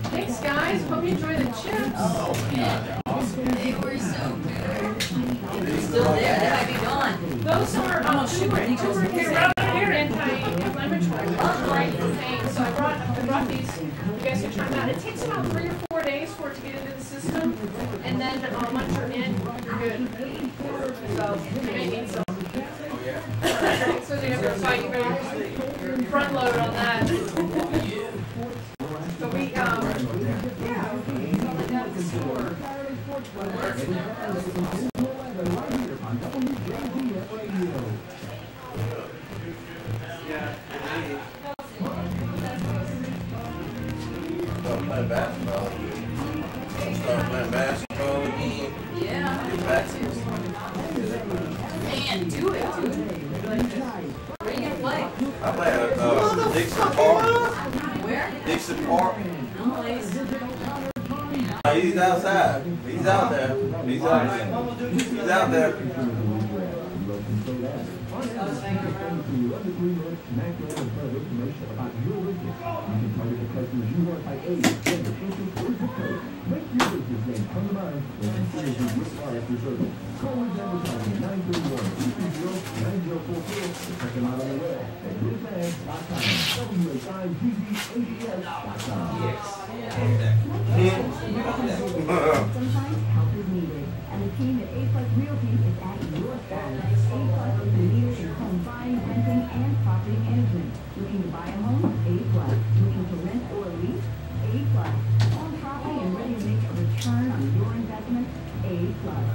Thanks, guys. Hope you enjoy the chips. Oh, man. They were so good. They're still there. They might be gone. Those are turmeric. They're anti-inflammatory. Right thing. So I brought these. guys to time out. It takes about 3 or 4 days for it to get into the system, and then once you're in, you're good. So you may need some. Oh, yeah. So you have to fight, you better front load on that. So we, yeah, all like that at the store. Start playing basketball. Start playing basketball again. Yeah. Get back. Man, do it, dude. Where are you gonna play? I play at Dixon Park. Where? Dixon Park. Nice. He's outside. He's out there. He's out there. He's out there. Sometimes help is needed, and the team at A-Plus Realty is at your side. A-Plus is the leader in home buying, renting, and property management. Looking to buy a home? A-Plus. Looking to rent or lease? A-Plus. Own property and ready to make a return on your investment? A-Plus.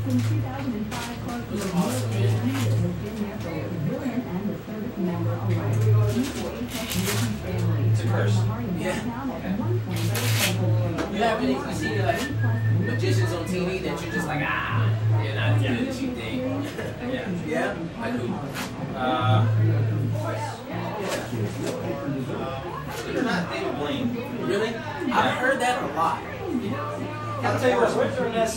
Since 2005, Clark is a real estate leader has been there for over billion and the service member alike. Meet the A-Plus Realty family. It's a curse. Downtown at 1.8 You have any, you see like magicians on TV that you're just like, ah, they're not as good as you think. Yeah. Yeah? Like who? They're not David Blaine. Really? I've heard that a lot. I'll tell you what,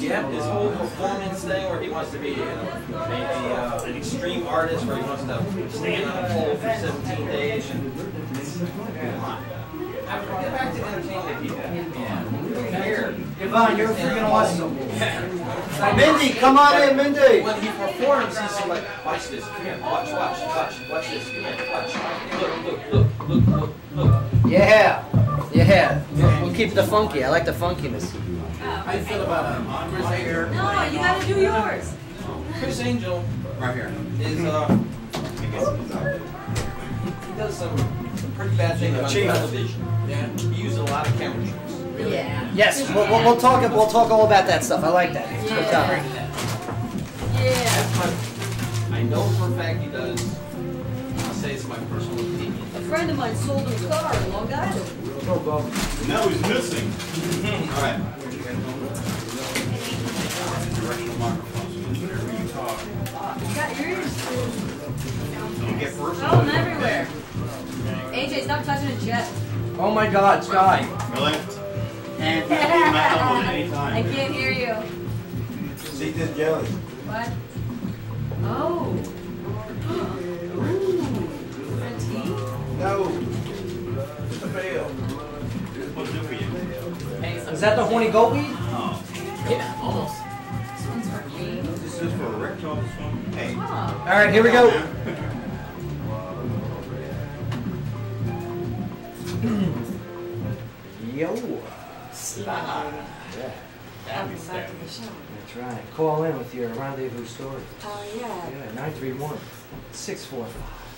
yeah, his whole performance thing where he wants to be an extreme artist, where he wants to stand on a pole for 17 days. And, get back to entertaining people. Yeah. Here. Yvonne, you're freaking awesome. Mindy, come on in, Mindy. When he performs, he's like, watch this, come here, watch this, come here, watch. Look. Yeah. We'll keep the funky. I like the funkiness. How you feel about Chris Angel? No, you gotta do yours. Chris Angel, right here, is he does some pretty bad things on television. Yeah. He used a lot of camera tricks. Really. Yeah. Yes, we'll talk all about that stuff. I like that. It's good topic. Yeah. I know for a fact he does. I'll say it's my personal opinion. A friend of mine sold him a car in Long Island. Now he's missing. All right. Directional microphones. Whenever you talk, You got yours? don't get personal. Oh, I'm everywhere. AJ, stop touching a jet. Oh my God, Sky. Really? And I can't hear you. See this jelly. What? Oh. Ooh. Red tea? No. It's a fail. What's it do for you? Is that the horny goat weed? Oh. Yeah, almost. This one's for me. This is for Rick. Hey. Oh. All right, here we go. Yo. Slide. Yeah. Welcome back to the show. That's right. Call in with your rendezvous story. Oh, yeah. Yeah, 931-645.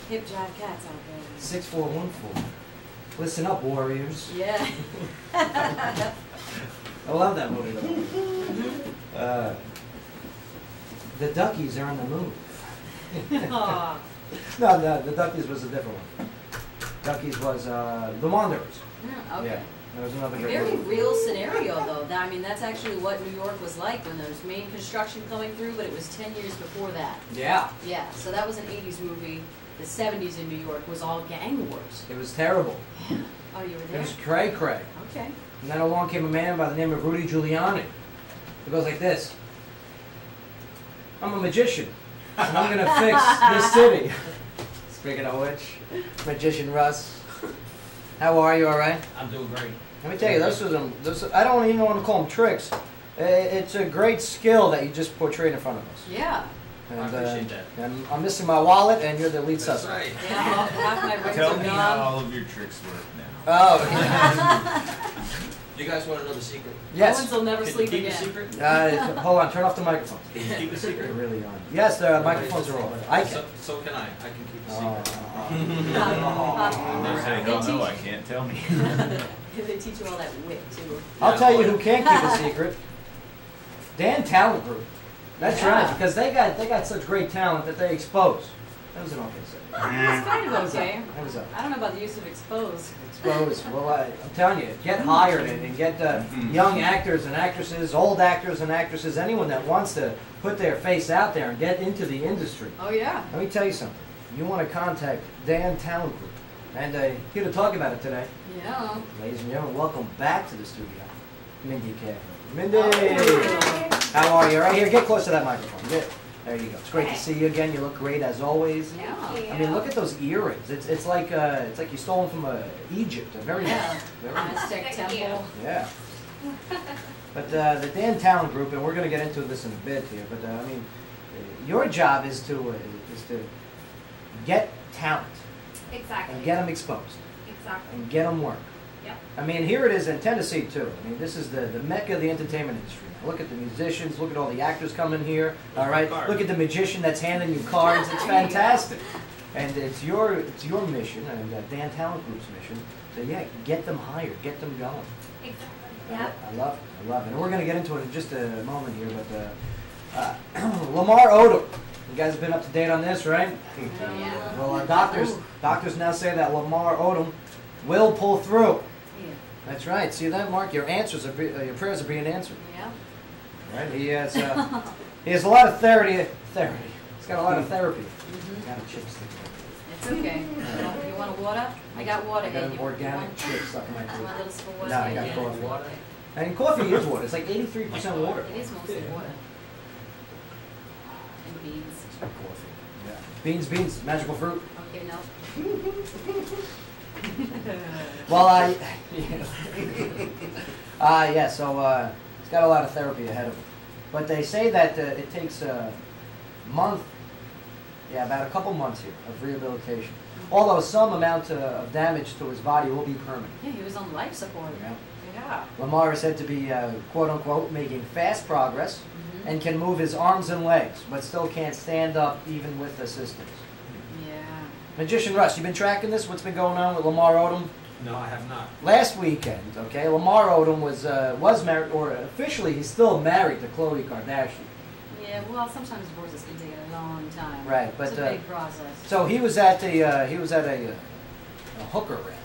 Hip jive cats out there. 6414. Listen up, warriors. Yeah. I love that movie though. The Duckies are on the move. Aw. No, the Duckies was a different one. Duckies was The Wanderers. Yeah, okay. Yeah, that was another great Very movie. real scenario, though. I mean, that's actually what New York was like when there was main construction coming through, but it was 10 years before that. Yeah, Yeah, so that was an 80s movie. The 70s in New York was all gang wars. it was terrible. Oh, you were It there? was cray-cray. Okay. And then along came a man by the name of Rudy Giuliani. It goes like this. I'm a magician, and I'm gonna fix this city. Speaking of which, Magician Russ, how are you, all right? I'm doing great. Let me tell you, those I don't even want to call them tricks. It's a great skill that you just portrayed in front of us. Yeah. And, I appreciate that. And I'm missing my wallet, and you're the lead That's suspect. right. Yeah, half my rings Tell are me how gone. all of your tricks work now. Oh, You guys want to know the secret? yes. Owens will never Can sleep you keep again. a secret? Hold on, turn off the microphone. Can you keep a secret? They're really on. Yes, the microphones are off. I can. So can I. I can keep a Oh. secret. And they say, They oh no, teach- I can't tell me. They teach you all that wit too. I'll tell you who can't keep a secret. Dan Talent Group. That's Yeah. right, because they got such great talent that they expose. That was an okay segment. It's kind of okay. That was I don't know about the use of expose. Expose. Well, I'm telling you, get hired and get young actors and actresses, old actors and actresses, anyone that wants to put their face out there and get into the industry. Oh yeah. Let me tell you something. You want to contact Dan Talent Group. And here to talk about it today, Yeah. ladies and gentlemen, welcome back to the studio, Mindy K. Mindy! How are you? Right here, get close to that microphone. There you go. It's great to see you again. You look great as always. Yeah. I mean, look at those earrings. It's like you stole them from Egypt. They're very Yeah. nice. Very nice. Aztec temple. Yeah. But the Dan Talent Group, and we're going to get into this in a bit here. But I mean, your job is to get talent Exactly. and get them exposed Exactly. and get them work. Yep. I mean, here it is in Tennessee too. I mean, this is the mecca of the entertainment industry. Look at the musicians. Look at all the actors coming here. All right. Look at the magician that's handing you cards. It's fantastic. And it's your mission and Dan Talent Group's mission to get them hired, get them going. Exactly. Yep. I love it. I love it. And we're going to get into it in just a moment here. But Lamar Odom. You guys have been up to date on this, right? Yeah. Well, doctors now say that Lamar Odom will pull through. Yeah. That's right. See that, Mark? Your prayers are being answered. Yeah. Right? He has a lot of therapy. He's got a lot of therapy. Got a chipstick. It's okay. You want a water? I got water I got here. an You organic want- chip stuck in my You want a teeth. little spoon water? No, I got Yeah. coffee. Water? And coffee is water. It's like 83% water. It is mostly water. And beans. Coffee. Yeah. Beans, magical fruit. Okay, no. Well, yeah, so he's got a lot of therapy ahead of him. But they say that it takes a month, about a couple months here of rehabilitation. Although some amount of damage to his body will be permanent. Yeah, he was on life support. Yeah. Yeah. Lamar is said to be, quote unquote, making fast progress and can move his arms and legs, but still can't stand up even with assistance. Yeah. Magician Russ, you been tracking this? What's been going on with Lamar Odom? No, I have not. Last weekend, okay, Lamar Odom was married, or officially he's still married to Khloe Kardashian. Yeah, well, sometimes divorces can take a long time. Right, but it's a big process. so he was at a hooker ranch,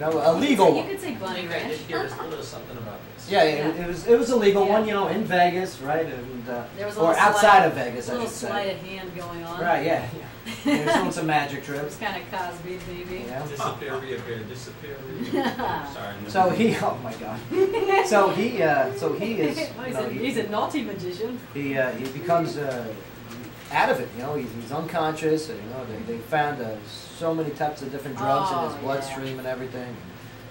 a legal You one. could say I bunny think I did ranch. hear a little something about this. Yeah, Yeah. it was a legal Yeah. one, in Vegas, right, and There was a or little outside sleight- of Vegas, a I little should sleight say. of hand going on. Right, yeah. He was doing some magic It tricks. was kind of Cosby, baby. Yeah. Disappear, reappear, disappear, reappear. Sorry. So he, oh my God. So he is. Well, he's a naughty magician. He becomes out of it. He's unconscious. And, they found so many types of different drugs in his Oh, bloodstream and everything,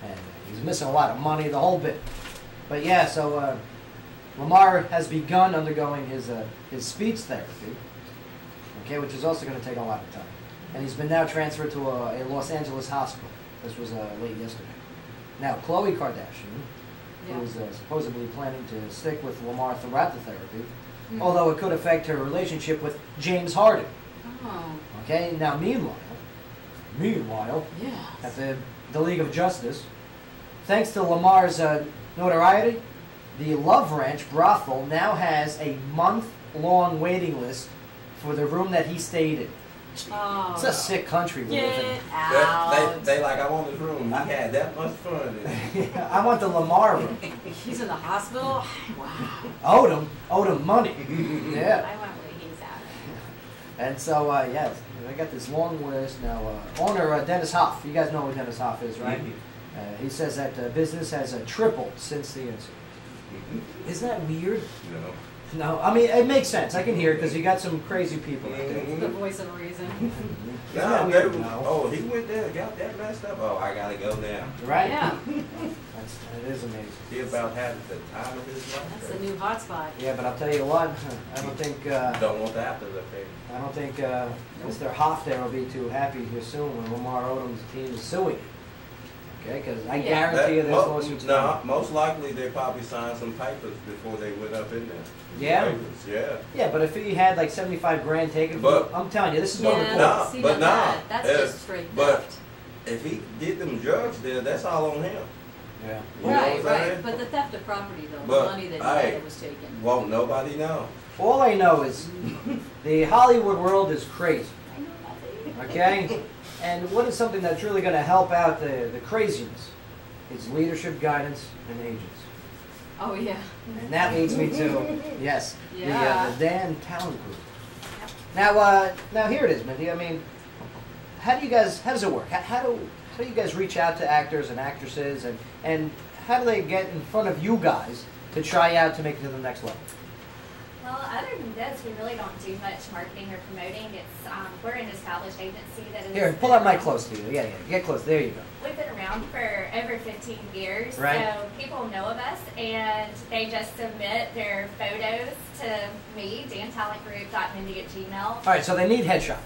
and he's missing a lot of money, the whole bit. But yeah, so Lamar has begun undergoing his speech therapy. Okay, which is also going to take a lot of time, and he's been now transferred to a Los Angeles hospital. This was late yesterday. Now, Khloe Kardashian, Yeah. who was supposedly planning to stick with Lamar throughout the therapy, although it could affect her relationship with James Harden. Oh. Okay, now meanwhile, Yeah. at the League of Justice, thanks to Lamar's notoriety, the Love Ranch brothel now has a month-long waiting list for the room that he stayed in. Oh. It's a sick country we live in. Get out. They like, I want this room. I had that much fun in it. I want the Lamar room. He's in the hospital? Wow. Odom money. Yeah. I want where he's at. And so, yes, I got this long list now. Owner Dennis Hoff, you guys know who Dennis Hoff is, right? He says that business has tripled since the incident. Isn't that weird? No. No, I mean, it makes sense. I can hear it because you got some crazy people out there. The voice of reason. No, Yeah, no. Oh, he went there, got that messed up. Oh, I gotta go now. Right? Yeah. It is amazing. He about had the time of his life. That's a new hotspot. Yeah, but I'll tell you what, I don't think, Don't want the after effect. I don't think Mr. Hoff there will be too happy here soon when Lamar Odom's team is suing. Okay, because I Yeah. guarantee you there's lawsuits. No, most likely they probably signed some papers before they went up in there. Yeah? Papers, yeah. Yeah, but if he had like 75 grand taken, But- I'm telling you, this is what Yeah, we're Nah, see, but now nah, that's if- just straight but- theft. If he did them drugs there, that's all on him. Yeah. You know Right, what I'm saying? right. But the theft of property, though, But, the money that he hey, had was taken. Won't nobody know. All I know is the Hollywood world is crazy. Okay? And what is something that's really going to help out the craziness is leadership, guidance, and agents. Oh, yeah. And that leads me to, yes, Yeah. the Dan Talent Group. Now here it is, Mindy. I mean, how does it work? How do you guys reach out to actors and actresses, and how do they get in front of you guys to try out to make it to the next level? Well, other than this, we really don't do much marketing or promoting. It's we're an established agency that is. Here, pull that mic close to you. Yeah, get close. There you go. We've been around for over 15 years, Right. so people know of us, and they just submit their photos to me, dantalentgroup.mindy@gmail. All right, so they need headshots.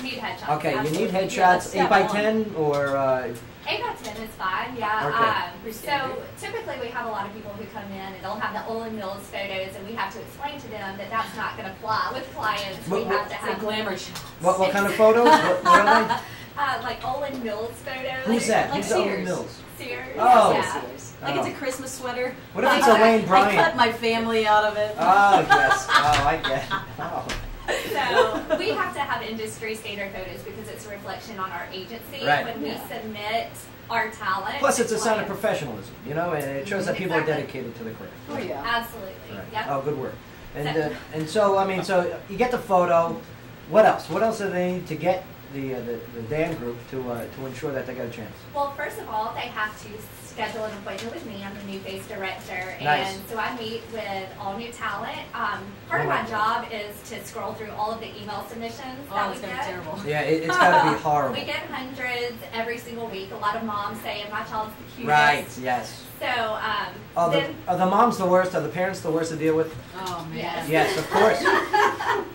Need headshots. Okay, you need absolutely. headshots, Yeah, 8 by step 10 or 8 by 10 is fine, yeah. Okay. So typically we have a lot of people who come in and they'll have the Olin Mills photos, and we have to explain to them that that's not going to fly with clients. We What- have to It's a have glamour shot. what kind of photos? What are like Olin Mills photos. they? Who's that? Like Who's Owen Sears. Mills? Sears. Oh. Yeah. Like Oh. it's a Christmas sweater. What if it's a Wayne I Bryant? cut my family out of it. Oh, yes. Oh, I get it. Oh. So we have to have industry standard photos because it's a reflection on our agency. Right. When we Yeah. submit our talent. Plus, it's a sign of clients- professionalism, you know, and it shows that people are Exactly. dedicated to the craft. Oh, yeah. Absolutely. Right. Yep. Oh, good work. And so, I mean, so you get the photo. What else? What else do they need to get the Dan group to ensure that they get a chance? Well, first of all, they have to schedule an appointment with me. I'm the new face director, Nice. and so I meet with all new talent. Part of my job is to scroll through all of the email submissions Oh, that it's we gonna be get. terrible. Yeah, it's got to be horrible. We get hundreds every single week. A lot of moms saying my child's the cutest. Right. Yes. So Are then the moms the worst? Are the parents the worst to deal with? Oh, man. Yes. Yes, of course.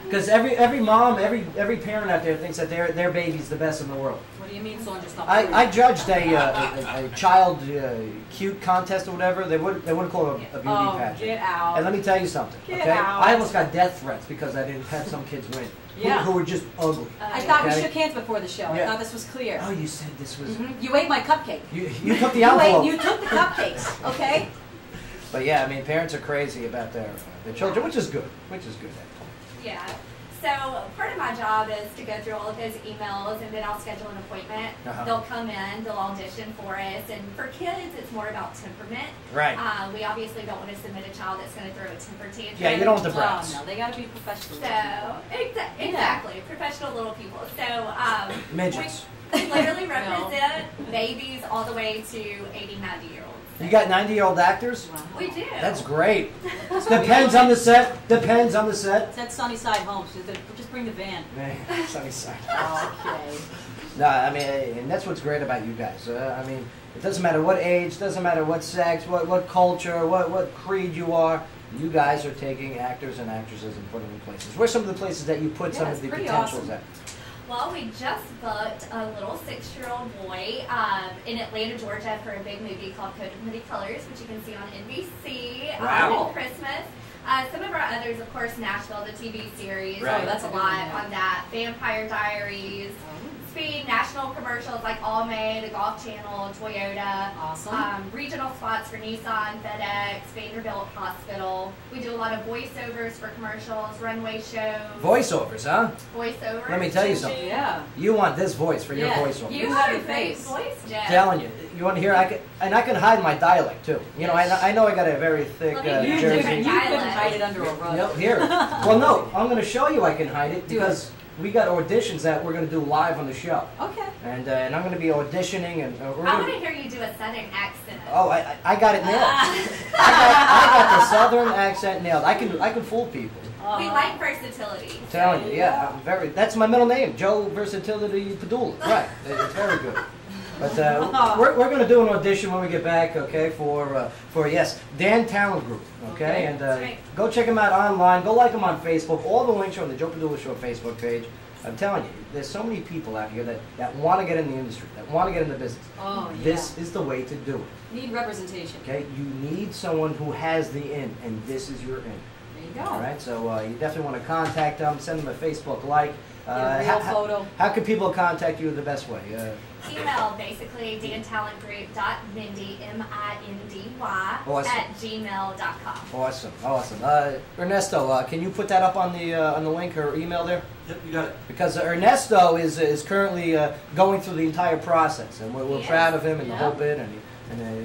Because every mom, every parent out there thinks that their baby's the best in the world. What do you mean, Sonia? Stop. I judged a child cute contest or whatever. They wouldn't call it a beauty Oh, pageant. get out. And let me tell you something. Get Okay, out. I almost got death threats because I didn't have some kids win. Yeah. Who were just ugly. I thought Okay? we shook hands before the show. I Yeah. thought this was clear. Oh, you said this was. You ate my cupcake. You took the You envelope. you took the cupcakes, okay? But yeah, I mean, parents are crazy about their children, which is good. Yeah. So part of my job is to go through all of those emails, and then I'll schedule an appointment. Uh-huh. They'll come in, they'll audition for us, and for kids, it's more about temperament. Right. We obviously don't want to submit a child that's going to throw a temper tantrum. Yeah, you don't want the brats. Oh, no, they gotta be professional. So exactly, professional little people. So Midgets. we literally represent babies all the way to 80, 90-year-olds. You got 90-year-old actors? We do. That's great. Depends on the set. Depends on the set. Said Sunnyside Homes. Just bring the van. Man, sunny side. Okay. No, I mean, and that's what's great about you guys. I mean, it doesn't matter what age, doesn't matter what sex, what culture, what creed you are. You guys are taking actors and actresses and putting them in places. Where's some of the places that you put some Yeah, of the it's pretty potentials awesome. at? Well, we just booked a little 6-year-old boy in Atlanta, Georgia for a big movie called Code of Many Colors, which you can see on NBC Wow. at Christmas. Some of our others, of course, Nashville, the TV series. Right. Oh, that's a lot on that. Vampire Diaries. Speed, national commercials like Almay, the Golf Channel, Toyota. Awesome. Regional spots for Nissan, FedEx, Vanderbilt Hospital. We do a lot of voiceovers for commercials, runway shows. Voiceovers, huh? Voiceovers. Let me tell you something. Yeah. You want this voice for your Yeah. voiceover. You have have a a great face. voice, Jeff. Telling you, you want to hear? I can hide my dialect too. You know, I know I got a very thick Let me hear Jersey. different You couldn't dialect. hide it under a rug. No, here. Well, no, I'm going to show you I can hide it Do because we got auditions that we're going to do live on the show. Okay. And I'm going to be auditioning, and we're I gonna, want to hear you do a southern accent. oh, I got it nailed. I got the southern accent nailed. I can fool people. We like versatility. I'm telling you, yeah, I'm very. That's my middle name, Joe Versatility Padula. Right, it's very good. But we're going to do an audition when we get back, okay? For yes, Dan Talent Group, okay? And right. go check them out online. Go like them on Facebook. All the links are on the Joe Padula Show Facebook page. I'm telling you, there's so many people out here that want to get in the industry, that want to get in the business. Oh, yeah. This is the way to do it. Need representation. Okay, you need someone who has the in, and this is your in. There you go. All right, so you definitely want to contact them, send them a Facebook like. Get a real photo. How can people contact you the best way? Email basically dantalentgroup.mindy, M-I-N-D-Y, Awesome. at gmail.com. Awesome, awesome. Ernesto, can you put that up on the link or email there? Yep, you got it. Because Ernesto is currently going through the entire process, and we're Yes. proud of him and the Yeah. whole bit, and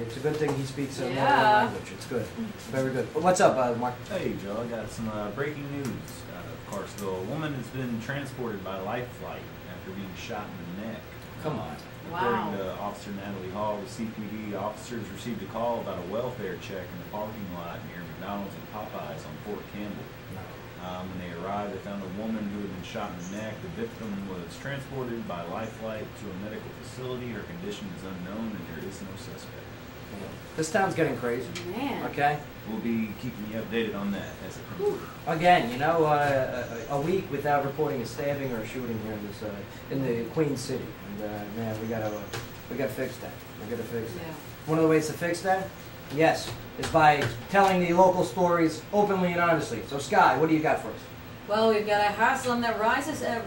it's a good thing he speaks another Yeah. language. It's good, very good. What's up, Mark? Hey, Joe, I got some breaking news out of Clarksville. A woman has been transported by life flight after being shot in the neck. Come on. According to Officer Natalie Hall with CPD, officers received a call about a welfare check in the parking lot near McDonald's and Popeyes on Fort Campbell. When they arrived, they found a woman who had been shot in the neck. The victim was transported by life flight to a medical facility. Her condition is unknown and there is no suspect. This town's getting crazy. Man. Okay. We'll be keeping you updated on that as it comes. Again, you know, a week without reporting a stabbing or a shooting here in the Queen City, and man, we gotta fix that. We gotta fix that. Yeah. One of the ways to fix that, yes, is by telling the local stories openly and honestly. So, Sky, what do you got for us? Well, we've got a Haslam that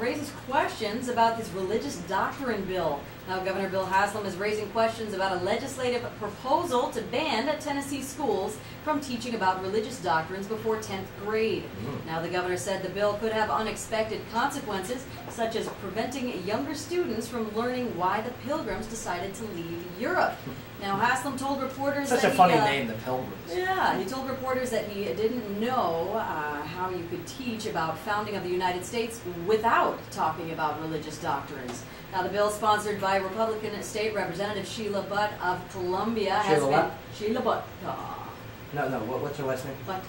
raises questions about this religious doctrine bill. Now, Governor Bill Haslam is raising questions about a legislative proposal to ban Tennessee schools from teaching about religious doctrines before 10th grade. Now, the governor said the bill could have unexpected consequences, such as preventing younger students from learning why the Pilgrims decided to leave Europe. Now, Haslam told reporters Such that a funny name, the Pilgrims. Yeah, he told reporters that he didn't know how you could teach about founding of the United States without talking about religious doctrines. Now, the bill sponsored by Republican State Representative Sheila Butt of Columbia has Sheila been what? Sheila Butt. No, what's her last name? Buttata.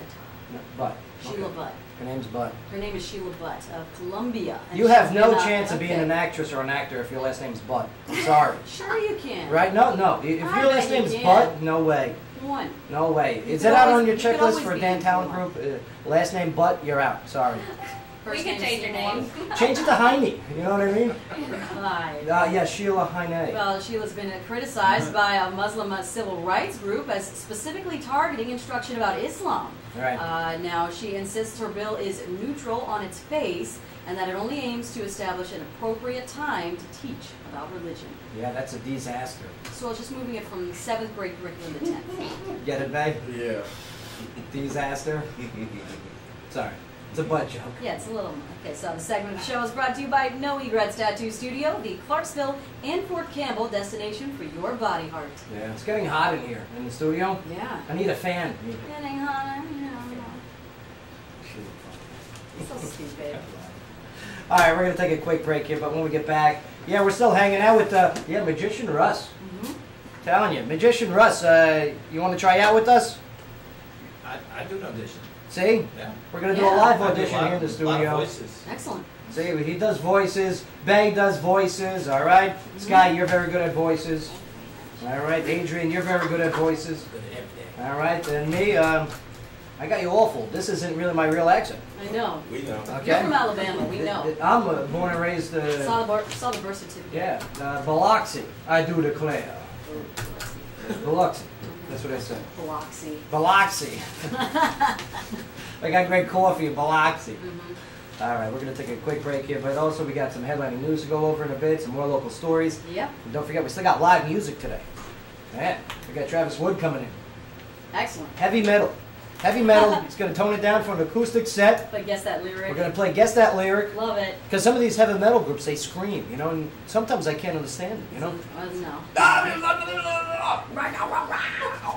No, Butt. Sheila Okay. Butt. Her name's Butt. Her name is Sheila Butt of Columbia. and You have she's no been, chance of being okay. an actress or an actor if your last name's Butt. I'm sorry. Sure you can. Right? No. If I your bet last you name's can. Butt, no way. One. No way. You Is could that out always- on your you could checklist always for be Dan Talent one. Group? Last name Butt, you're out. Sorry. First We can name change your name. Change it to Heine. You know what I mean? Hi. Yeah, Sheila Heine. Well, Sheila's been criticized by a Muslim civil rights group as specifically targeting instruction about Islam. Right. Now, she insists her bill is neutral on its face and that it only aims to establish an appropriate time to teach about religion. Yeah, that's a disaster. So it's just moving it from 7th grade curriculum to 10th. Get it, babe? Yeah. Disaster. Sorry. It's a butt joke. Yeah, it's a little. Okay, so the segment of the show is brought to you by No Egrets Tattoo Studio, the Clarksville and Fort Campbell destination for your body heart. Yeah, it's getting hot in here in the studio. Yeah. I need a fan. Getting hotter, So stupid. All right, we're going to take a quick break here, but when we get back, yeah, we're still hanging out with, Magician Russ. Telling you, Magician Russ, you want to try out with us? I do an audition. See? Yeah. We're going to do a live I do audition here in the studio. A lot of voices. Excellent. See, he does voices. Bay does voices, all right? Sky, you're very good at voices. All right, Adrian, you're very good at voices. All right, and me, I got you awful. This isn't really my real accent. I know. We know. Okay. You're from Alabama, we know. I'm born and raised. Saw the birth certificate. Yeah, Biloxi, I do declare. Biloxi, that's what I said. Biloxi. Biloxi. I got great coffee in Biloxi. All right, we're going to take a quick break here, but also we got some headlining news to go over in a bit, some more local stories. Yep. And don't forget, we still got live music today. Yeah, we got Travis Wood coming in. Excellent. Heavy metal. Heavy metal. He's going to tone it down for an acoustic set. But guess that lyric. We're going to play Guess That Lyric. Love it. Because some of these heavy metal groups, they scream, you know, and sometimes I can't understand it, you know? No.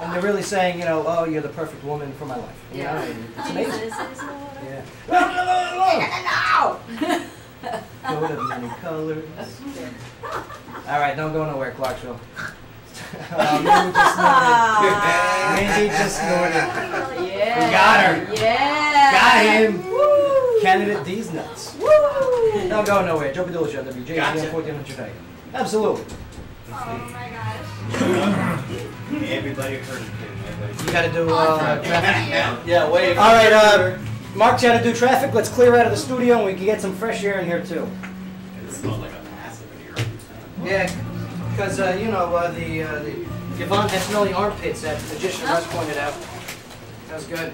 And they're really saying, you know, oh, you're the perfect woman for my life. You Yeah. know, and it's amazing. Jesus is Lord. Yeah. Coat of many colors. All right, don't go nowhere, Clarksville. Mandy just snorted. Mandy just snorted. Yeah. We got her. Yeah. Got him. Woo. Candidate D's nuts. Woo. Don't go nowhere. Joe Padula Show, WJZM Gotcha. 1400 AM. Absolutely. Oh my gosh. Everybody heard it. You got to do traffic. Yeah, wave. All right, Mark's got to do traffic. Let's clear out of the studio and we can get some fresh air in here too. It smells like a massive in here. Yeah, because you know the Yvonne had smelly armpits that Magician Russ pointed out. That was good.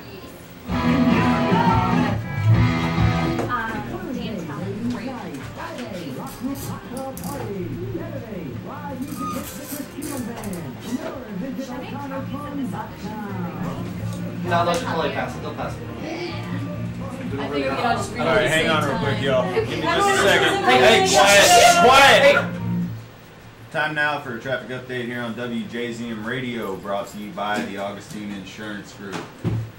Dan, tell me. No, they'll probably pass it. They'll pass it. I think we can all just read All it at right, the hang same on real time. quick, y'all. Give me just a Everyone second. listen to Hey, me. quiet! Time now for a traffic update here on WJZM Radio, brought to you by the Augustine Insurance Group.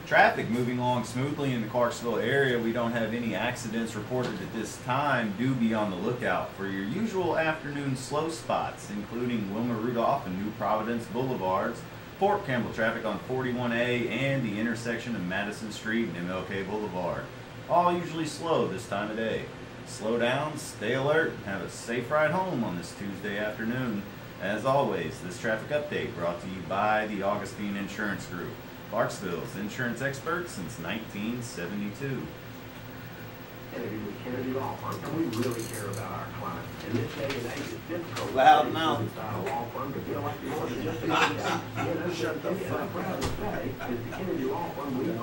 Traffic moving along smoothly in the Clarksville area. We don't have any accidents reported at this time. Do be on the lookout for your usual afternoon slow spots, including Wilma Rudolph and New Providence Boulevards, Fort Campbell traffic on 41A, and the intersection of Madison Street and MLK Boulevard. All usually slow this time of day. Slow down, stay alert, and have a safe ride home on this Tuesday afternoon. As always, this traffic update brought to you by the Augustine Insurance Group, Clarksville's insurance experts since 1972. Loud mouth. Shut the fuck up.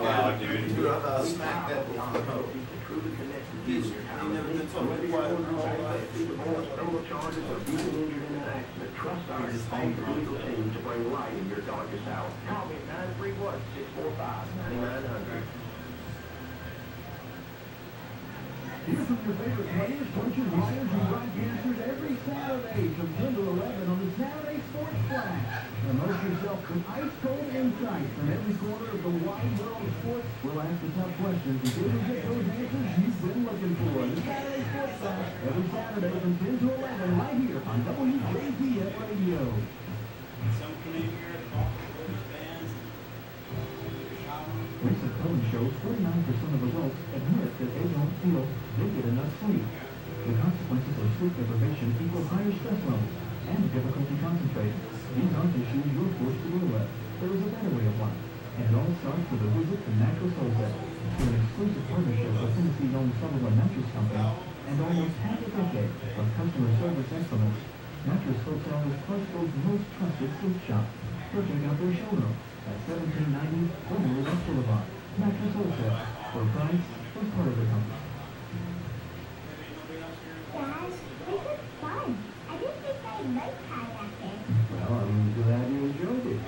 Wow, dude. Smack that. He never been so quiet in her whole life. Trust our responsible legal team to bring light in your darkest hour. Call me at 931-645-9900. Hear from your favorite players, coaches, writers, and broadcasters every Saturday from 10 to 11 on the Saturday Sports Flash. Immerse yourself in ice-cold insight from every corner of the wide world of sports. We'll ask the tough questions until you get those answers you've been looking for. The Saturday Sports Flash, every Saturday from 10 to 11, right here on WJZM Radio. Some come in here and talk to those bands. Recent polling shows 49% of adults admit that they don't feel they get enough sleep. The consequences of sleep deprivation equal higher stress levels and difficulty concentrating. These aren't issues you're forced to deal with. There is a better way of life, and it all starts with a visit to Mattress Wholesale. Through an exclusive partnership with Tennessee's own Sutherland Mattress Company and almost half a decade of customer service excellence, Mattress Wholesale is Clarksville's most trusted sleep shop. Go check out their showroom at 1790 Overland West Boulevard. Mattress Wholesale, where price is part of the company. Dad, this is fun. I didn't think I'd like kayaking. Well, I'm glad you enjoyed it.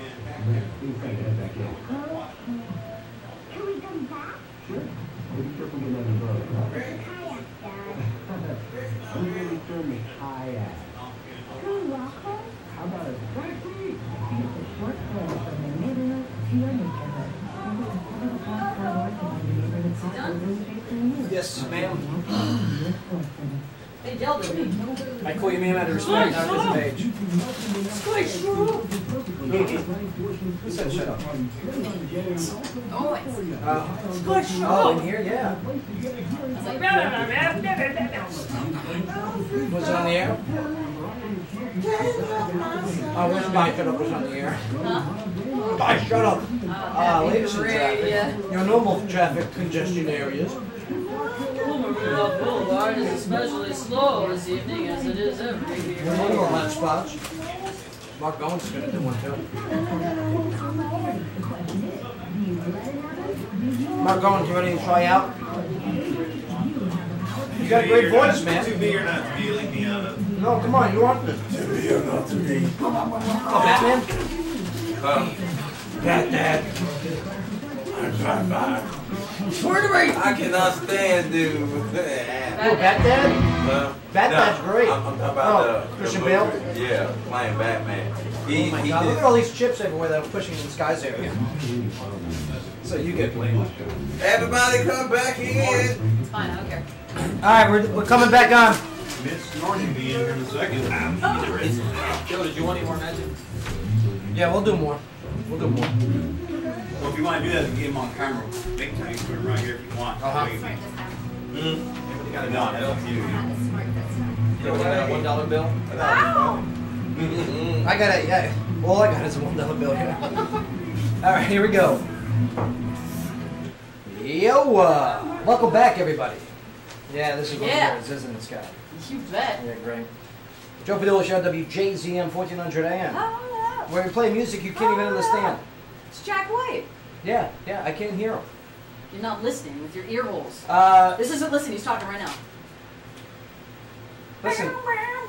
Please take that back in. Okay. Can we come back? Sure. Be careful getting out of the boat. Kayak, Dad. I'm really turn me kayak. Can we walk home? How about a taxi? It's a short trip from the neighborhood to your neighborhood. Yes, ma'am. They yelled at me. I call you ma'am out of respect, not because of age. Who said shut up? Oh, it's Oh, in here, yeah. it's like, Was it on the air? Oh, where's my shut up was on the air? Bye, shut up. Ladies in traffic. Your normal traffic congestion areas. Rudolph Boulevard is especially slow this evening as it is every year. Your normal hot spots. Mark Bones is going to do one too. Mark Bones, you ready to try out? You got a great voice, man. Too big or not to be, leave me out of. No, come on, you want this? To be or not to be. Oh, Batman? Batman. I'm trying back. I cannot stand dude. Bat-Dad? Bat-Dad's great. I'm about Christian the Bale? movie. Yeah, playing Batman. Oh my God, look at all these chips everywhere that are pushing in the skies area. So you get blamed. Everybody come back in. It's fine, I don't care. All right, we're coming back on. Miss Snorting be in here in a second. Joe, did you want any more magic? Yeah, we'll do more. We'll do more. Well, if you want to do that, you get him on camera. Big time, put him right here if you want. Uh-huh. Wait, Smart this time. You got it done. That's up to you. Not as smart this time. You want a $1 bill? Wow! I got it. Yeah. All I got is a $1 bill here. All right, here we go. Yo, welcome back, everybody. Yeah, this is what it is, isn't it, Scott? You bet. Yeah, great. Joe Padula Show, WJZM 1400 AM. Oh, Where we play music you can't even understand. it's Jack White. Yeah, I can't hear him. You're not listening with your ear holes. This isn't listening. He's talking right now. Listen,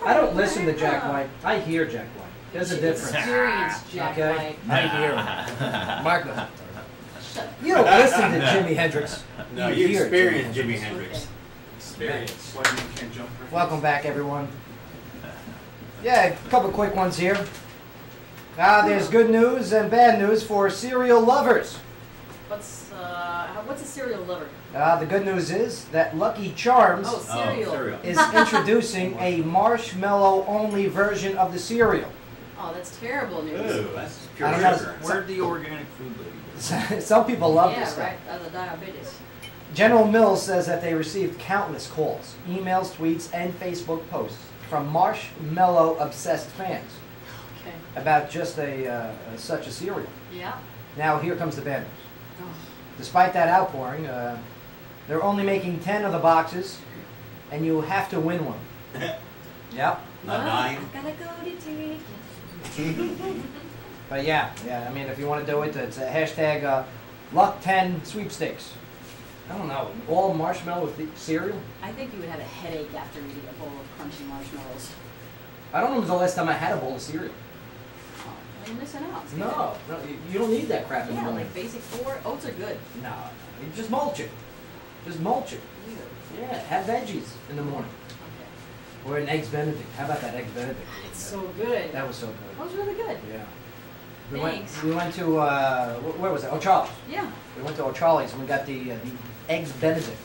I don't listen to Jack White. I hear Jack White. There's a difference. Experience Jack Okay? White. I hear him. Mark doesn't. Shut up. You don't listen to Jimi Hendrix. No, you hear experience Jimi Hendrix. Experience. Welcome back, everyone. Yeah, a couple quick ones here. There's good news and bad news for cereal lovers. What's a cereal lover? The good news is that Lucky Charms Oh, cereal. is introducing a marshmallow-only version of the cereal. Oh, that's terrible news. Ooh, that's I pure don't know. sugar. Where'd the organic food lady go? Some people love yeah, this stuff. right. That's a diabetes. General Mills says that they received countless calls, emails, tweets, and Facebook posts from marshmallow-obsessed fans Okay. about just such a cereal. Yeah. Now, here comes the bad news. Oh. Despite that outpouring, they're only making 10 of the boxes, and you have to win one. Yep. Not 9. I've gotta go to take But yeah, I mean, if you want to do it, it's a hashtag Luck10 sweepstakes. I don't know, all marshmallow with the cereal? I think you would have a headache after eating a bowl of crunchy marshmallows. I don't know when was the last time I had a bowl of cereal. Oh, you're missing out. It's No, you don't need that crap good. Yeah, anymore. like basic 4. Oats are good. No, you just mulch it. Just mulch it. Ew. Yeah, have veggies in the morning. Okay. Or an Eggs Benedict. How about that Eggs Benedict? It's so good. That was so good. That was really good. Yeah. Thanks. We went to, where was it? O'Charley's. Yeah. We went to O'Charley's and we got the Eggs Benedict.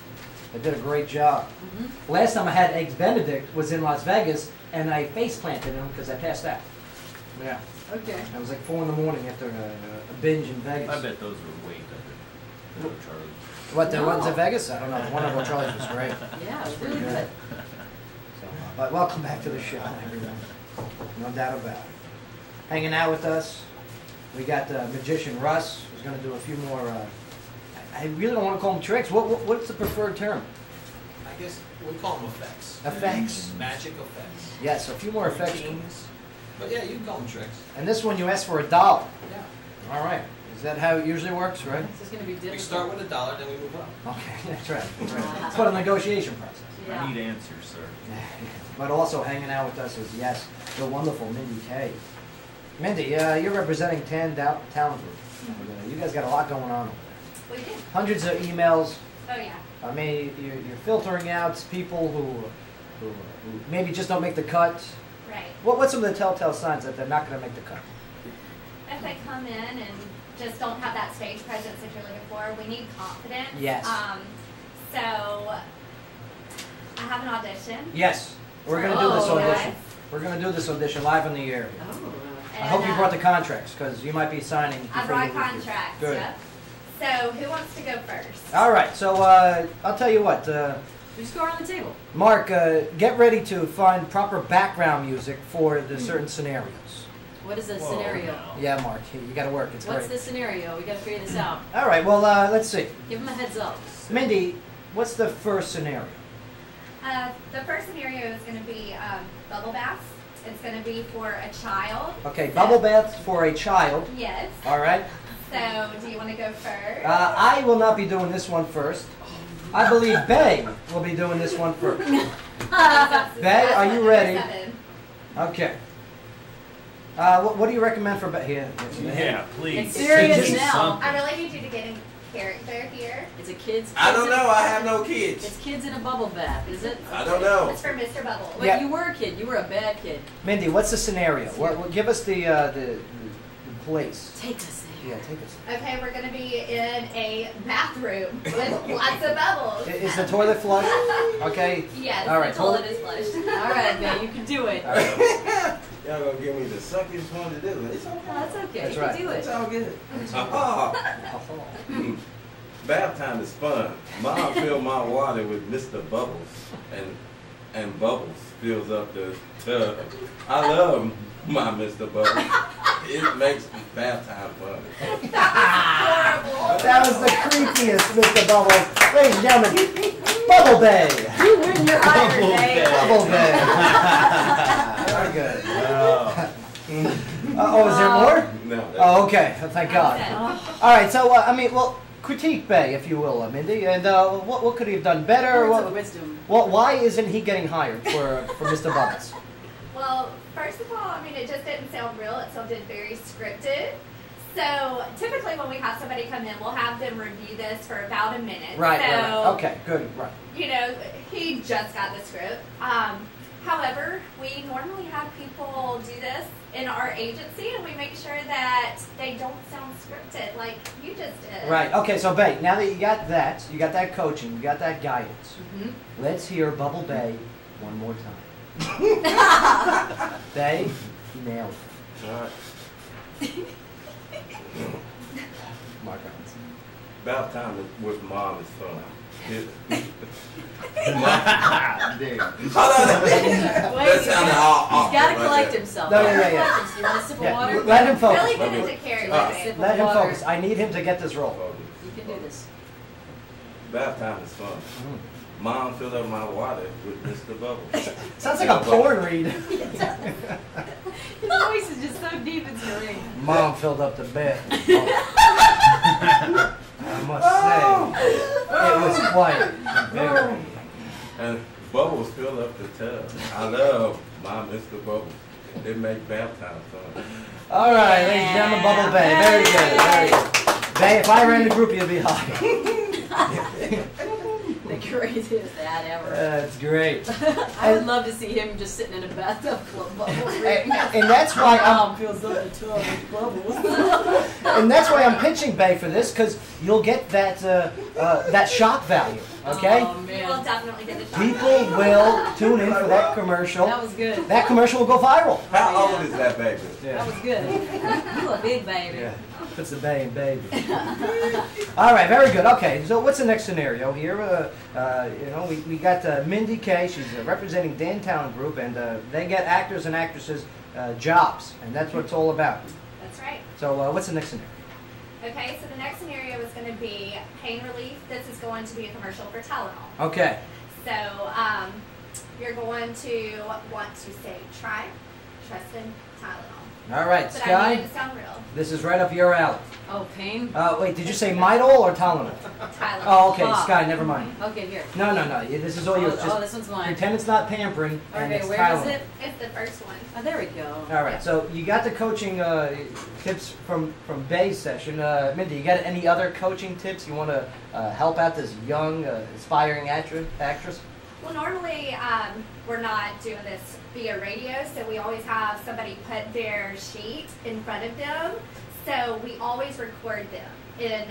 They did a great job. Mm-hmm. Last time I had Eggs Benedict was in Las Vegas, and I face planted them because I passed out. Yeah. Okay. I was like 4 in the morning after a binge in Vegas. I bet those were way better than Charlie. What, the ones No. in Vegas? I don't know. The one at O'Charley's was great. Yeah, it was really Pretty good. So, but welcome back to the show, everyone. No doubt about it. Hanging out with us, we got magician Russ, who's going to do a few more. I really don't want to call them tricks. What's the preferred term? I guess we call them effects. Effects. Magic effects. Yes, a few more effects. Routines. But yeah, you can call them tricks. And this one you ask for $1. Yeah. All right. Is that how it usually works, right? This is going to be difficult. We start with $1, then we move up. Okay, that's right. That's right. That's part of the negotiation process. Yeah. I need answers, sir. But also hanging out with us is, yes, the wonderful Mindy K. Mindy, you're representing Talent Group. You guys got a lot going on over there. We do. Hundreds of emails. Oh yeah. I mean, you're filtering out people who maybe just don't make the cut. Right. What's some of the telltale signs that they're not going to make the cut? If they come in and just don't have that stage presence that you're looking for, we need confidence. Yes. So I have an audition. Yes. We're going to do this Oh, audition. yes. We're going to do this audition live on the air. Oh. I hope you And, brought the contracts because you might be signing. I before brought you leave. contracts. Good. Yep. So who wants to go first? All right. So I'll tell you what. We just go around the table. Mark, get ready to find proper background music for the certain scenarios. What is the Whoa, scenario? now. Yeah, Mark, you got to work. It's What's great. the scenario? We got to figure this out. All right. Well, let's see. Give them a heads up. Mindy, what's the first scenario? The first scenario is going to be bubble baths. It's going to be for a child. Okay, bubble baths for a child. Yes. All right. So do you want to go first? I will not be doing this one first. I believe Bay will be doing this one first. Bay, are you ready? Okay. What do you recommend for Bay? Here. Yeah, please. It's serious Just now. something. I really need you to get in character here. It's a kids. I don't kids in- know. I have no kids. It's kids in a bubble bath, is it? I don't know. It's for Mr. Bubble. But Yeah. you were a kid. You were a bad kid. Mindy, what's the scenario? Give us the place. Take us there. Yeah, take us. Okay, we're gonna be in a bathroom with lots of bubbles. Is the toilet flush? Okay. Yes, All right, the toilet is flushed. All right, man, you can do it. All right. Y'all gonna give me the suckiest one to do. It's okay. That's okay. That's you right. can do it. It's all good. Bath time is fun. Mom filled my water with Mr. Bubbles, and Bubbles fills up the tub. I love my Mr. Bubbles. It makes bath time fun. Horrible. That was the creepiest Mr. Bubbles. Ladies and gentlemen, Bubble Bay. You win your hire, Dave. Bubble Bay. Very good. Oh, is there more? No. Oh, okay. Thank God. All right. So, I mean, well, critique Bay, if you will, Mindy. And what could he have done better? Words of wisdom. Why isn't he getting hired for Mr. Bubbles? Well, first of all, I mean, it just didn't sound real. It sounded very scripted. So typically when we have somebody come in, we'll have them review this for about a minute. Right. So, Right. Okay. Good. Right. You know, he just got the script. However, we normally have people do this in our agency, and we make sure that they don't sound scripted like you just did. Right. Okay. So, Bay, now that you got that coaching, you got that guidance. Mm-hmm. Let's hear Bubble Bay one more time. Bay, you nailed it. All right. Mark Evans. Bath time with Mom is fun. Damn. That sounded all He's got to right collect there. himself. No, He's gotta yeah. collect himself. You want a sip of Yeah, water? let him focus. Really good to carry Let with sip it. Let him water. focus. I need him to get this roll. You can do this. Bath time is fun. Mom filled up my water with Mr. Bubbles. Sounds like a porn read. His voice is just so deep and serene. Mom filled up the bed. I must say, it was quite very. And Bubbles filled up the tub. I love my Mr. Bubbles. It makes bath time fun. All right, ladies and gentlemen, Bubble Bay. Very good. Very good. Bay, if I ran the group, you'd be high. The craziest ad ever. That's great. I would love to see him just sitting in a bathtub full of bubbles. And that's why Mom feels up the tub with bubbles. And that's why I'm pitching Bay for this, because you'll get that shock value. Okay. Oh, We man. will definitely get the shot. People will tune in for that commercial. That was good. That commercial will go viral. How old is that baby? That was good. You a big baby. Yeah. Puts the bay in baby. All right, very good. Okay, so what's the next scenario here? You know, we got Mindy Kay. She's representing Dantown Group, and they get actors and actresses jobs, and that's what it's all about. That's right. So what's the next scenario? Okay, so the next scenario is going to be pain relief. This is going to be a commercial for Tylenol. Okay. So you're going to want to say, try, trust in Tylenol. All right, But I Sky, need it to sound real. this is right up your alley. Oh, pain? Wait, did you say Midol or Tylenol? Tylenol. Oh, okay, Ah. Sky, never mind. Okay, here. No, this is all yours. Oh, Just this one's mine. pretend it's not pampering, and Okay, it's where Tylenol. is it? It's the first one. Oh, there we go. All right, so you got the coaching tips from Bay's session. Mindy, you got any other coaching tips you want to help out this young, aspiring actress? Well, normally we're not doing this via radio, so we always have somebody put their sheet in front of them. So we always record them in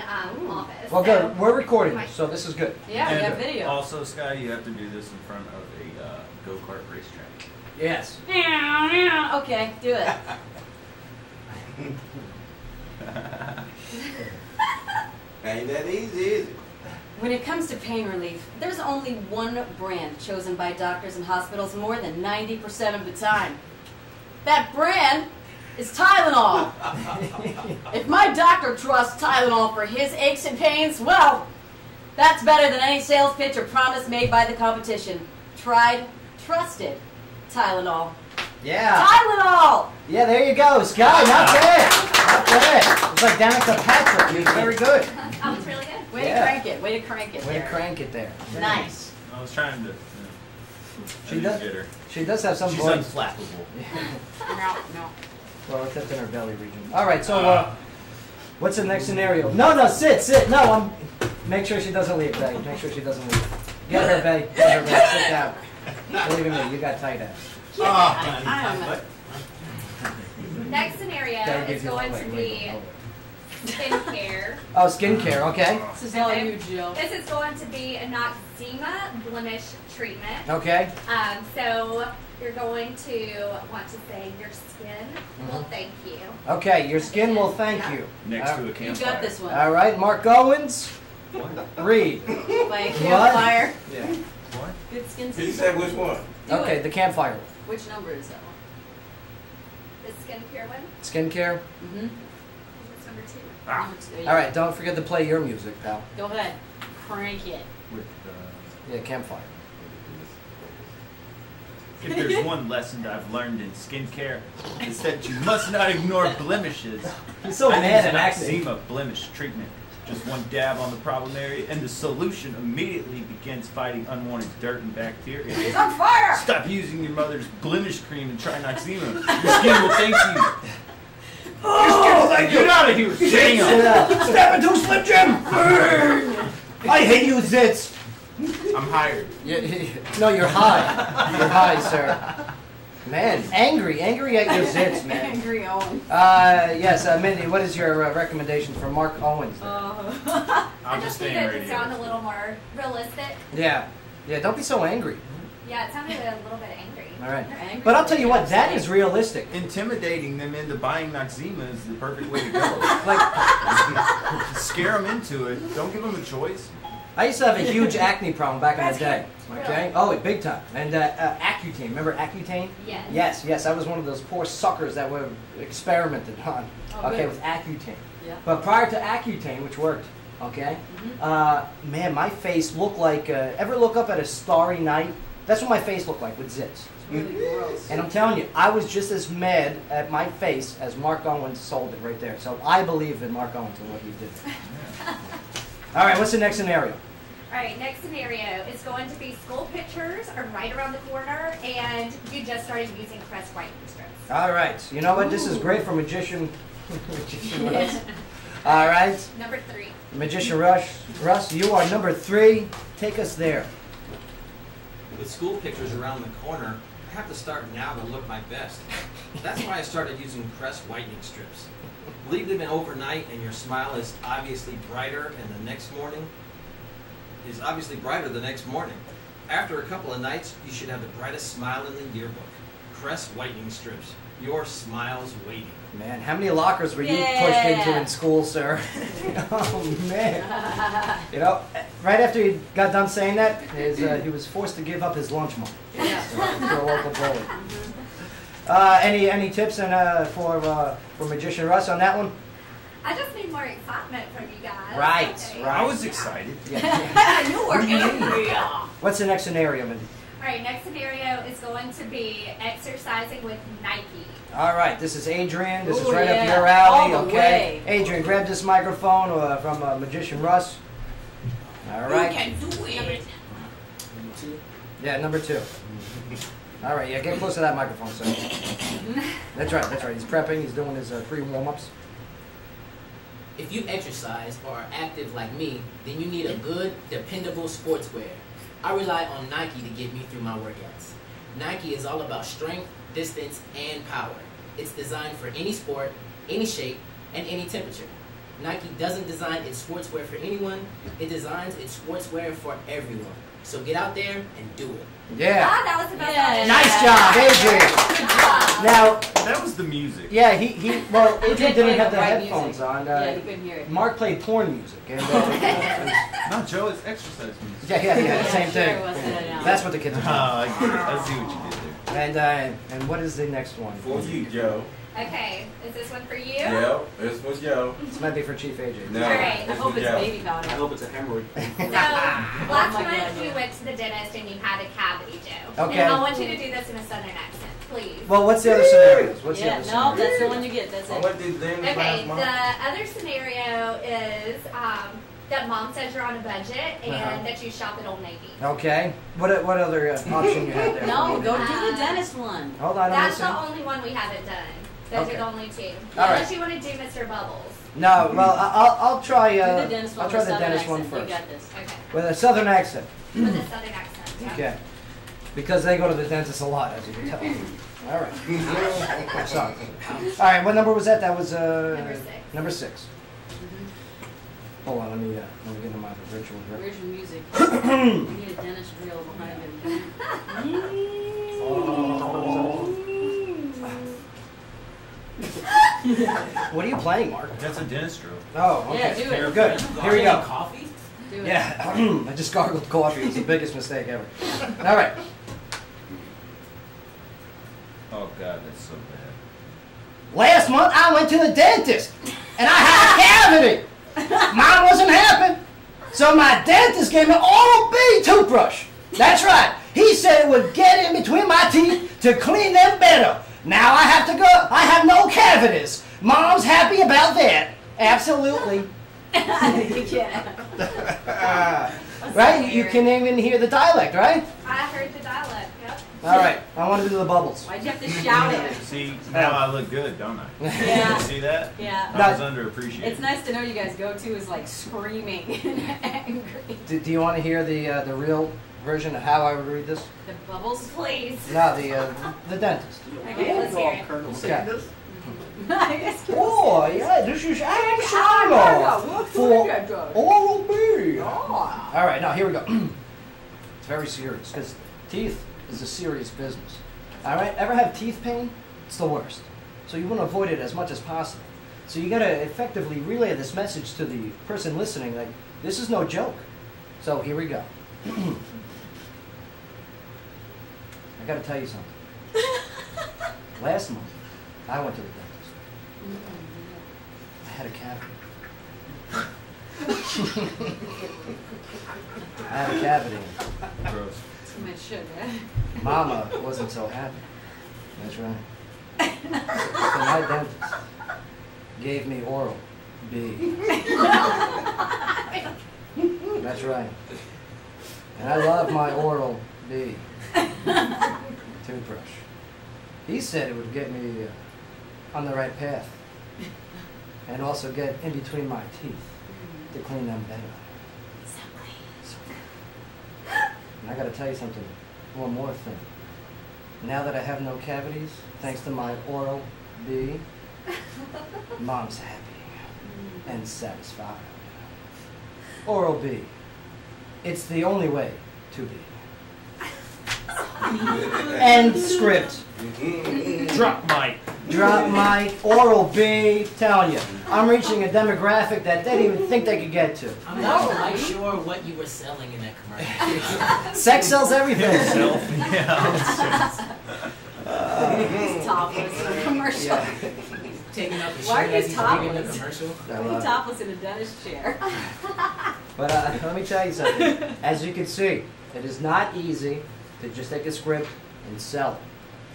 office. Well, So good. We're recording we this, might- so this is good. Yeah, we And got video. Also, Sky, you have to do this in front of a go-kart racetrack. Yes. Okay, do it. Ain't that easy, is it? When it comes to pain relief, there's only one brand chosen by doctors and hospitals more than 90% of the time. That brand is Tylenol. If my doctor trusts Tylenol for his aches and pains, well, that's better than any sales pitch or promise made by the competition. Tried, trusted Tylenol. Yeah. Tylenol! Yeah, there you go, Sky. Not bad. Not bad. It's like Danica Patrick. You're very good. Oh, it's really good. Way to Yeah. crank it. Way to crank it. Way to there. crank it there. Nice. I was trying to. She does. Get her. She does have some She's voice. unflappable. No. Well, except in her belly region. All right, so what's the next scenario? No, sit. No, make sure she doesn't leave, Bay. Make sure she doesn't leave. Get her, Bay. Get her, Bay. Sit down. Believe in me, you got tight ass. I don't know. Next scenario Gotta give is you- going wait, to wait, be hold skincare. Oh, skincare. Okay. This is all you, Jill. This is going to be an eczema blemish treatment. Okay. So you're going to want to say your skin will thank you. Okay, your skin will thank you. Next to a You campfire. got this one. All right, Mark Owens. Read. By a What? campfire. Yeah. What? Good skin. He said which one? Do Okay, it. the campfire. Which number is that one? The skincare one. Skincare. Mm-hmm. That's number 2. Ah. All right, don't forget to play your music, pal. Go ahead. Crank it. With, Yeah, campfire. if there's one lesson that I've learned in skincare, it's that you must not ignore blemishes. He's so I mad use at acting. eczema blemish treatment. Just one dab on the problem area, and the solution immediately begins fighting unwanted dirt and bacteria. It's on fire! Stop using your mother's blemish cream and try Noxzema. Your skin will thank you. Your skin will thank you. Get out of here, Sam! Step into Slim Jim! I hate you, Zitz! I'm hired. No, you're high. You're high, sir. Man, angry at your zits, man. Angry Owen. Yes, Mindy, what is your recommendation for Mark Owens? I I'm just just need staying it right to sound a here. little more realistic. Yeah, don't be so angry. Yeah, it sounded a little bit angry. All right, You're angry but I'll tell you what, with that me. is realistic. Intimidating them into buying Noxzema is the perfect way to go. Like, Scare them into it. Don't give them a choice. I used to have a huge acne problem back in the That's day. good. Okay, oh, big time. And Accutane, remember Accutane? Yes. Yes, I was one of those poor suckers that were experimented on. Oh, Okay, good. with Accutane. Yeah. But prior to Accutane, which worked, okay, man, my face looked like, ever look up at a starry night? That's what my face looked like with zits. It's really gross. And I'm telling you, I was just as mad at my face as Mark Owens sold it right there. So I believe in Mark Owens and what he did. All right, what's the next scenario? All right, next scenario is going to be school pictures are right around the corner, and you just started using Crest whitening strips. All right, you know what? This is great for Magician Russ. All right, Number 3. Magician Russ, you are number 3. Take us there. With school pictures around the corner, I have to start now to look my best. That's why I started using Crest whitening strips. Leave them in overnight and your smile is obviously brighter the next morning. After a couple of nights, you should have the brightest smile in the yearbook. Crest whitening strips. Your smile's waiting. Man, how many lockers were you pushed into in school, sir? Oh, man. You know, right after he got done saying that, he was forced to give up his lunch money. Yeah. To a local bully. Any tips for Magician Russ on that one? I just need more excitement from you guys. Right, Okay. right. I was excited. Yeah. You were angry. What's the next scenario, Mindy? All right, next scenario is going to be exercising with Nike. All right, this is Adrian. This is Ooh, right up yeah. your alley, All the okay? way. Adrian, grab this microphone from Magician Russ. All right. You can do it. Yeah, number 2. All right, yeah, get close to that microphone, sir. That's right. He's prepping. He's doing his pre-warm-ups. If you exercise or are active like me, then you need a good, dependable sportswear. I rely on Nike to get me through my workouts. Nike is all about strength, distance, and power. It's designed for any sport, any shape, and any temperature. Nike doesn't design its sportswear for anyone, it designs its sportswear for everyone. So get out there and do it. Yeah. That was the best Yeah. one. Nice job, Adrian. Good job. Now, That was the music. yeah, well, Adrian did didn't play have the the right headphones music. on. Yeah, you couldn't hear it. Mark played porn music. And, No, Joe, it's exercise music. yeah, same Sure thing. it was that now. That's what the kids are Oh, doing. I get it. I see what you did there. And what is the next one? For you, Joe. Okay, is this one for you? Yep, this was Joe. This might be for Chief AJ. No, All right. I this hope was it's Joe. baby powder. I hope it's a hemorrhoid. So, Oh last my month God, we yeah. went to the dentist and you had a cavity, Joe. Okay. And I want you to do this in a southern accent, please. Well, what's the other scenarios? What's the Yeah, other no, scenarios? that's the one you get. That's I it. went to the dentist Okay, last month. the other scenario is that mom says you're on a budget and Uh-huh. that you shop at Old Navy. Okay. What other option you have there? No, go do the dentist one. Hold on, I'm That's the listening. only one we haven't done. Those Okay. are the only 2. All right. Unless you want to do Mr. Bubbles. No, well, I'll try. Do the dentist one. I'll try with the southern dentist one accent. first You got this. Okay. with a southern accent. With a southern accent. Yeah. Okay. Because they go to the dentist a lot, as you can tell. All right. Sorry. All right. What number was that? That was Number 6. Number 6. Hold on, let me get into my ritual here. Where's your music? We need a dentist drill behind him. What are you playing, Mark? That's a dentist drill. Oh, okay. Yeah, do it. Good. Here we go. Coffee? Do it. Yeah, I just gargled coffee. It's the biggest mistake ever. All right. Oh God, that's so bad. Last month, I went to the dentist, and I had a cavity. Mine wasn't happy. So my dentist gave me an Oral-B toothbrush. That's right. He said it would get in between my teeth to clean them better. Now I have to go. I have no cavities. Mom's happy about that. Absolutely. Right? You can even hear the dialect, right? I heard the dialect, yep. All right. I want to do the bubbles. Why'd you have to shout it? See, now I look good, don't I? Yeah. See that? Yeah. I was underappreciated. It's nice to know you guys go to is like screaming and angry. Do you want to hear the real version of how I would read this? The bubbles, please. No, the dentist. Okay, let's hear it. Colonel Okay. Sanders. I guess Oh, yeah, this is Adam Sandler for Oral-B. Oh. All right, now here we go. It's very serious because teeth is a serious business. All right, ever have teeth pain? It's the worst. So you want to avoid it as much as possible. So you got to effectively relay this message to the person listening, like, this is no joke. So here we go. I got to tell you something. Last month, I went to the dentist. I had a cavity. I had a cavity. Gross. Too much sugar. Mama wasn't so happy. That's right. So my dentist gave me Oral-B. That's right. And I love my Oral-B toothbrush. He said it would get me on the right path and also get in between my teeth to clean them better. So clean. And I got to tell you something, one more thing. Now that I have no cavities, thanks to my Oral-B, Mom's happy and satisfied. Oral-B, it's the only way to be. End script. Drop mic. Drop mic. Oral-B. Telling you, I'm reaching a demographic that they didn't even think they could get to. I'm not quite sure what you were selling in that commercial. Sex sells everything. He's topless in a commercial. Yeah. Taking up the Why are shirt you as he's reading the topless? commercial. He's topless in a dentist chair. But let me tell you something. As you can see, it is not easy to just take a script and sell it.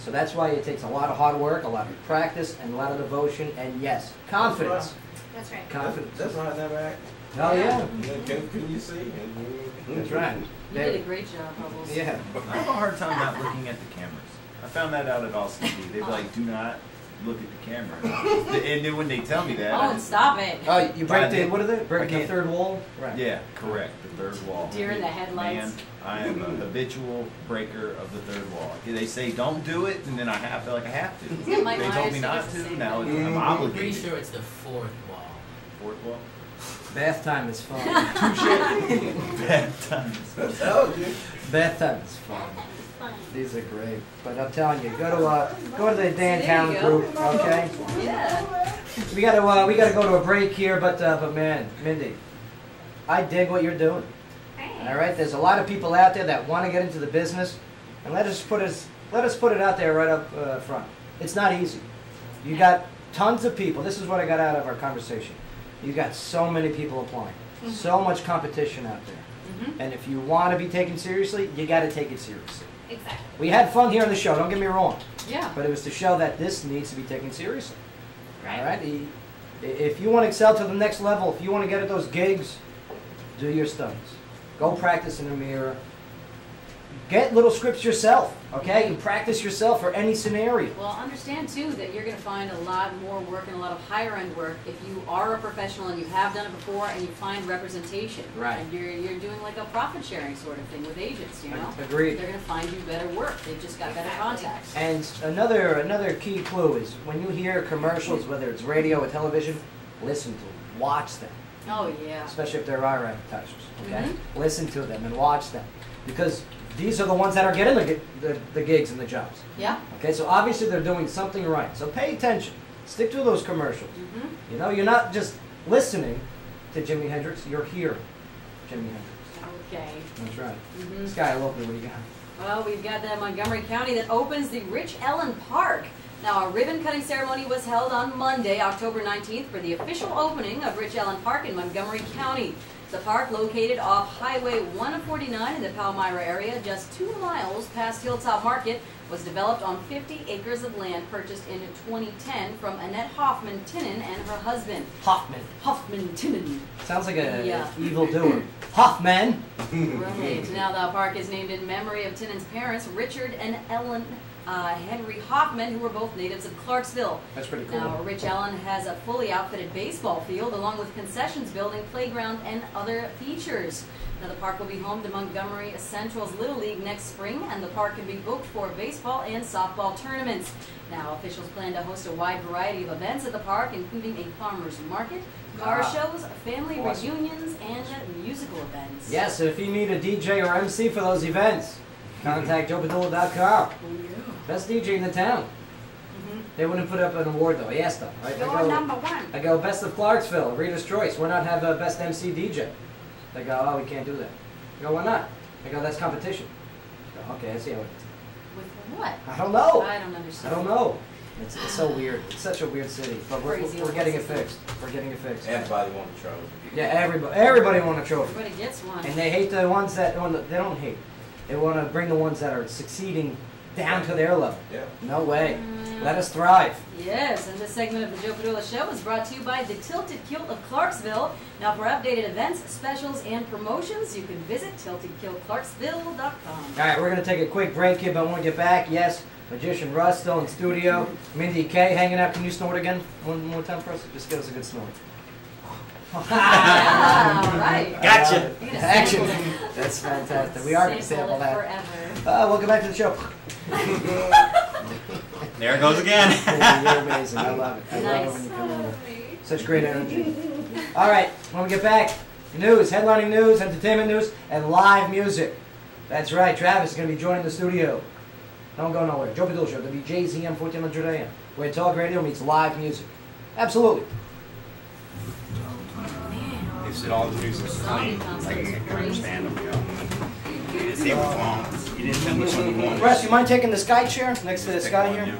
So that's why it takes a lot of hard work, a lot of practice, and a lot of devotion, and yes, confidence. That's right. Confidence. That's why I never act. Oh yeah. Can you see? That's right. You did a great job, Bubbles. Yeah. I have a hard time not looking at the cameras. I found that out at Austin TV. They're like, do not look at the camera. And then when they tell me that, Oh, stop it. Oh, you break the, I what is it? Break the can't- third wall? Right. yeah, correct, the third wall. Deer in the headlights. Man, I am a habitual breaker of the third wall. They say don't do it, and then I feel like I have to. Yeah, Mike They told me Myers not says the to. same Now thing. I'm I'm pretty obligated. sure it's the fourth wall. Fourth wall. Bath time is fun. Bad times. Told you. Bath time is fun. These are great. But I'm telling you, go to the Dan There Town you go. group, okay? Yeah. We gotta go to a break here, but man, Mindy, I dig what you're doing. All right, there's a lot of people out there that want to get into the business, and let us put it out there right up front. It's not easy. You got tons of people. This is what I got out of our conversation. You got so many people applying, so much competition out there, and if you want to be taken seriously, you got to take it seriously. Exactly. We had fun here on the show. Don't get me wrong. Yeah. But it was to show that this needs to be taken seriously. Right. All right? If you want to excel to the next level, if you want to get at those gigs, do your studies. Go practice in the mirror. Get little scripts yourself, okay? And practice yourself for any scenario. Well, understand too that you're going to find a lot more work and a lot of higher end work if you are a professional and you have done it before and you find representation. Right. And you're doing like a profit sharing sort of thing with agents, you know? Agreed. They're going to find you better work. They've just got better contacts. And another key clue is when you hear commercials, whether it's radio or television, listen to them, watch them. Oh, yeah. especially if they're our advertisers. Okay, Mhm. listen to them and watch them, because these are the ones that are getting the gigs and the jobs. Yeah. Okay, so obviously they're doing something right. So pay attention. Stick to those commercials. Mm-hmm. You know, you're not just listening to Jimi Hendrix. You're hearing Jimi Hendrix. Okay. That's right. Mm-hmm. This guy, locally, what do you got? Well, we've got the Montgomery County that opens the Rich Ellen Park. Now, a ribbon-cutting ceremony was held on Monday, October 19th, for the official opening of Rich Ellen Park in Montgomery County. The park, located off Highway 149 in the Palmyra area, just 2 miles past Hilltop Market, was developed on 50 acres of land purchased in 2010 from Annette Hoffman-Tinnen and her husband. Hoffman-Tinnen. Sounds like a Yeah. evil doer. Hoffman. Right. Now the park is named in memory of Tinnen's parents, Richard and Ellen Henry Hoffman, who were both natives of Clarksville. That's pretty cool. Now, Rich Ellen has a fully outfitted baseball field, along with concessions building, playground, and other features. Now, the park will be home to Montgomery Central's Little League next spring, and the park can be booked for baseball and softball tournaments. Now, officials plan to host a wide variety of events at the park, including a farmer's market, car shows, family reunions, and musical events. Yes, and if you need a DJ or MC for those events, contact joepadula.com. Best DJ in the town. They wouldn't put up an award though. I asked them. Right? You're number one. I go, best of Clarksville, Reader's Choice. Why not have a best MC DJ? They go, oh, we can't do that. I go, why not? I go, that's competition. I go, okay, I see how it is. With what? I don't know. I don't understand. I don't know. It's so weird. It's such a weird city. But we're Crazy getting it old fixed. We're getting it fixed. Everybody want a trophy. Yeah, everybody want a trophy. Everybody gets one. And they hate the ones that, they don't hate. They want to bring the ones that are succeeding down to their level. Yeah. No way. Let us thrive. Yes, and this segment of the Joe Padula Show is brought to you by the Tilted Kilt of Clarksville. Now, for updated events, specials, and promotions, you can visit tiltedkiltclarksville.com. All right, we're going to take a quick break here, but when we get back, yes, Magician Russ still in studio. Mindy K hanging out. Can you snort again? One more time for us? Just give us a good snort. All right. Gotcha. You're gonna Action. sample it. That's fantastic. We are going to sample it that. forever. Welcome back to the show. There it goes again. You're amazing. I love it. I love it when you come in. Such great energy. All right, when we get back, news, headlining news, entertainment news, and live music. That's right, Travis is going to be joining the studio. Don't go nowhere. Joe Padula Show, WJZM 1400 AM, where talk radio meets live music. Absolutely. They said all the music's clean. Like, I can understand them, you know. They didn't say what's wrong. You didn't tell me what you wanted. Russ, you mind taking the sky chair next to the sky here?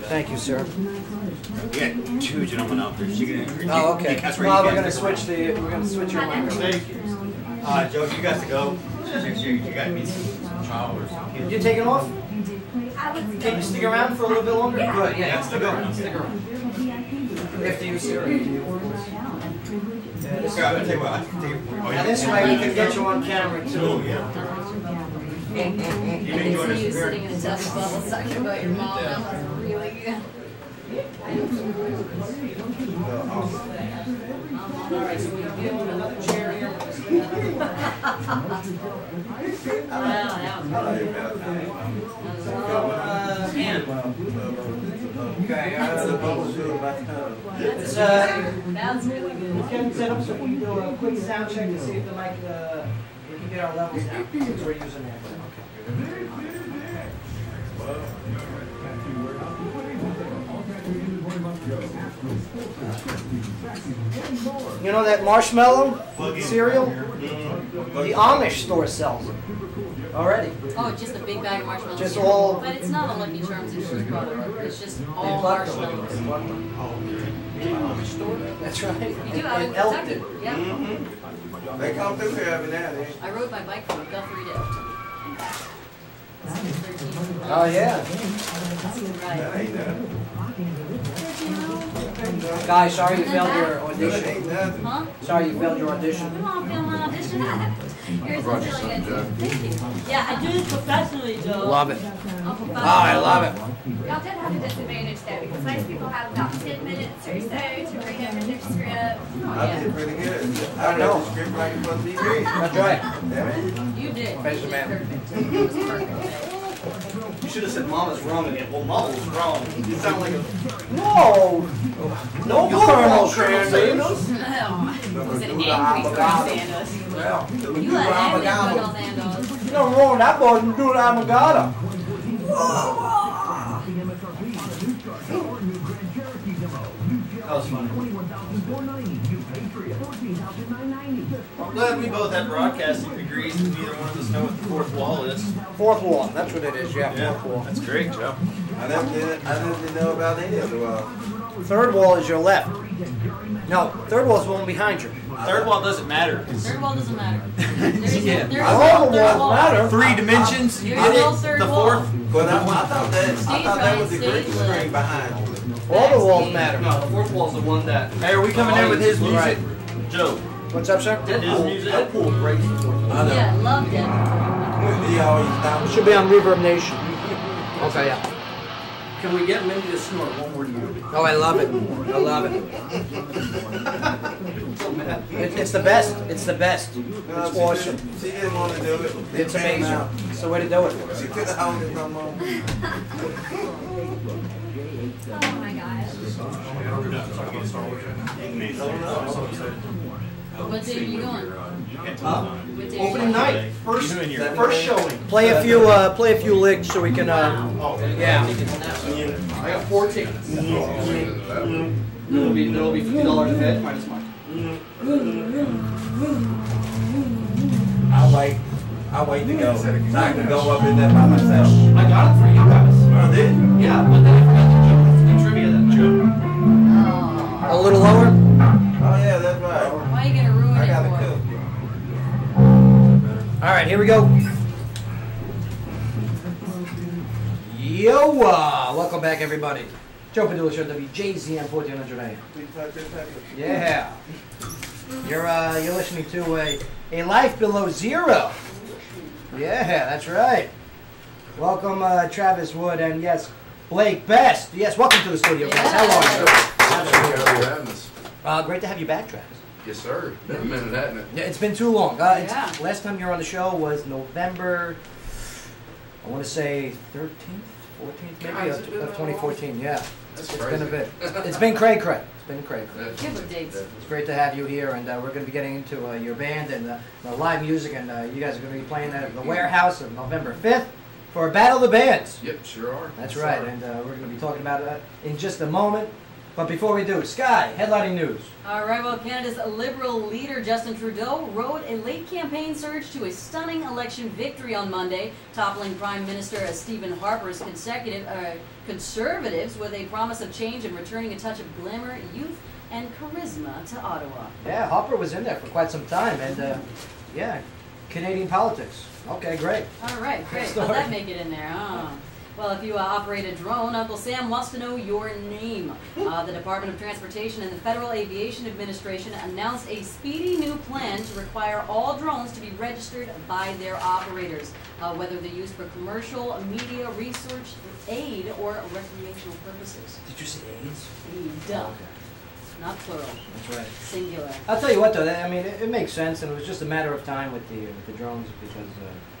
Thank you, sir. We got 2 gentlemen out there. Oh, okay. That's where Well, you we're guys gonna are switch the. We're gonna switch your microphone. Joe, you got to go. Make sure you got me some child or some kids. You taking off? I was Can you stick around for a little bit longer? Yeah. Good. Yeah, Yeah, stick around. Stick around. After you, sir. After you, of course. Yeah, this Okay, I'll tell you what. I can take it. Oh, Now this way we can get you on camera Oh, too. yeah. I can see you sitting in a dust bubble talking about your mom. That was really good. All right, so we give him another chair here. Okay. That's really good. Let's get him set up so we can do a quick sound check to see if the mic, we can get our levels down since we're using that. You know that marshmallow cereal? The Amish store sells it already. Oh, just a big bag of marshmallows. Just all- But it's not a Lucky Charms Citrus product. It's just all They plucked them. marshmallows. They plucked them. That's right. You do out in In Elkton. Kentucky. Yep. They come through here every now and then. I rode my bike from Guthrie to Elkton. And back. Oh yeah. That ain't nothing. Guys, sorry you failed your That audition. ain't nothing. Huh? Sorry you failed your audition. You want to film an audition? Yours brought is you really something, good. Joe. Thank you. Yeah, I do this professionally, Joe. Love it. I'm Oh, professional. I love it. Y'all did have a disadvantage though, because most people have about 10 minutes or so to read over their script. I did pretty good. I read the script like it's supposed to be read. That's right. Damn it. You did. Praise the You did man. perfect. It was perfect. You should have said Mama's wrong again. Well, Mama's wrong. You sound like a... No! No Colonel Sanders! Was an angry Colonel Sanders. You an angry Colonel Sanders. You don't wrong that boy can do that Amagata. That was funny. I'm glad we both have broadcasting degrees and neither one of us know what the fourth wall is. Fourth wall, that's what it is, yeah, fourth wall. That's great, Joe. I didn't know about any of the walls. Third wall is your left. No, third wall is the one behind you. Third wall doesn't matter. Third wall doesn't matter. There's Yeah. there's All no the third walls wall. matter. 3 dimensions. You There's get no it. third The wall. fourth. But I thought that was the right, green stage left. screen behind you. All the walls matter. No, the fourth wall's the one that. Hey, are we coming in with his music? Right. Joe. What's up, sir? His music. Deadpool breaks the fourth wall. I know. Yeah, love that. He always stopped. It should be on Reverb Nation. Okay, yeah. Can we get Mindy to snort one more time? Oh, I love it. I love it. It's the best. It's the best. It's awesome. She didn't want to do it. It's amazing. It's the way to do it. She couldn't hold it no more. Oh my gosh. What day are you going? Huh? What day Opening night. First showing. Play a few licks so we can. Yeah. I got 4 tickets. It'll be $50 a head minus mine. I'll wait to go. So I can go up in there by myself. I got it for you guys. Oh, did? Yeah, but then I forgot to do trivia that night. Oh. A little lower. Oh yeah, that's right. Why are you gonna ruin I it gotta for? cook. All right, here we go. Yo, welcome back, everybody. Joe Padula Show, WJZM 1400 AM. Yeah. You're listening to a Life Below Zero. Yeah, that's right. Welcome, Travis Wood, and yes, Blake Best. Yes, welcome to the studio, guys. How are you? Great to have you back, Travis. Yes, sir. Been a minute, hasn't it? Yeah, it's been too long. Last time you were on the show was November, I want to say 13th, 14th, maybe, of 2014. Yeah. That's It's crazy. been a bit. It's been cray-cray. It's been cray-cray. Give her dates. It's great to have you here, and we're going to be getting into your band and the live music, and you guys are going to be playing at the Warehouse on November 5th for a Battle of the Bands. Yep, sure are. That's Yes, right, sir. and we're going to be talking about that in just a moment. But before we do, Sky, headlining news. All right, well, Canada's Liberal leader, Justin Trudeau, rode a late campaign surge to a stunning election victory on Monday, toppling Prime Minister Stephen Harper's Conservatives with a promise of change and returning a touch of glamour, youth, and charisma to Ottawa. Yeah, Harper was in there for quite some time, and yeah, Canadian politics. Okay, great. All right, great. How'd that make it in there? Huh? Well, if you operate a drone, Uncle Sam wants to know your name. The Department of Transportation and the Federal Aviation Administration announced a speedy new plan to require all drones to be registered by their operators, whether they're used for commercial, media, research, aid, or recreational purposes. Did you say AIDS? Aid. Okay. Not plural. That's right. Singular. I'll tell you what, though. I mean, it makes sense, and it was just a matter of time with the drones because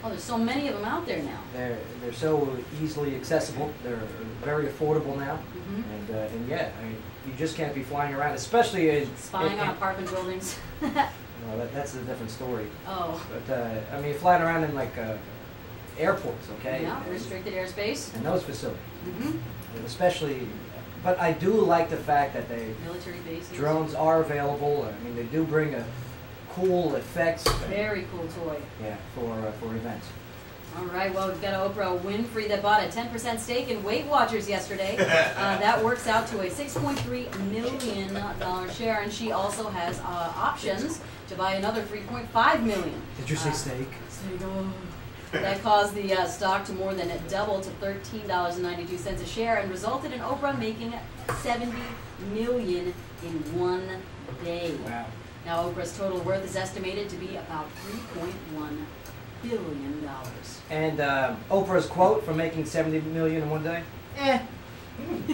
Oh, there's so many of them out there now. they're so easily accessible. They're very affordable now, Mm-hmm. and yeah, I mean, you just can't be flying around, especially Spying on apartment buildings. Well, that's a different story. Oh. But I mean, flying around in like airports, okay? Yeah, restricted airspace. And those facilities, Mm-hmm. especially. But I do like the fact that Military bases. drones are available. I mean, they do bring a cool effects. Very cool toy. Yeah, for events. All right, well, we've got Oprah Winfrey that bought a 10% stake in Weight Watchers yesterday. That works out to a $6.3 million share, and she also has options to buy another $3.5 million. Did you say steak? Steak, oh. That caused the stock to more than double to $13.92 a share and resulted in Oprah making $70 million in one day. Wow. Now, Oprah's total worth is estimated to be about $3.1 billion. And Oprah's quote for making $70 million in one day?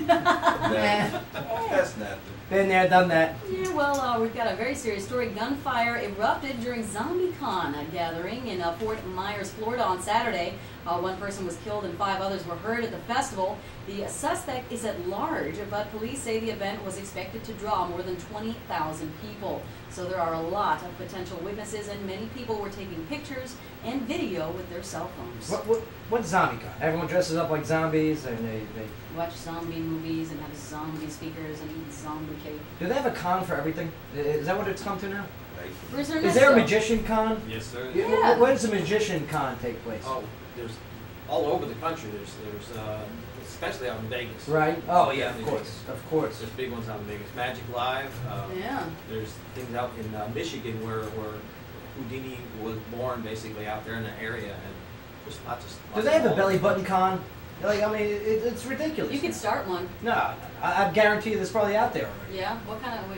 That's nothing. Been there, done that. Yeah, well, we've got a very serious story. Gunfire erupted during ZombieCon, a gathering in Fort Myers, Florida on Saturday. One person was killed and 5 others were hurt at the festival. The suspect is at large, but police say the event was expected to draw more than 20,000 people. So there are a lot of potential witnesses, and many people were taking pictures and video with their cell phones. What's ZombieCon? Everyone dresses up like zombies and they Watch zombie movies and have zombie speakers and eat zombie cake. Do they have a con for everything? Is that what it's come to now? Is there a magician con? Yes, sir. Yeah. Where does a magician con take place? Oh, there's all over the country. There's especially out in Vegas. Right. Oh yeah, Definitely of course, Vegas. of course. There's big ones out in Vegas. Magic Live. Yeah. There's things out in Michigan where Houdini was born, basically out there in the area, and there's lots of. Do they have a belly button con? Like, I mean, it's ridiculous. You could start one. No, I guarantee you, there's probably out there already. Yeah. What kind of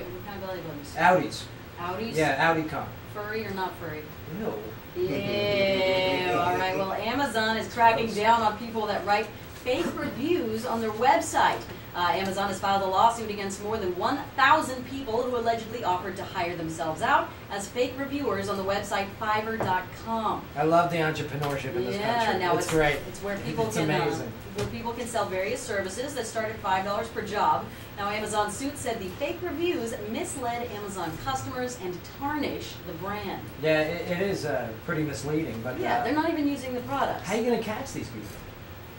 belly buttons? Audis. Audis. Yeah, Audi con. Furry or not furry? No. Yeah. All right. Well, Amazon is cracking down on people that write fake reviews on their website. Amazon has filed a lawsuit against more than 1,000 people who allegedly offered to hire themselves out as fake reviewers on the website Fiverr.com. I love the entrepreneurship in this country. Now it's great. It's where people it's can amazing. Where people can sell various services that start at $5 per job. Now, Amazon suit said the fake reviews misled Amazon customers and tarnish the brand. Yeah, it is pretty misleading, but Yeah, they're not even using the products. how are you going to catch these people?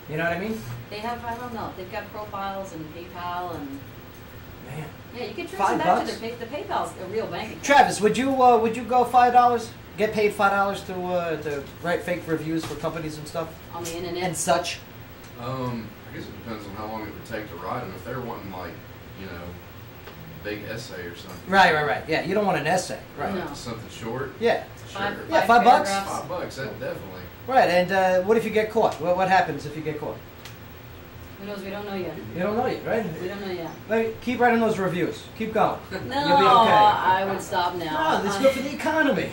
You know what I mean? They have, I don't know, they've got profiles and PayPal and. Man. Yeah, you can trace them $5? back to the PayPal's a real bank account. Travis, would you go $5? Get paid $5 to write fake reviews for companies and stuff On the internet and such? I guess it depends on how long it would take to write them. If they're wanting like, big essay or something. Right. Yeah, you don't want an essay, right? No. Something short. Yeah. Sure. Yeah, $5. paragraphs. $5, that definitely. Right, and what if you get caught? What happens if you get caught? Who knows? We don't know yet. You don't know yet, right? We don't know yet. Like, keep writing those reviews. Keep going. No, You'll be okay. I would stop now. No, this is good for the economy.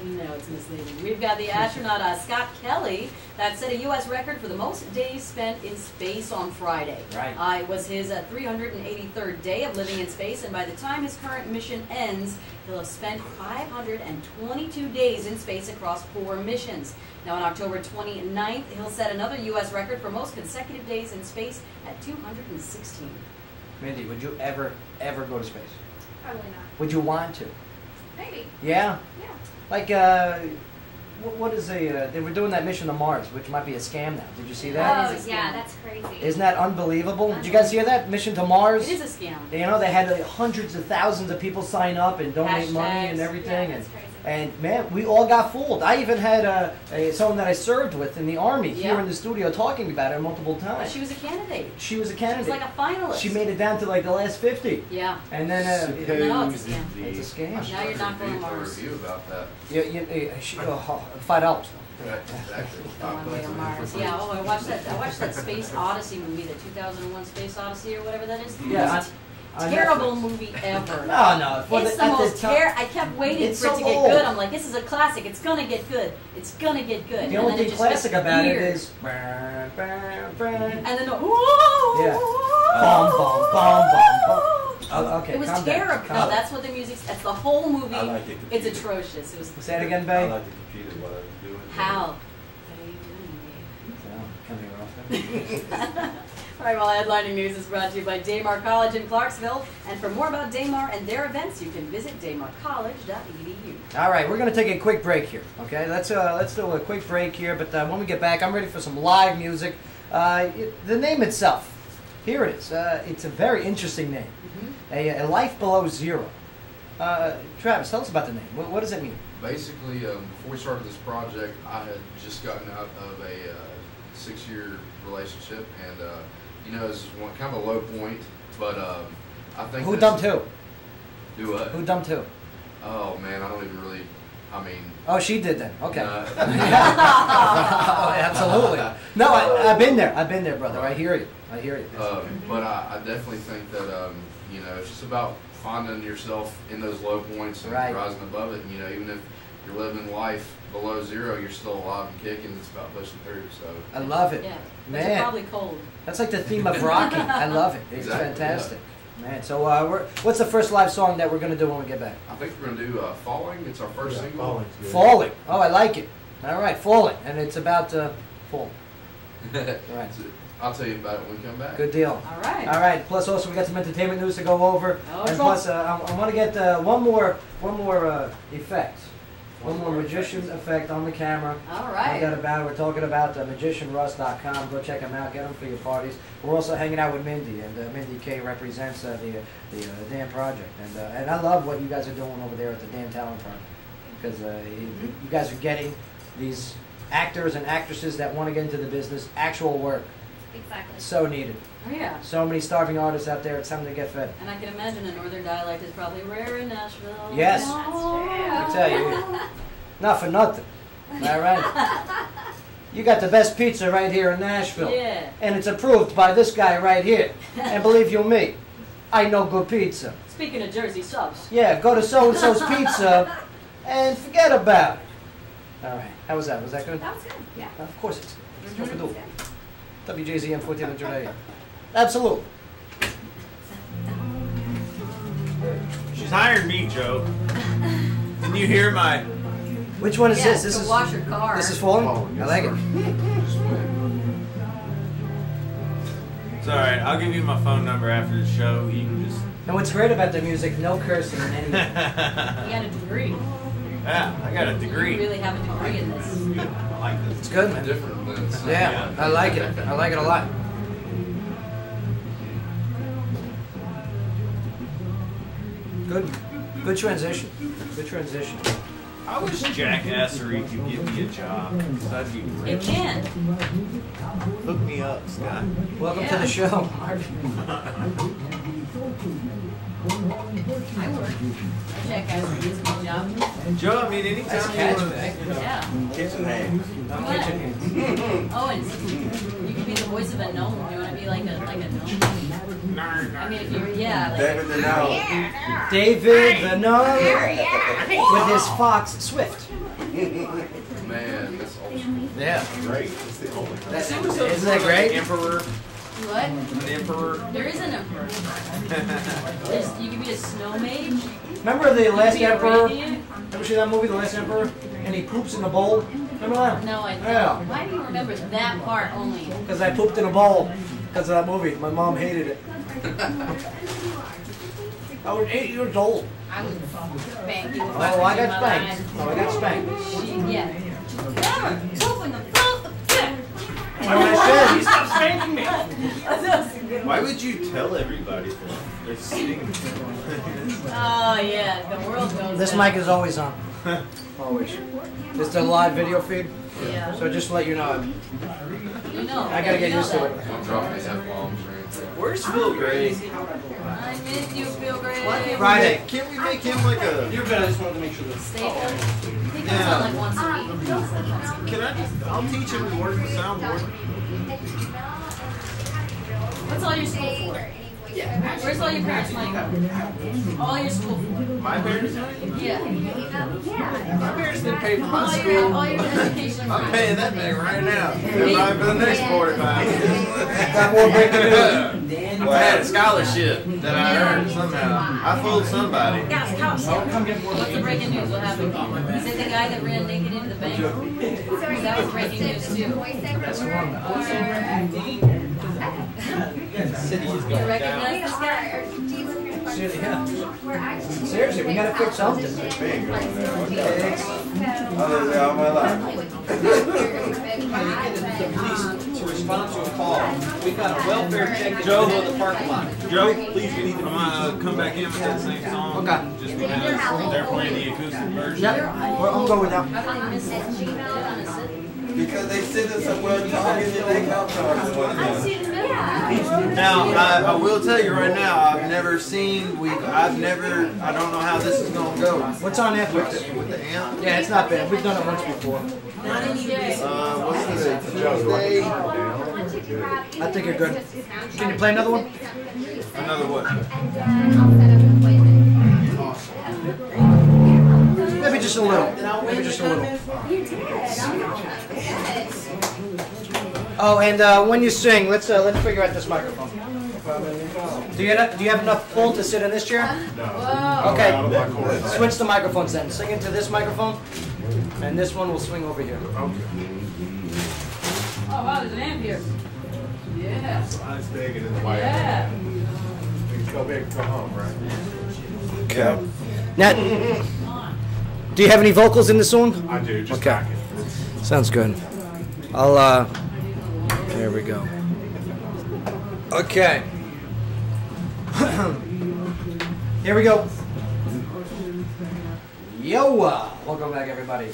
No, it's misleading. We've got the astronaut Scott Kelly that set a U.S. record for the most days spent in space on Friday. Right. It was his 383rd day of living in space, and by the time his current mission ends, he'll have spent 522 days in space across 4 missions. Now, on October 29th, he'll set another U.S. record for most consecutive days in space at 216. Mindy, would you ever go to space? Probably not. Would you want to? Maybe. Yeah? Yeah. Like, what is they were doing that mission to Mars, which might be a scam now. Did you see that? Oh, yeah, that's crazy. Isn't that unbelievable? Did you guys hear that? Mission to Mars? It is a scam. You know, they had like, hundreds of thousands of people sign up and donate money and everything. Yeah, that's crazy. And man, we all got fooled. I even had someone that I served with in the Army here Yeah. in the studio talking about it multiple times. She was a candidate. She was a She candidate. was like a finalist. She made it down to like the last 50. Yeah. And then No, it's a scam. It's a scam. Now you're not going to Mars. Review about that. $5. Right, exactly. Going way to Mars. Yeah. Oh, I watched that Space Odyssey movie, the 2001 Space Odyssey or whatever that is. Yeah. Most terrible movie ever. No. It's the most I kept waiting It's for it so to get old. good. I'm like, this is a classic. It's gonna get good. It's gonna get good. The And only then it thing just classic gets about it weird. is. And then Yeah. Bum, bum, bum, bum, bum. Oh, okay, It was calm down, terrible. calm No, down. that's what the music. That's the whole movie. I like the It's computer. atrocious. It was. Say it again, I babe. like the computer while I was doing it. How? All right, well, headlining news is brought to you by Daymar College in Clarksville. And for more about Daymar and their events, you can visit daymarcollege.edu. All right, we're going to take a quick break here. Okay, let's do a quick break here. But when we get back, I'm ready for some live music. The name itself, here it is. It's a very interesting name. A life below zero. Travis, tell us about the name. What does it mean? Basically, before we started this project, I had just gotten out of a 6-year relationship, and it was one kind of a low point. But I think Who dumped who? Do what? Who dumped who? Oh man, I don't even really. I mean. Oh, she did then. Okay. Oh, absolutely. No, I've been there. I've been there, brother. I hear you. But I definitely think that it's just about finding yourself in those low points and rising above it. And, even if you're living life below zero, you're still alive and kicking. It's about pushing through. So I love it. Yeah, man. It's probably cold. That's like the theme of Rocky. I love it. It's Exactly, fantastic. Yeah. Man, so what's the first live song that we're gonna do when we get back? I think we're gonna do "Falling." It's our first single. Falling's good. Falling. Oh, I like it. All right, Falling, and it's about fall. Right. I'll tell you about it when we come back. Good deal. All right. All right. Plus, also we got some entertainment news to go over, Oh, and sure. plus, I want to get one more effect, one more magician effect on the camera. All We're talking about magicianruss.com. Go check them out. Get them for your parties. We're also hanging out with Mindy, and Mindy K represents the Dan Project, and I love what you guys are doing over there at the Dan Talent Project, because you guys are getting these actors and actresses that want to get into the business actual work. Exactly. So needed. Oh, yeah. So many starving artists out there. It's time to get fed. And I can imagine a northern dialect is probably rare in Nashville. Yes. Oh. I tell you, not for nothing. All right. You got the best pizza right here in Nashville. Yeah. And it's approved by this guy right here. And believe you me, I know good pizza. Speaking of Jersey subs. Yeah, go to so-and-so's Pizza and forget about it. All right. How was that? Was that good? That was good. Yeah. Of course it's good. It's good. WJZM 1400 AM. Absolutely. She's hired me, Joe. Didn't you hear my... Which one is Yeah, this? This to is wash your car. This is Falling? I like it. It's alright, I'll give you my phone number after the show. You can just... And what's great about the music, no cursing in any He had a degree. Yeah, I got a degree. You really have a degree in this. I like this. It's good, man. Different than some- Yeah, I like it. I like it a lot. Good transition. Good transition. I wish Jackassery could give me a job. That'd be great. It can. Hook me up, Scott. Welcome to the show. I work. Check out his job. Joe, I mean, anytime That's you catch, want man. Yeah. Kitchen hands. I'm What? kitchen hands. Oh, and you can be the voice of a gnome. You want to be like a gnome? I mean, if you're, yeah. Like, David the Gnome. David the Gnome with his fox Swift. Man, that's awesome. Yeah. Great. Isn't that great? Emperor. What? An emperor. There is an emperor. You can be a snow mage. Remember the Last You can be a Emperor? reindeer. Ever see that movie, The Last Emperor? And he poops in a bowl? Remember that? No, I don't. Yeah. Why do you remember that part only? Because I pooped in a bowl because of that movie. My mom hated it. I was 8 years old. I would spank you. Oh, I got spanked. Oh, I got spanked. Yeah. Never. Poop in the filth. What I said, stop spanking me. Why would you tell everybody that? They're sitting. Oh yeah, the world goes. This down. mic is always on. Always. It's the live video feed. Yeah. So just to let you know. You know. I gotta get used to it. Don't drop any F-bombs or anything. Where's Phil Gray? I miss you, Phil Gray. Friday. Can't we make him like a... You're good. I just wanted to make sure that. Staple. He comes on like once a week. Can I just... I'll teach him to work the soundboard. What's all your school for? Where's all your parents' money? All your school for? My parents? Yeah. My parents didn't pay for my All school. your education. I'm paying that thing right now. They're buying for the next 45. Got more breaking news. Well, I had a scholarship that I earned somehow. I fooled somebody. What's the breaking news? What happened? Is it the guy that ran naked into the bank? That was breaking news too. That's the one. You recognize this guy? Yeah. Seriously, we gotta fix something. All my life. To respond to a call, we got a welfare check Joe, in the parking lot. Joe, please, we need to come back in with that same song. Okay. Just because they're playing the acoustic version. Yep. I'm going now. Because they sit in somewhere talking and they come talking. Now, I will tell you right now, I don't know how this is going to go. What's on Netflix? With the amp? Yeah, it's not bad. We've done it once before. Not any day. What's today? Tuesday? I think you're good. Can you play another one? Another what? Maybe just a little. Maybe just a little. Oh, and when you sing, let's figure out this microphone. Do you have enough pull to sit in this chair? No. Whoa. Okay. Out of my cord. Switch the microphones then. Sing into this microphone, and this one will swing over here. Okay. Oh wow, there's an amp here. Yeah. I'm big and in the white. Yeah. You can go big and go home, right? Okay. Now, do you have any vocals in the song? I do, just Okay. back it. Sounds good. I'll, there we go. Okay. Here we go. Yo! Welcome back, everybody.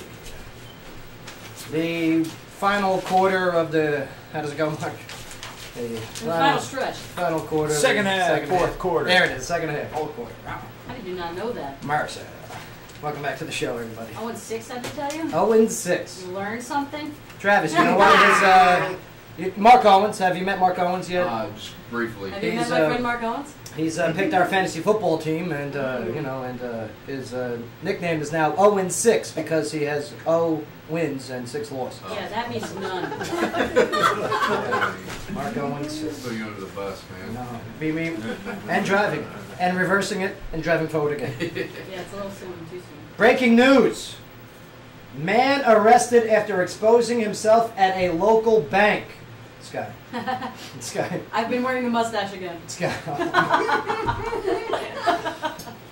The final quarter of the, how does it go, Mark? The Final stretch. Final quarter. Second half, second fourth half. quarter. There it is, second half, fourth quarter. How did you not know that? Marcia. Welcome back to the show, everybody. 0-6, I have to tell you. 0-6. You learned something? Travis, you know what it is? Mark Owens. Have you met Mark Owens yet? Just briefly. Have you met He's, my friend Mark Owens? He's picked our fantasy football team, and his nickname is now 0-6 because he has 0 wins and 6 losses. Yeah, that means none. Mark Owens. Throw you under the bus, man. No, be me. And driving, and reversing it, and driving forward again. Yeah, it's a little soon, too soon. Breaking news. Man arrested after exposing himself at a local bank. This guy. This guy. I've been wearing a mustache again. This guy.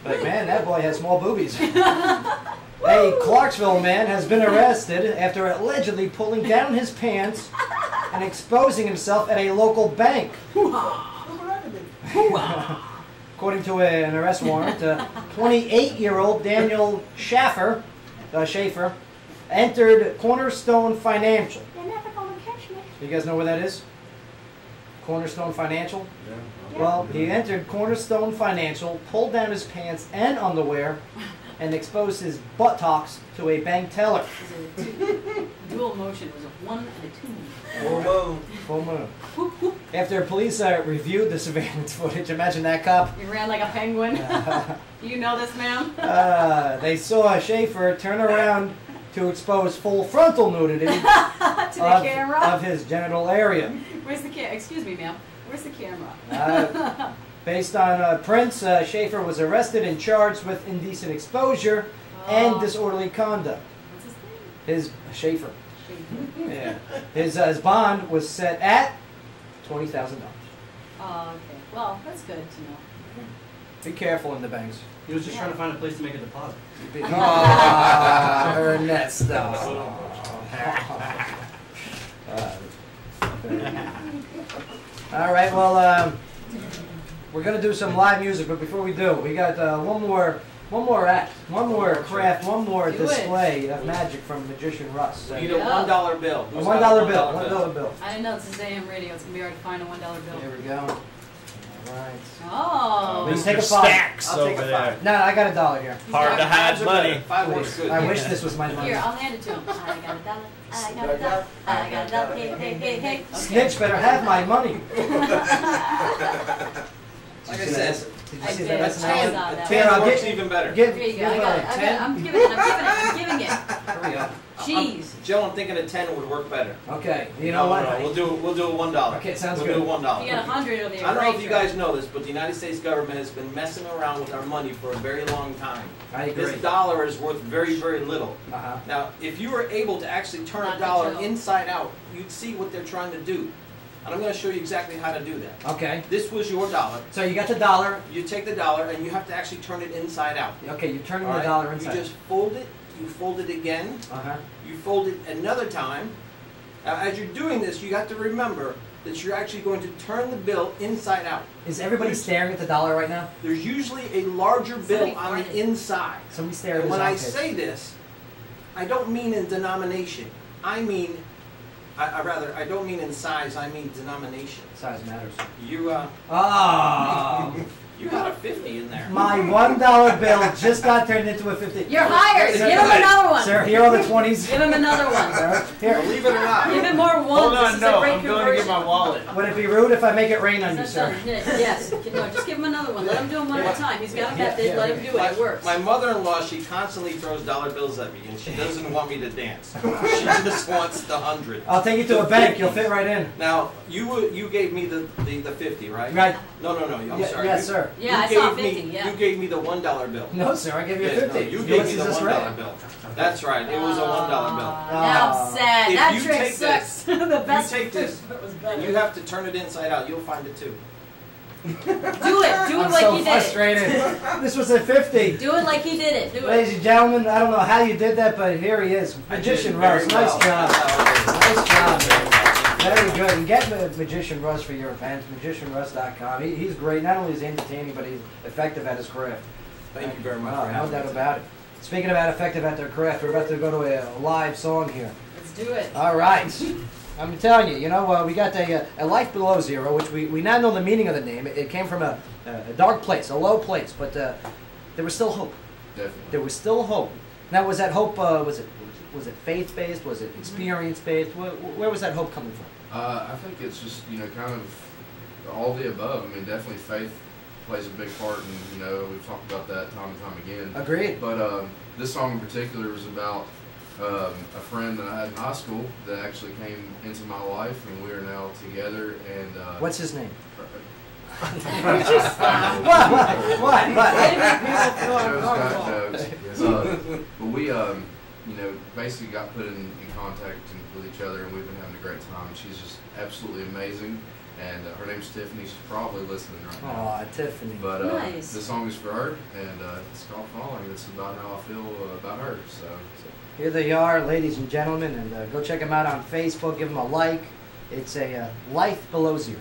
Like, man, that boy has small boobies. A Clarksville man has been arrested after allegedly pulling down his pants and exposing himself at a local bank. According to an arrest warrant, 28-year-old Daniel Schaefer entered Cornerstone Financial. You're never gonna catch me. You guys know where that is? Cornerstone Financial? Yeah. Well, he entered Cornerstone Financial, pulled down his pants and underwear, and exposed his buttocks to a bank teller. It was a dual motion. It was a 1 and a 2. Full moon. Full moon. After police reviewed the surveillance footage, imagine that cop. He ran like a penguin. Do you know this man? They saw Schaefer turn around to expose full frontal nudity To the camera? of his genital area. Where's the camera? Excuse me, ma'am. Where's the camera? Based on prints, Schaefer was arrested and charged with indecent exposure and disorderly conduct. What's his name? His Schaefer. Yeah. His bond was set at $20,000. Oh, okay. Well, that's good to know. Be careful in the banks. He was just trying to find a place to make a deposit. Oh, Ernesto. All right, well, we're gonna do some live music, but before we do, we got one more act, one more craft, one more display of magic from Magician Russ. You need a $1 bill. A $1 bill. $1 bill. I didn't know this is AM radio. It's gonna be hard to find a $1 bill. Here we go. All right. Oh. Please take a Mr. $5. Stacks I'll take over a there. $5. No, I got $1 here. Hard to hide money. Please. I wish this was my money. Here, I'll hand it to him. I got $1. I got $1. I got $1. Hey, hey, hey, hey. Okay. Snitch better have my money. Like I said, Did you I see did. that? That's an I hour. saw that. 10 I'll works get- even better. Give, Here you give go. I got it. 10. I'm giving it. I'm giving it. Here we go. Jeez. Joe, I'm thinking a 10 would work better. Okay. You know what? No, we'll do a $1. Okay, sounds we'll good. do a $1. If you got 100, it'll be a I don't know great if you trip. guys know this, but the United States government has been messing around with our money for a very long time. I agree. This dollar is worth very, very little. Uh-huh. Now, if you were able to actually turn Not a the dollar Joe. inside out, you'd see what they're trying to do. And I'm going to show you exactly how to do that. Okay. This was your dollar. So you got the dollar. You take the dollar and you have to actually turn it inside out. Okay, you're turning All the right? dollar inside. You just fold it, you fold it again, Uh-huh. you fold it another time. Now, as you're doing this, you have to remember that you're actually going to turn the bill inside out. Is everybody staring at the dollar right now? There's usually a larger bill Somebody on the farted. inside. Somebody staring at And his when I armpits. say this, I don't mean in denomination. I mean, I don't mean in size, I mean denomination. Size matters. You, Oh. you got a 50 in there. My $1 bill just got turned into a 50. You're hired. Give him another one. Sir, here are the 20s. Give him another one. Sir, here. Believe it or not. Give him more ones. Hold This on, is no, a great I'm going to get conversion. my wallet. Would it be rude if I make it rain on you, That's done. sir? Yes. No, just give him another one. Let him do them one at a time. He's got a method. Yeah, Let him do it. It works. My mother-in-law, she constantly throws dollar bills at me, and she doesn't want me to dance. She just wants the 100. I'll take you to a bank. You'll fit right in. Now, you gave me the 50, right? Right. No, I'm Yeah, sorry. yes, sir. Yeah, I you saw gave 50, me, yeah. You gave me the $1 bill. No, sir. I gave you a Yes, 50. no, you gave me the Ulysses is $1 right. bill. That's right. It was a $1 bill. Now I'm sad. If That you trick take sucks. this- The best you take this, part was better. and you have to turn it inside out. You'll find it too. Do it. Do it I'm like so he did frustrated. This was a 50. it. Do it like he did it. Do it. Ladies and gentlemen, I don't know how you did that, but here he is. Magician Russ. very Nice well. job. That's how Nice job, man. Very good. And get Magician Russ for your events, magicianruss.com. He's great. Not only is he entertaining, but he's effective at his craft. Thank you very much. Oh, for no having doubt me. about it. Speaking about effective at their craft, we're about to go to a live song here. Let's do it. All right. I'm telling you, we got a life below zero, which we now know the meaning of the name. It came from a dark place, a low place, but there was still hope. Definitely. There was still hope. Now, was that hope? Was it faith based? Was it experience based? Where was that hope coming from? I think it's just, kind of all the above. I mean, definitely faith plays a big part, and, we've talked about that time and time again. Agreed. But this song in particular was about a friend that I had in high school that actually came into my life, and we are now together. And What's his name? What? But we, basically got put in contact with each other, and we've been having a great time. She's just absolutely amazing, and her name's Tiffany. She's probably listening right now. Aw, Tiffany. But Nice. this song is for her, and it's called Falling. It's about how I feel about her. So. Here they are, ladies and gentlemen, and go check them out on Facebook. Give them a like. It's a life below zero.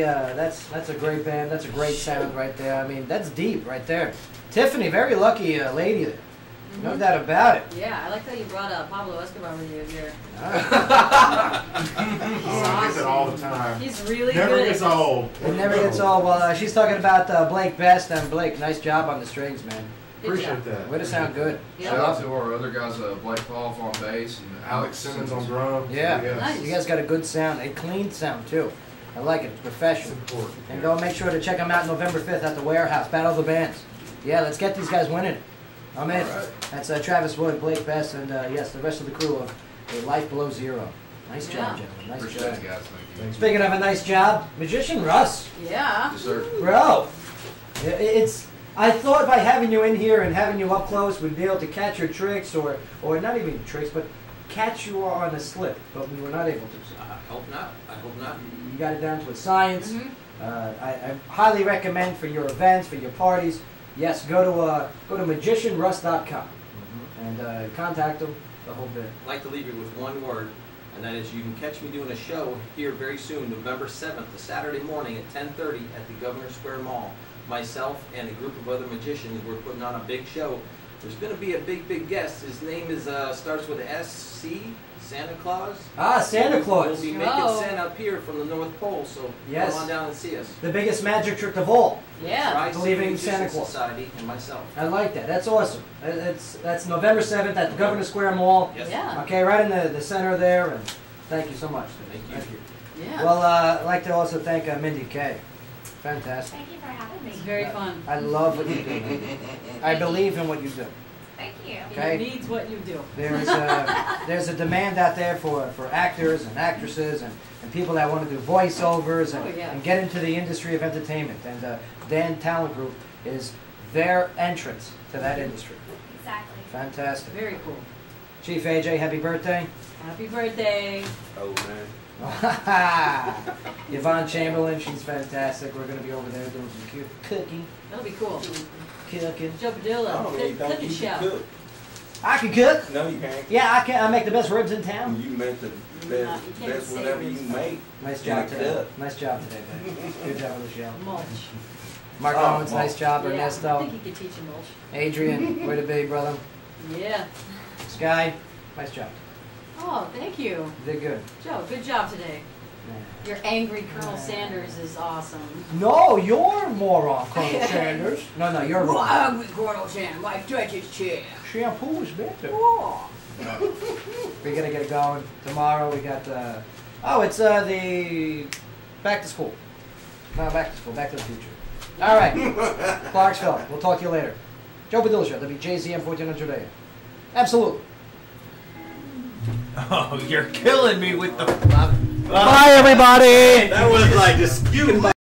that's a great band. That's a great sound right there. I mean, that's deep right there. Tiffany, very lucky lady there. No doubt about it. Yeah, I like how you brought Pablo Escobar with you here. He gets it all the time. He's really never good. Gets old. It never gets old. Well, she's talking about Blake Best, and Blake, nice job on the strings, man. Appreciate that. Way to sound good. Shout out to our other guys, Blake Paul on bass and Alex Simmons on drums. Yeah, Nice. You guys got a good sound, a clean sound too. I like it. It's professional. And go make sure to check them out November 5th at the Warehouse. Battle of the Bands. Yeah, let's get these guys winning it. I'm in. All right. That's Travis Wood, Blake Best, and yes, the rest of the crew of Life Below Zero. Nice job, gentlemen. Nice Appreciate job. it, guys. Thank you. Speaking of a nice job, Magician Russ. Yeah. Yes, sir. Bro, it's. I thought by having you in here and having you up close, we'd be able to catch your tricks, or not even tricks, but catch you on a slip, but we were not able to. So. I hope not. I hope not. You got it down to a science. Mhm. I highly recommend for your events, for your parties. Yes, go to magicianruss.com and contact them. The whole bit. I'd like to leave you with one word, and that is you can catch me doing a show here very soon, November 7th, a Saturday morning at 10:30 at the Governor Square Mall. Myself and a group of other magicians, we're putting on a big show. There's going to be a big guest. His name is starts with S.C., Santa Claus. Ah, Santa Claus. We'll be making Oh. Santa appear from the North Pole, so Yes. come on down and see us. The biggest magic trick of all. Yeah. Believing in Magician Santa Claus. Society and myself. I like that. That's awesome. That's November 7th at the Governor Square Mall. Yes. Yeah. Okay, right in the center there. And thank you so much. Thank you. Yeah. Well, I'd like to also thank Mindy Kay. Fantastic. Thank you for having me. It's very fun. I love what you do. I believe in what you do. Thank you. Okay. It needs what you do. There's a demand out there for actors and actresses and people that want to do voiceovers and, Oh, yeah. and get into the industry of entertainment. And Dan Talent Group is their entrance to that industry. Exactly. Fantastic. Very cool. Chief AJ, happy birthday. Happy birthday. Oh man. Yvonne Chamberlain, she's fantastic. We're going to be over there doing some cute cooking. That'll be cool. Cooking. Joe Padula, cooking show. Cook. I can cook. No, you can't. Yeah, I can. I make the best ribs in town. You make the you best, can't best say whatever ribs. you make. Nice in job a today. cup. Nice job today, babe. Good job with the show. Mulch. Mark Oh, Owens, nice job. Yeah, I Ernesto. think you could teach him mulch. Adrian, way to be, brother. Yeah. Sky, nice job. Oh, thank you. You did good. Joe, good job today. Your angry Colonel Sanders is awesome. No, you're moron, Colonel Sanders. No, you're wrong. Angry Colonel Sanders, my judge's chair. Shampoo is better. Oh. We're gonna get it going tomorrow. We got it's the back to school. No, back to school. Back to the future. All right, Clarksville. We'll talk to you later. Joe Padula Show, WJZM 1400 AM. Absolutely. Oh, you're killing me with the. Bye, everybody. That was like just you.